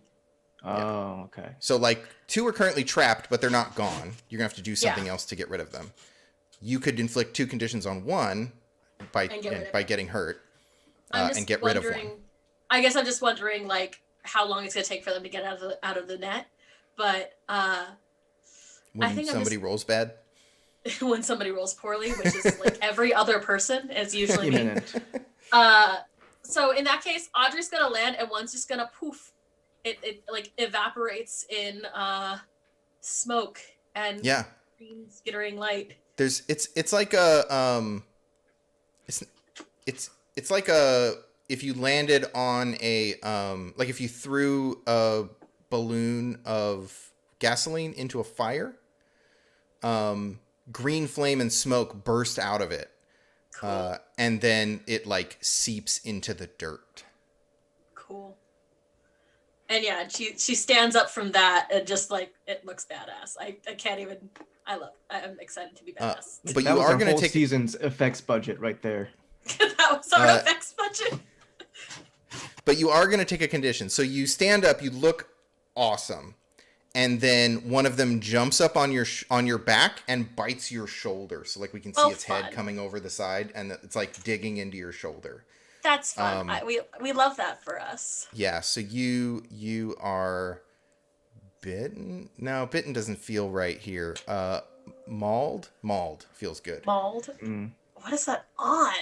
Oh, okay. So like 2 are currently trapped, but they're not gone. You're gonna have to do something else to get rid of them. You could inflict 2 conditions on 1 by getting hurt and get rid of 1. I guess I'm just wondering like how long it's gonna take for them to get out of the net, but when I think somebody rolls bad. When somebody rolls poorly, which is like every other person, is usually me. So in that case, Audrey's gonna land and one's just gonna poof. It like evaporates in smoke and green skittering light. It's like a it's like a, if you landed on a like if you threw a balloon of gasoline into a fire, green flame and smoke burst out of it. Cool. And then it like seeps into the dirt. Cool. And yeah, she stands up from that and just like, it looks badass. I can't even, I'm excited to be badass. But you are going to take season's effects budget right there. That was our effects budget. But you are going to take a condition. So you stand up, you look awesome. And then one of them jumps up on your back and bites your shoulder. So like we can see its head coming over the side, and it's like digging into your shoulder. That's fun. We love that for us. Yeah. So you are bitten. No, bitten doesn't feel right here. Mauled feels good. Mauled. Mm. What is that on?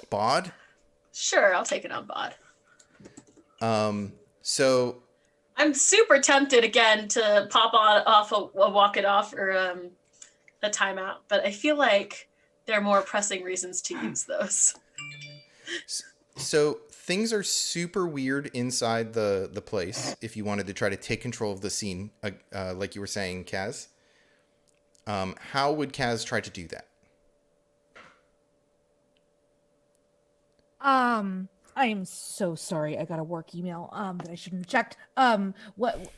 Bod. Sure, I'll take it on bod. So. I'm super tempted again to pop off a walk it off or a timeout, but I feel like there are more pressing reasons to use those. So things are super weird inside the place. If you wanted to try to take control of the scene, like you were saying, Kaz, how would Kaz try to do that? I am so sorry. I got a work email that I shouldn't have checked. What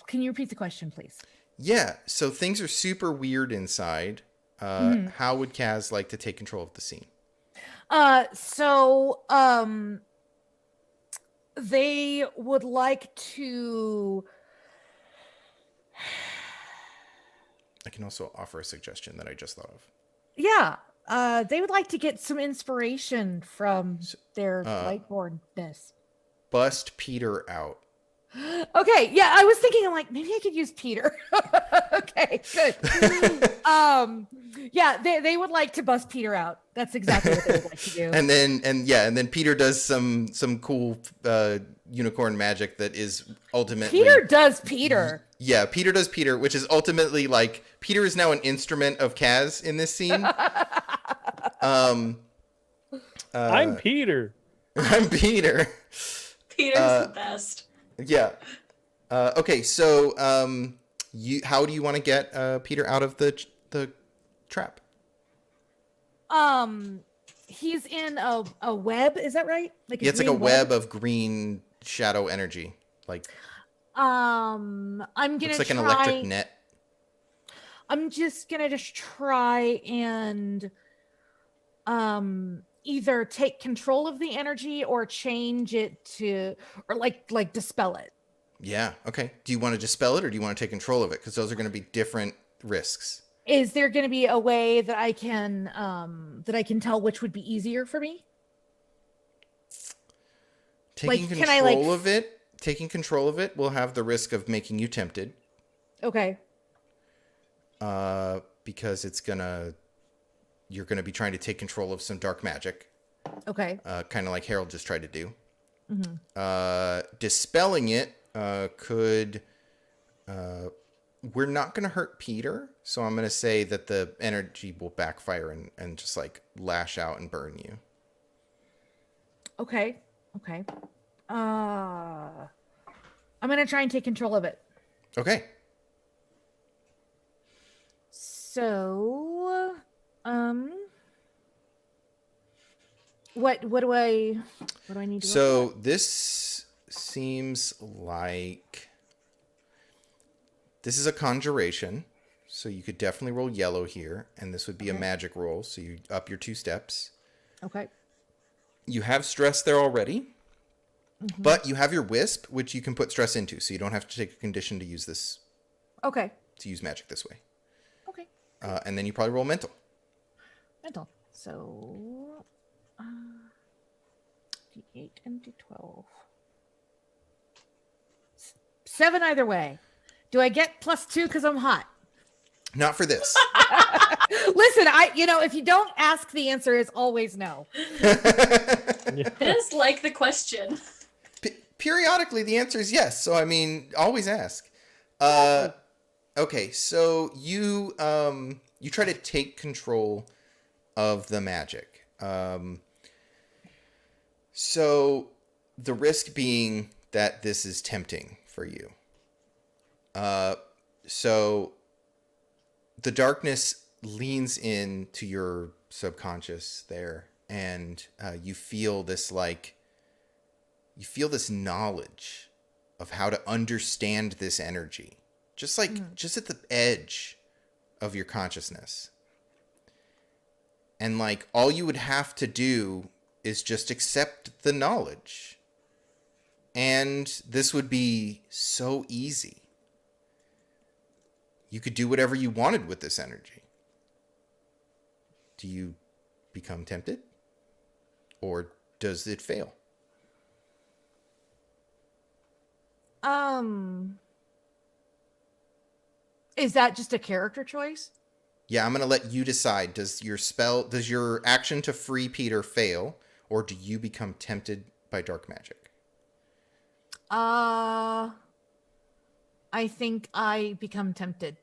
can you repeat the question, please? Yeah, so things are super weird inside. How would Kaz like to take control of the scene? They would like to. I can also offer a suggestion that I just thought of. Yeah. They would like to get some inspiration from their lightbornness. Bust Peter out. Okay, yeah, I was thinking, I'm like, maybe I could use Peter. Okay, good. Yeah, they would like to bust Peter out. That's exactly what they would like to do. And then Peter does some cool unicorn magic that is ultimately Peter does Peter. Yeah, Peter does Peter, which is ultimately like Peter is now an instrument of Kaz in this scene. I'm Peter. I'm Peter. Peter's the best. Yeah. Okay, so how do you want to get Peter out of the trap? he's in a web. Is that right? Like Yeah, it's like a green web of green shadow energy. Like I'm gonna looks like try. an electric net. I'm just gonna try and either take control of the energy or change it to, or like dispel it. Yeah. Okay. Do you want to dispel it or do you want to take control of it? Because those are going to be different risks. Is there going to be a way that I can tell which would be easier for me? Taking Like, can I, like, control of it. Taking control of it will have the risk of making you tempted. Okay. Because you're gonna be trying to take control of some dark magic. Okay. Kind of like Harold just tried to do. Mm-hmm. Dispelling it could. We're not gonna hurt Peter, so I'm gonna say that the energy will backfire and just like lash out and burn you. Okay. Okay. I'm gonna try and take control of it. Okay. So, what do I need to roll So for? this seems like this is a conjuration. So you could definitely roll yellow here, and this would be a magic roll. So you up your 2 steps. Okay. You have stress there already, but you have your wisp, which you can put stress into, so you don't have to take a condition to use this Okay. to use magic this way. Okay. And then you probably roll mental. Mental. So, D8 and D12. 7 either way. Do I get +2 because I'm hot? Not for this. Listen, if you don't ask, the answer is always no. It is like the question. Periodically, the answer is yes. So I mean, always ask. Okay, so you try to take control of the magic. So the risk being that this is tempting for you. So the darkness leans into your subconscious there, and you feel this knowledge of how to understand this energy, just at the edge of your consciousness. And like all you would have to do is just accept the knowledge. And this would be so easy. You could do whatever you wanted with this energy. Do you become tempted? Or does it fail? Is that just a character choice? Yeah, I'm going to let you decide. Does your action to free Peter fail, or do you become tempted by dark magic? I think I become tempted.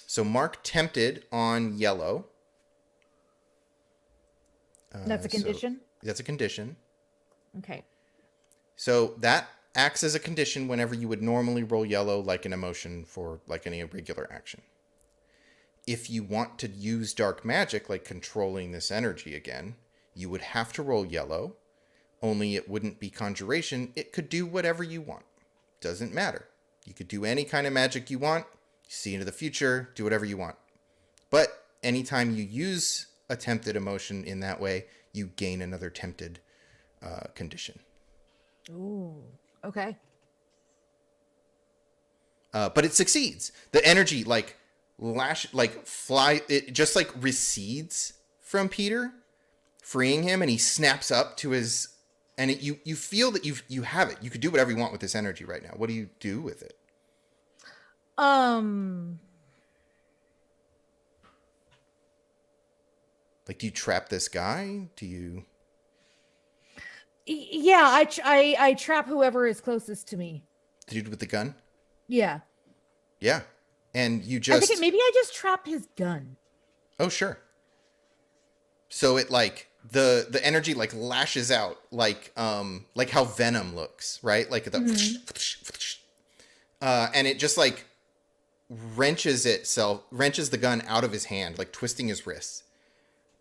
So mark tempted on yellow. That's a condition? That's a condition. Okay. So that acts as a condition whenever you would normally roll yellow like an emotion for like any regular action. If you want to use dark magic, like controlling this energy again, you would have to roll yellow, only it wouldn't be conjuration. It could do whatever you want. Doesn't matter. You could do any kind of magic you want, see into the future, do whatever you want. But anytime you use a tempted emotion in that way, you gain another tempted condition. Ooh, okay. But it succeeds. The energy it just like recedes from Peter, freeing him, and he snaps up to his, and you feel that you have it. You could do whatever you want with this energy right now. What do you do with it? Like, do you trap this guy? Do you? Yeah, I trap whoever is closest to me. The dude with the gun? Yeah. Yeah. And you just... maybe I just trap his gun. Oh, sure. So it like the energy like lashes out like how Venom looks, right? Like the and it just like wrenches the gun out of his hand, like twisting his wrists.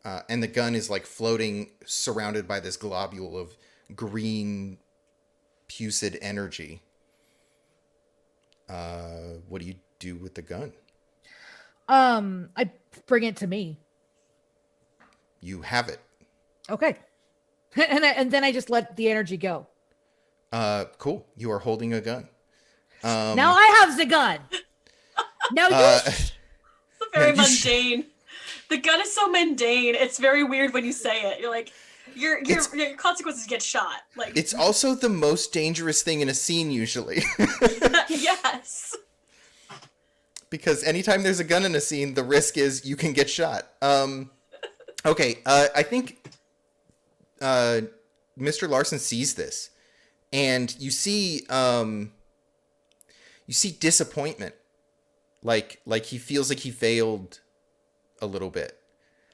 and the gun is like floating, surrounded by this globule of green, pucid energy. What do you do with the gun? I bring it to me. You have it. Okay. And then I just let the energy go. Cool. You are holding a gun. Now I have the gun. Now you. It's very mundane. The gun is so mundane. It's very weird when you say it. You're like, your consequences get shot. Like It's also the most dangerous thing in a scene usually. yes. Because anytime there's a gun in a scene, the risk is you can get shot. Okay, I think Mr. Larson sees this, and you see disappointment, like he feels like he failed a little bit,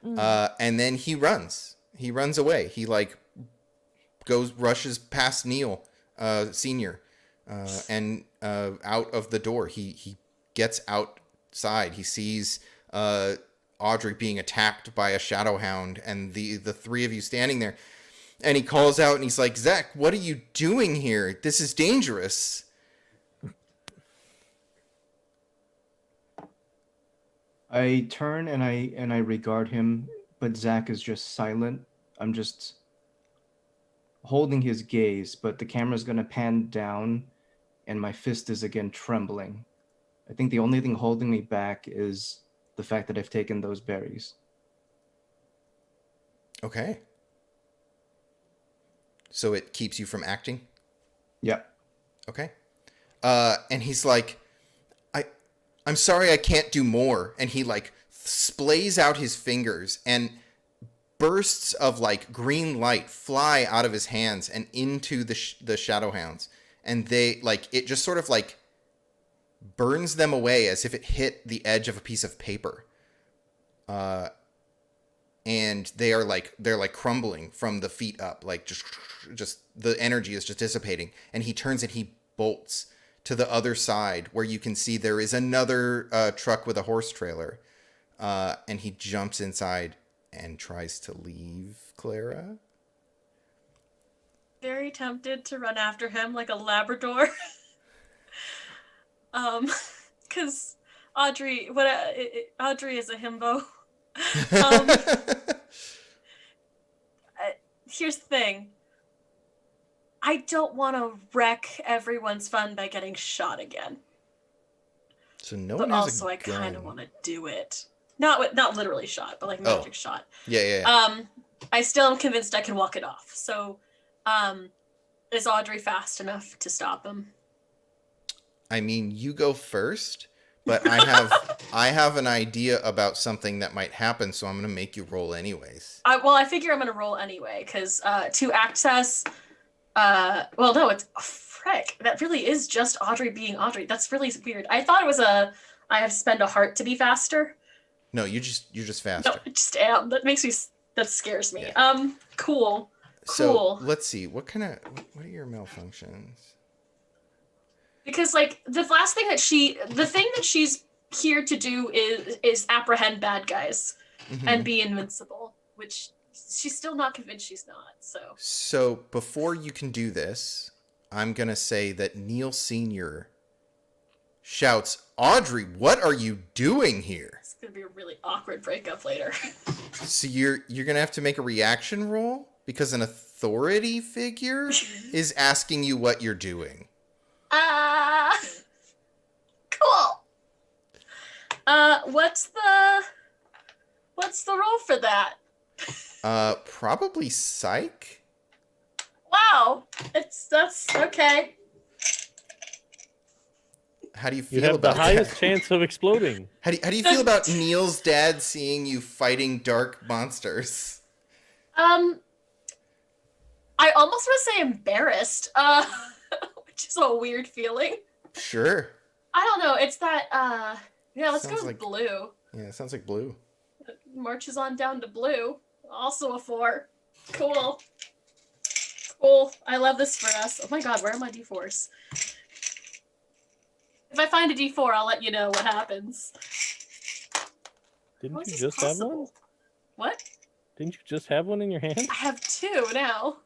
and then he runs away. He like rushes past Neil Senior, and out of the door. He gets outside. He sees Audrey being attacked by a shadow hound, and the three of you standing there, and he calls out and he's like, "Zach, what are you doing here? This is dangerous." I turn and I regard him, but Zach is just silent. I'm just holding his gaze, but the camera's gonna pan down and my fist is again trembling. I think the only thing holding me back is the fact that I've taken those berries. Okay. So it keeps you from acting? Yeah. Okay. And he's like, I'm sorry, I can't do more. And he like splays out his fingers, and bursts of like green light fly out of his hands and into the shadow hounds. And they like, it just sort of like burns them away as if it hit the edge of a piece of paper. And they're like crumbling from the feet up, like just the energy is just dissipating. And he turns and he bolts to the other side, where you can see there is another truck with a horse trailer. And he jumps inside and tries to leave Clara. Very tempted to run after him like a Labrador. Because Audrey is a himbo. Here's the thing. I don't want to wreck everyone's fun by getting shot again. So no But one has also, a I gun. kind of want to do it. Not literally shot, but like magic shot. Yeah. I still am convinced I can walk it off. So, is Audrey fast enough to stop him? I mean, you go first, but I have an idea about something that might happen, so I'm gonna make you roll anyways. I figure I'm gonna roll anyway, because to access, well, no, it's frick. That really is just Audrey being Audrey. That's really weird. I thought it was I have to spend a heart to be faster. No, you're just faster. No, I just am. That scares me. Yeah. Cool. So let's see. What are your malfunctions? Because like the thing that she's here to do is apprehend bad guys and be invincible, which she's still not convinced she's not. So before you can do this, I'm gonna say that Neil Senior shouts, "Audrey, what are you doing here?" It's gonna be a really awkward breakup later. So you're gonna have to make a reaction roll because an authority figure is asking you what you're doing. Cool. What's the roll for that? Probably psych. Wow, that's okay. How do you You feel have the about highest that? chance of exploding. How do you feel about Neil's dad seeing you fighting dark monsters? I almost want to say embarrassed, which is a weird feeling. Sure. I don't know. It's that. Yeah, let's Sounds go with like- blue. Yeah, it sounds like blue. Marches on down to blue. Also a 4. Cool. Cool. I love this for us. Oh my god, where are my d4s? If I find a d4, I'll let you know what happens. How Didn't is you this just have one? possible? What? Didn't you just have one in your hand? I have 2 now.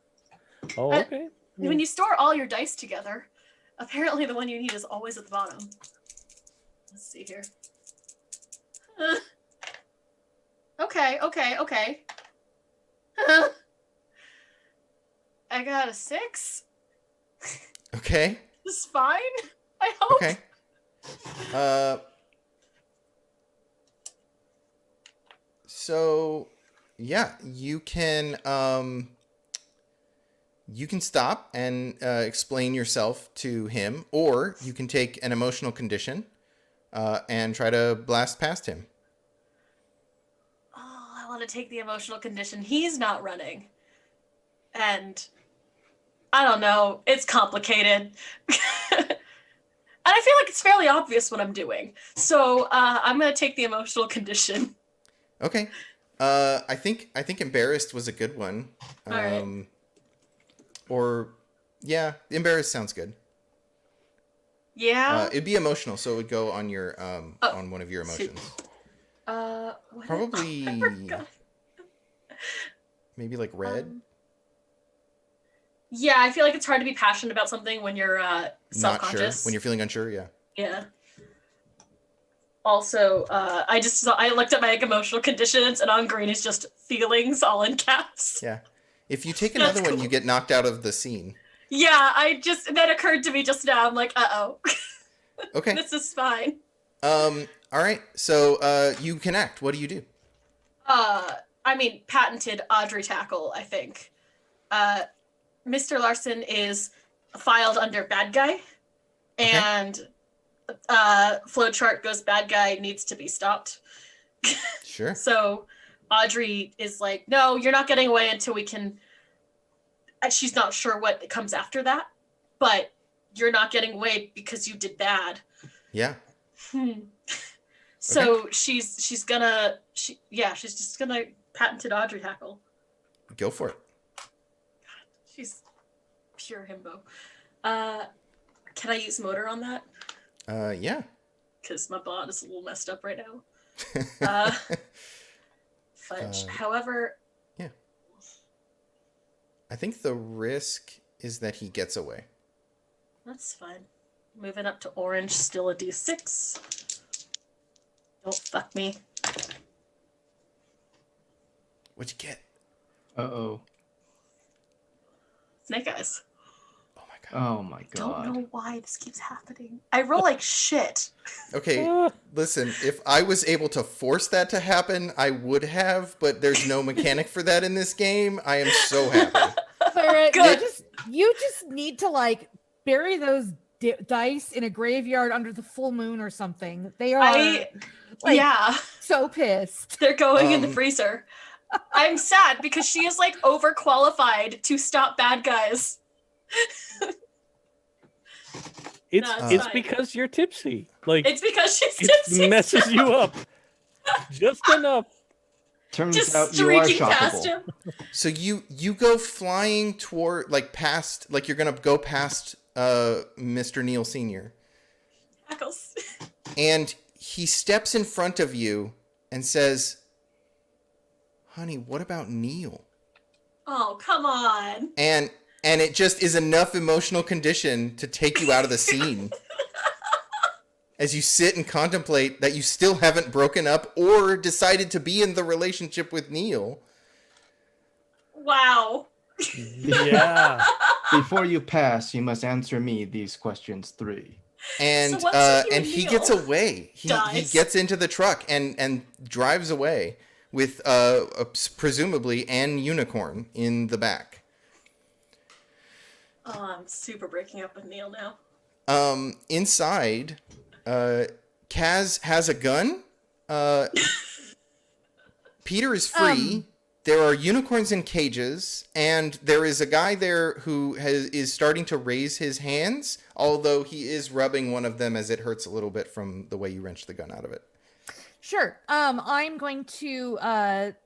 Oh, okay. When you store all your dice together, apparently the one you need is always at the bottom. Let's see here. Okay. I got a 6. Okay. This is fine, I hope. Okay. So yeah, you can stop and explain yourself to him, or you can take an emotional condition and try to blast past him. Oh, I want to take the emotional condition. He's not running. And I don't know. It's complicated. And I feel like it's fairly obvious what I'm doing. So I'm going to take the emotional condition. Okay. I think embarrassed was a good one. All right. Or yeah, embarrassed sounds good. Yeah. It'd be emotional, so it would go on your on one of your emotions. What Probably I forgot. maybe like red. Yeah, I feel like it's hard to be passionate about something when you're Not self-conscious. sure. When you're feeling unsure, yeah. Yeah. Also, I looked at my emotional conditions, and on green is just feelings, all in caps. Yeah. If you take That's another one, cool. you get knocked out of the scene. Yeah, that occurred to me just now. I'm like, uh-oh. Okay. This is fine. All right. So you can act. What do you do? I mean, patented Audrey tackle, I think. Mr. Larson is filed under bad guy, and flowchart goes bad guy needs to be stopped. Sure. So Audrey is like, no, you're not getting away until we can. She's not sure what comes after that, but you're not getting away because you did bad. Yeah. So she's just gonna patented Audrey tackle. Go for it. She's pure himbo. Can I use motor on that? Yeah. Because my bot is a little messed up right now. Fudge. However, yeah. I think the risk is that he gets away. that's fine. Moving up to orange, still a D6. Don't fuck me. What'd you get? Uh-oh. Snake eyes. Oh my god. Oh my Don't god. know why this keeps happening. I roll like shit. Okay, listen, if I was able to force that to happen, I would have, but there's no mechanic for that in this game. I am so happy. Clara, Good. you just need to like bury those dice in a graveyard under the full moon or something. They are Yeah, so pissed. they're going in the freezer. I'm sad because she is like overqualified to stop bad guys. It's No, it's fine. because you're tipsy. Like It's because she's it tipsy. messes you up just enough. Turns Just out you are streaking past shockable. him. So you go flying toward, like, past, like you're gonna go past Mr. Neil Sr. Hackles. And he steps in front of you and says, honey, what about Neil? Oh, come on. And it just is enough emotional condition to take you out of the scene. As you sit and contemplate that you still haven't broken up or decided to be in the relationship with Neil. Wow. Yeah. Before you pass, you must answer me these questions 3. And So what's with you and and he Neil? gets away. He Dies. gets into the truck and drives away with presumably an unicorn in the back. Oh, I'm super breaking up with Neil now. Inside, Kaz has a gun. Peter is free. There are unicorns in cages, and there is a guy there who is starting to raise his hands, although he is rubbing one of them as it hurts a little bit from the way you wrenched the gun out of it. Sure. I'm going to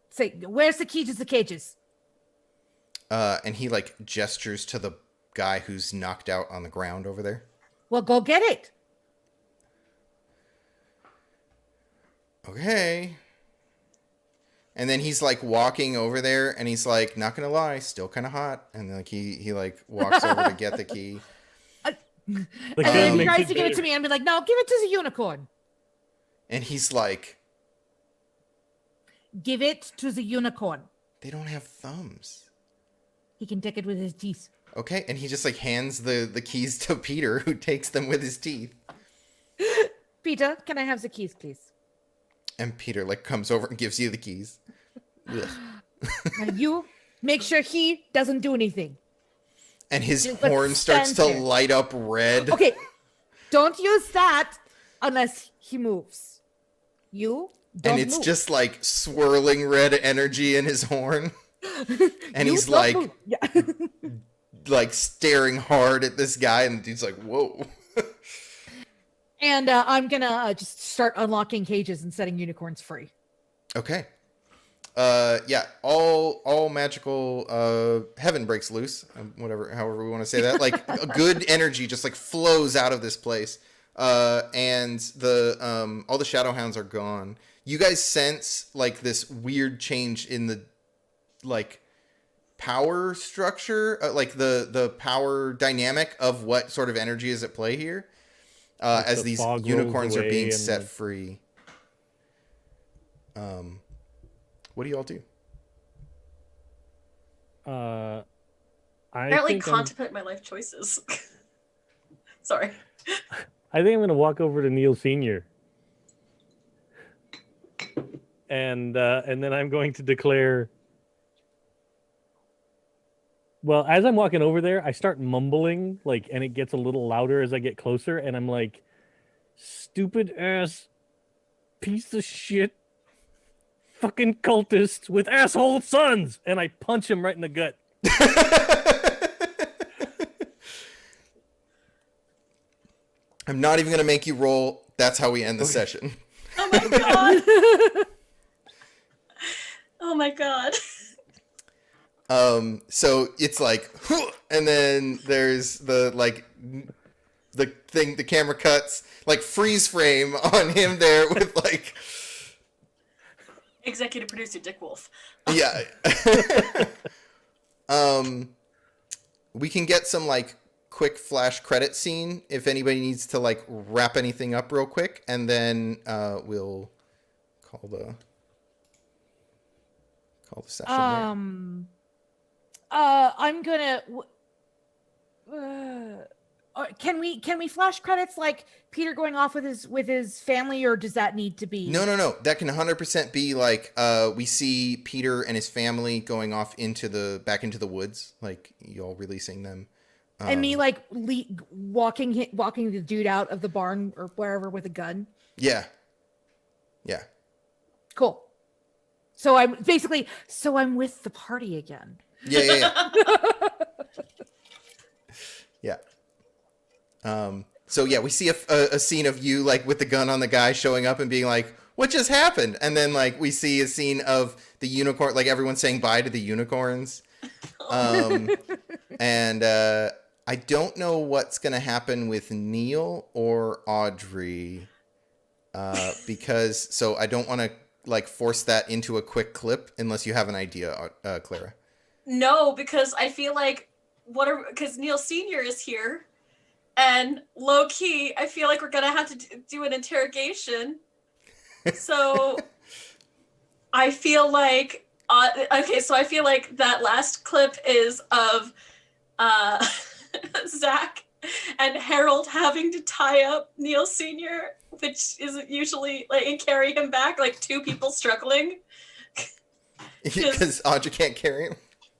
say, where's the key to the cages? And he, like, gestures to the guy who's knocked out on the ground over there. Well, go get it. Okay. And then he's like walking over there, and he's like, not gonna lie, still kind of hot. And like he like walks over to get the key. The And gun then he makes tries it to give it better. to me and be like, no, give it to the unicorn. And he's like, Give it to the unicorn. they don't have thumbs. He can take it with his teeth. Okay, and he just like hands the keys to Peter, who takes them with his teeth. Peter, can I have the keys, please? And Peter like comes over and gives you the keys. Ugh. Now you make sure he doesn't do anything. And his Just, like, horn starts to stand there. light up red. Okay, don't use that unless he moves. You don't And it's move. just like swirling red energy in his horn. And You he's don't like move. Yeah. like staring hard at this guy, and the dude's like, whoa. And I'm gonna just start unlocking cages and setting unicorns free. Okay. Yeah, all magical heaven breaks loose, whatever, however we want to say that. Like a good energy just like flows out of this place. And the all the shadow hounds are gone. You guys sense like this weird change in the like power structure, like the power dynamic of what sort of energy is at play here. Like As the these fog rolls unicorns are away being and set the- free. What do you all do? I Apparently think I'm contemplate my life choices. Sorry. going to walk over to Neil Senior, and then I'm going to declare. Well, as I'm walking over there, I start mumbling, like, and it gets a little louder as I get closer, and I'm like, "Stupid ass, piece of shit, fucking cultist with asshole sons," and I punch him right in the gut. I'm not even going to make you roll. That's how we end the session. Oh my god. Oh my god. So it's like, and then there's the thing, the camera cuts, like freeze frame on him there with like, Executive producer Dick Wolf. yeah. We can get some like quick flash credit scene if anybody needs to like wrap anything up real quick, and then we'll call the session there. I'm gonna. Can we flash credits like Peter going off with his family, or does that need to be? No. That can 100% be like we see Peter and his family going off back into the woods, like y'all releasing them. And me like walking the dude out of the barn or wherever with a gun. Yeah. Cool. So I'm with the party again. Yeah. Yeah. So yeah, we see a scene of you like with the gun on the guy showing up and being like, "What just happened?" And then like we see a scene of the unicorn, like everyone saying bye to the unicorns. And I don't know what's gonna happen with Neil or Audrey, because I don't want to like force that into a quick clip unless you have an idea, Clara. No, because I feel like because Neil Senior is here, and low key, I feel like we're gonna have to do an interrogation. So I feel like so I feel like that last clip is of Zach and Harold having to tie up Neil Senior, which isn't usually like, and carry him back, like two people struggling. Because Audrey can't carry him.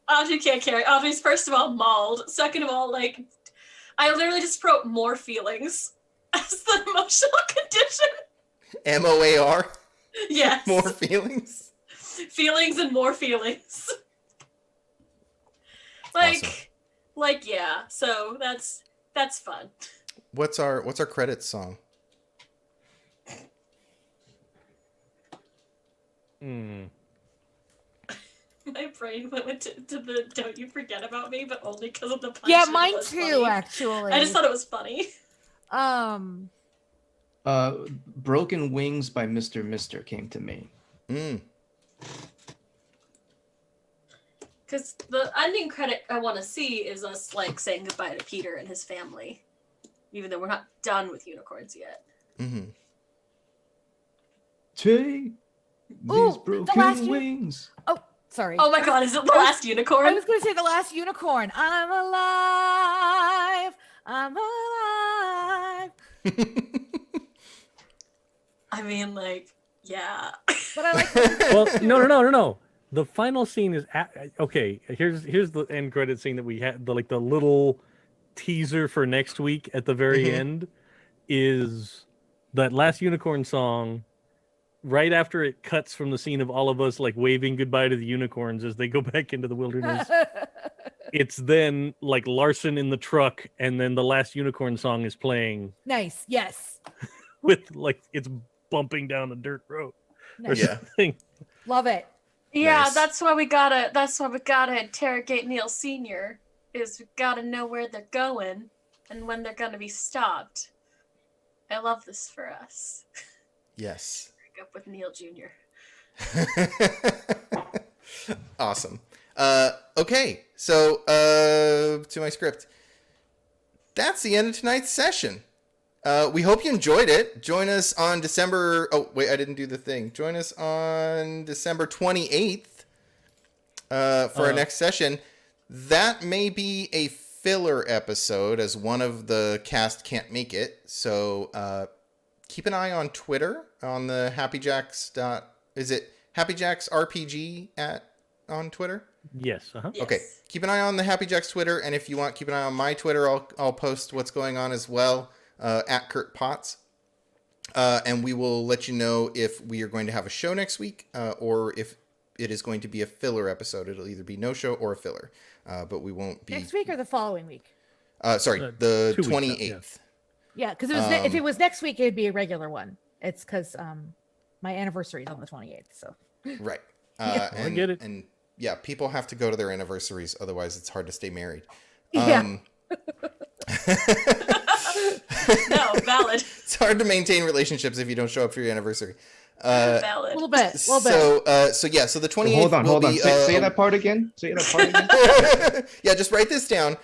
Audrey can't carry. Audrey's first of all mauled. Second of all, like I literally just wrote more feelings as the emotional condition. MOAR. Yes. More feelings. Feelings and more feelings. Like yeah. So that's fun. What's our credits song? My brain went to the "Don't You Forget About Me," but only because of the punch. Yeah, and it mine was too. funny. Actually, I just thought it was funny. Broken Wings by Mr. Mister came to me. Because the ending credit I want to see is us like saying goodbye to Peter and his family, even though we're not done with unicorns yet. Mm-hmm. Take these broken wings. Oh, sorry. Oh my god, is it the last unicorn? I was going to say the last unicorn. I'm alive. I'm alive. I mean, like, yeah. But I like. Well, no. The final scene is okay. Here's the end credit scene that we had. The little teaser for next week at the very end is that last unicorn song. Right after it cuts from the scene of all of us like waving goodbye to the unicorns as they go back into the wilderness, it's then like Larson in the truck, and then the last unicorn song is playing. Nice. Yes. With like it's bumping down a dirt road. Nice. Yeah. Love it. Yeah, Nice. that's why we gotta interrogate Neil Sr. is we gotta know where they're going and when they're gonna be stopped. I love this for us. Yes. Break up with Neil Jr. Awesome. Okay, so to my script. That's the end of tonight's session. We hope you enjoyed it. Join us on December... Oh, wait, I didn't do the thing. Join us on December 28th for our next session. That may be a filler episode as one of the cast can't make it. So keep an eye on Twitter on the happyjacks. Is it happyjacksrpg on Twitter? Yes. Yes. Okay, keep an eye on the Happy Jacks Twitter, and if you want, keep an eye on my Twitter. I'll post what's going on as well at Kurt Potts, and we will let you know if we are going to have a show next week or if it is going to be a filler episode. It'll either be no show or a filler, but we won't be Next week or the following week? Sorry, the 2 weeks out, 28th. Yeah, because if it was next week, it'd be a regular one. It's because my anniversary is on the 28th. So Right. I get it. And yeah, people have to go to their anniversaries, otherwise it's hard to stay married. Yeah. No, valid. It's hard to maintain relationships if you don't show up for your anniversary. Valid. a little bit. So the 28th. Hold on. Be, Say that part again. Say that part again. Yeah, just write this down.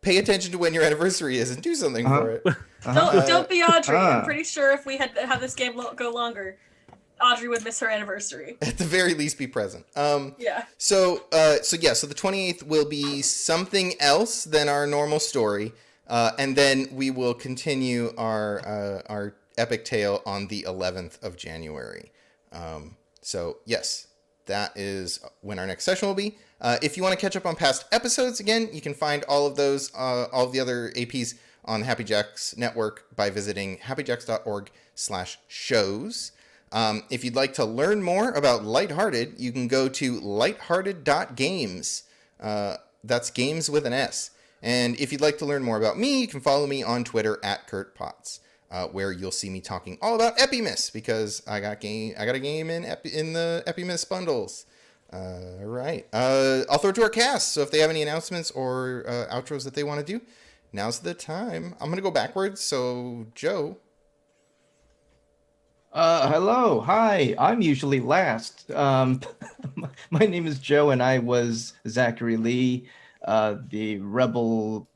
Pay attention to when your anniversary is and do something for it. Don't be Audrey. I'm pretty sure if we had this game go longer, Audrey would miss her anniversary. At the very least, be present. Yeah. So the 28th will be something else than our normal story, and then we will continue our epic tale on the 11th of January. So yes, that is when our next session will be. If you want to catch up on past episodes, again, you can find all of those, all of the other APs on the Happy Jacks network by visiting happyjacks.org/shows. If you'd like to learn more about Lighthearted, you can go to lighthearted.games. That's games with an S. And if you'd like to learn more about me, you can follow me on Twitter at Kurt Potts, where you'll see me talking all about Epimus because I got a game in the Epimus bundles. All right. I'll throw it to our cast. So if they have any announcements or outros that they want to do, now's the time. I'm going to go backwards. So Joe. Hello. Hi. I'm usually last. My name is Joe, and I was Zachary Lee, the rebel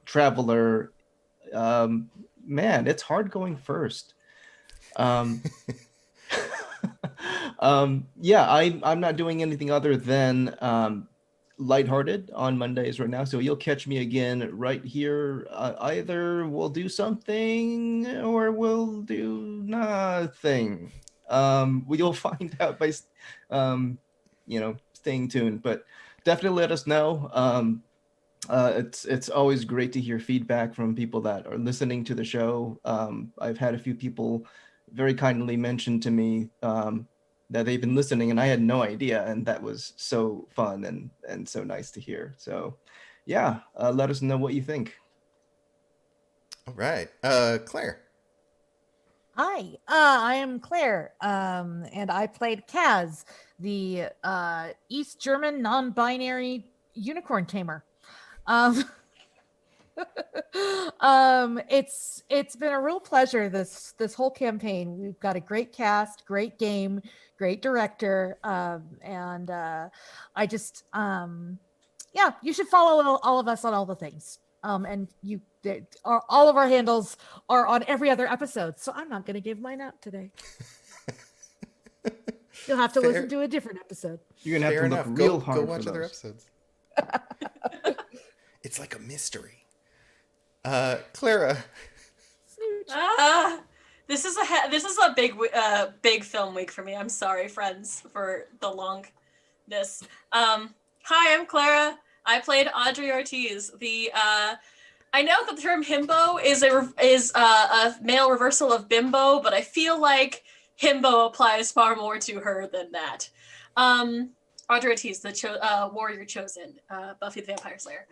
traveler. Man, it's hard going first. Yeah, I'm not doing anything other than Lighthearted on Mondays right now, so you'll catch me again right here. Either we'll do something or we'll do nothing. You'll find out by staying tuned, but definitely let us know. It's always great to hear feedback from people that are listening to the show. I've had a few people very kindly mention to me that they've been listening and I had no idea, and that was so fun and so nice to hear. So yeah, let us know what you think. All right. Claire. Hi, I am Claire, and I played Kaz, the East German non-binary unicorn tamer. It's been a real pleasure this whole campaign. We've got a great cast, great game, great director, and I just yeah, you should follow all of us on all the things. And all of our handles are on every other episode, so I'm not going to give mine out today. You'll have to Fair. listen to a different episode. You're gonna have Fair to enough. look real Go hard watch for other those. episodes. It's like a mystery. Clara. This is a big film week for me. I'm sorry, friends, for the longness. Hi, I'm Clara. I played Audrey Ortiz. I know that the term himbo is a male reversal of bimbo, but I feel like himbo applies far more to her than that. Audrey Ortiz, the warrior chosen, Buffy the Vampire Slayer.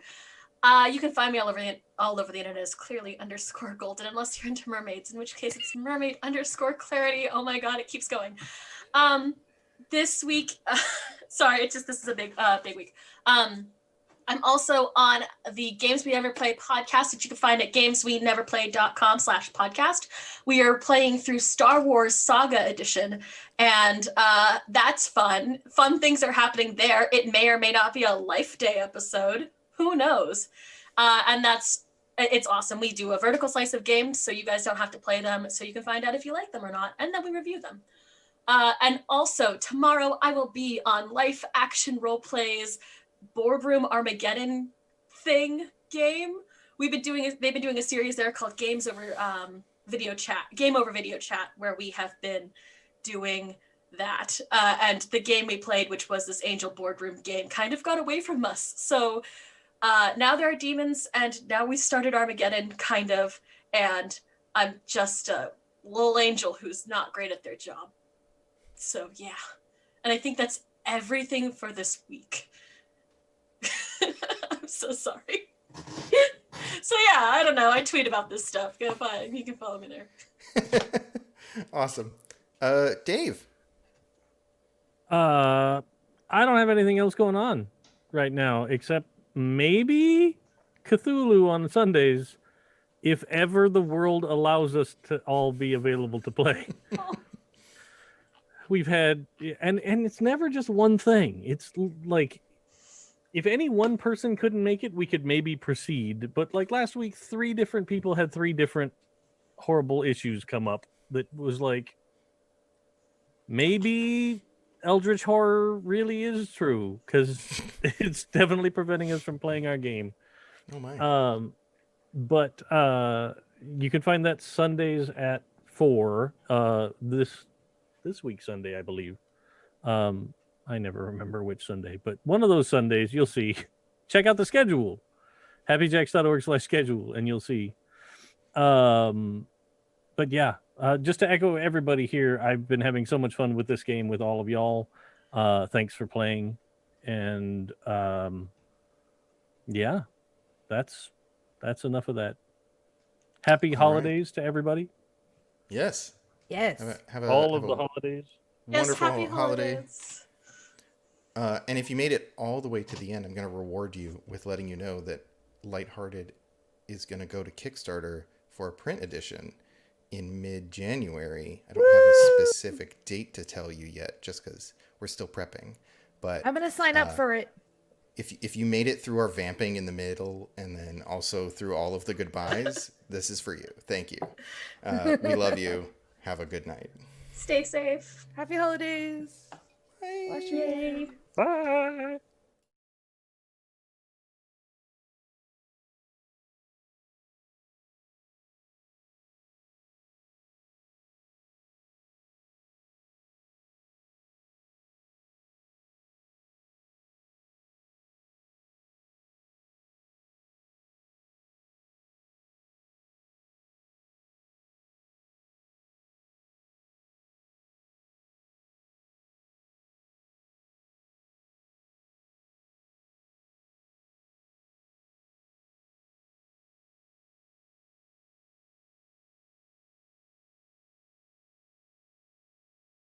You can find me all over the internet as clearly _golden, unless you're into mermaids, in which case it's mermaid _clarity. Oh my god, it keeps going. This week, sorry, this is a big week. I'm also on the Games We Never Play podcast that you can find at gamesweneverplay.com/podcast. We are playing through Star Wars Saga Edition, and that's fun. Fun things are happening there. It may or may not be a Life Day episode. Who knows? And it's awesome. We do a vertical slice of games, so you guys don't have to play them, so you can find out if you like them or not, and then we review them. And also, tomorrow I will be on Life Action Roleplays Boardroom Armageddon game. They've been doing a series there called Game Over Video Chat, where we have been doing that. And the game we played, which was this Angel Boardroom game, kind of got away from us. So now there are demons, and now we started Armageddon, kind of, and I'm just a little angel who's not great at their job. So yeah, and I think that's everything for this week. I'm so sorry. So yeah, I don't know. I tweet about this stuff. Go fine. You can follow me there. Awesome. Dave. I don't have anything else going on right now except maybe Cthulhu on Sundays, if ever the world allows us to all be available to play. We've had, and it's never just one thing. It's like, if any one person couldn't make it, we could maybe proceed. But like last week, 3 different people had 3 different horrible issues come up that was like, maybe Eldritch Horror really is true, because it's definitely preventing us from playing our game. Oh my. But you can find that Sundays at 4. This week Sunday, I believe. I never remember which Sunday, but one of those Sundays you'll see. Check out the schedule, happyjacks.org/schedule, and you'll see. But yeah, just to echo everybody here, I've been having so much fun with this game with all of y'all. Thanks for playing, and yeah, that's enough of that. Happy holidays to everybody. Yes. Yes. Have All of a the holidays. wonderful Yes, happy holiday. holidays. And if you made it all the way to the end, I'm going to reward you with letting you know that Lighthearted is going to go to Kickstarter for a print edition in mid-January. I don't have a specific date to tell you yet, just because we're still prepping. But I'm going to sign up for it. if you made it through our vamping in the middle and then also through all of the goodbyes, this is for you. Thank you. We love you. Have a good night. Stay safe. Happy holidays. Bye. Bless you. Bye.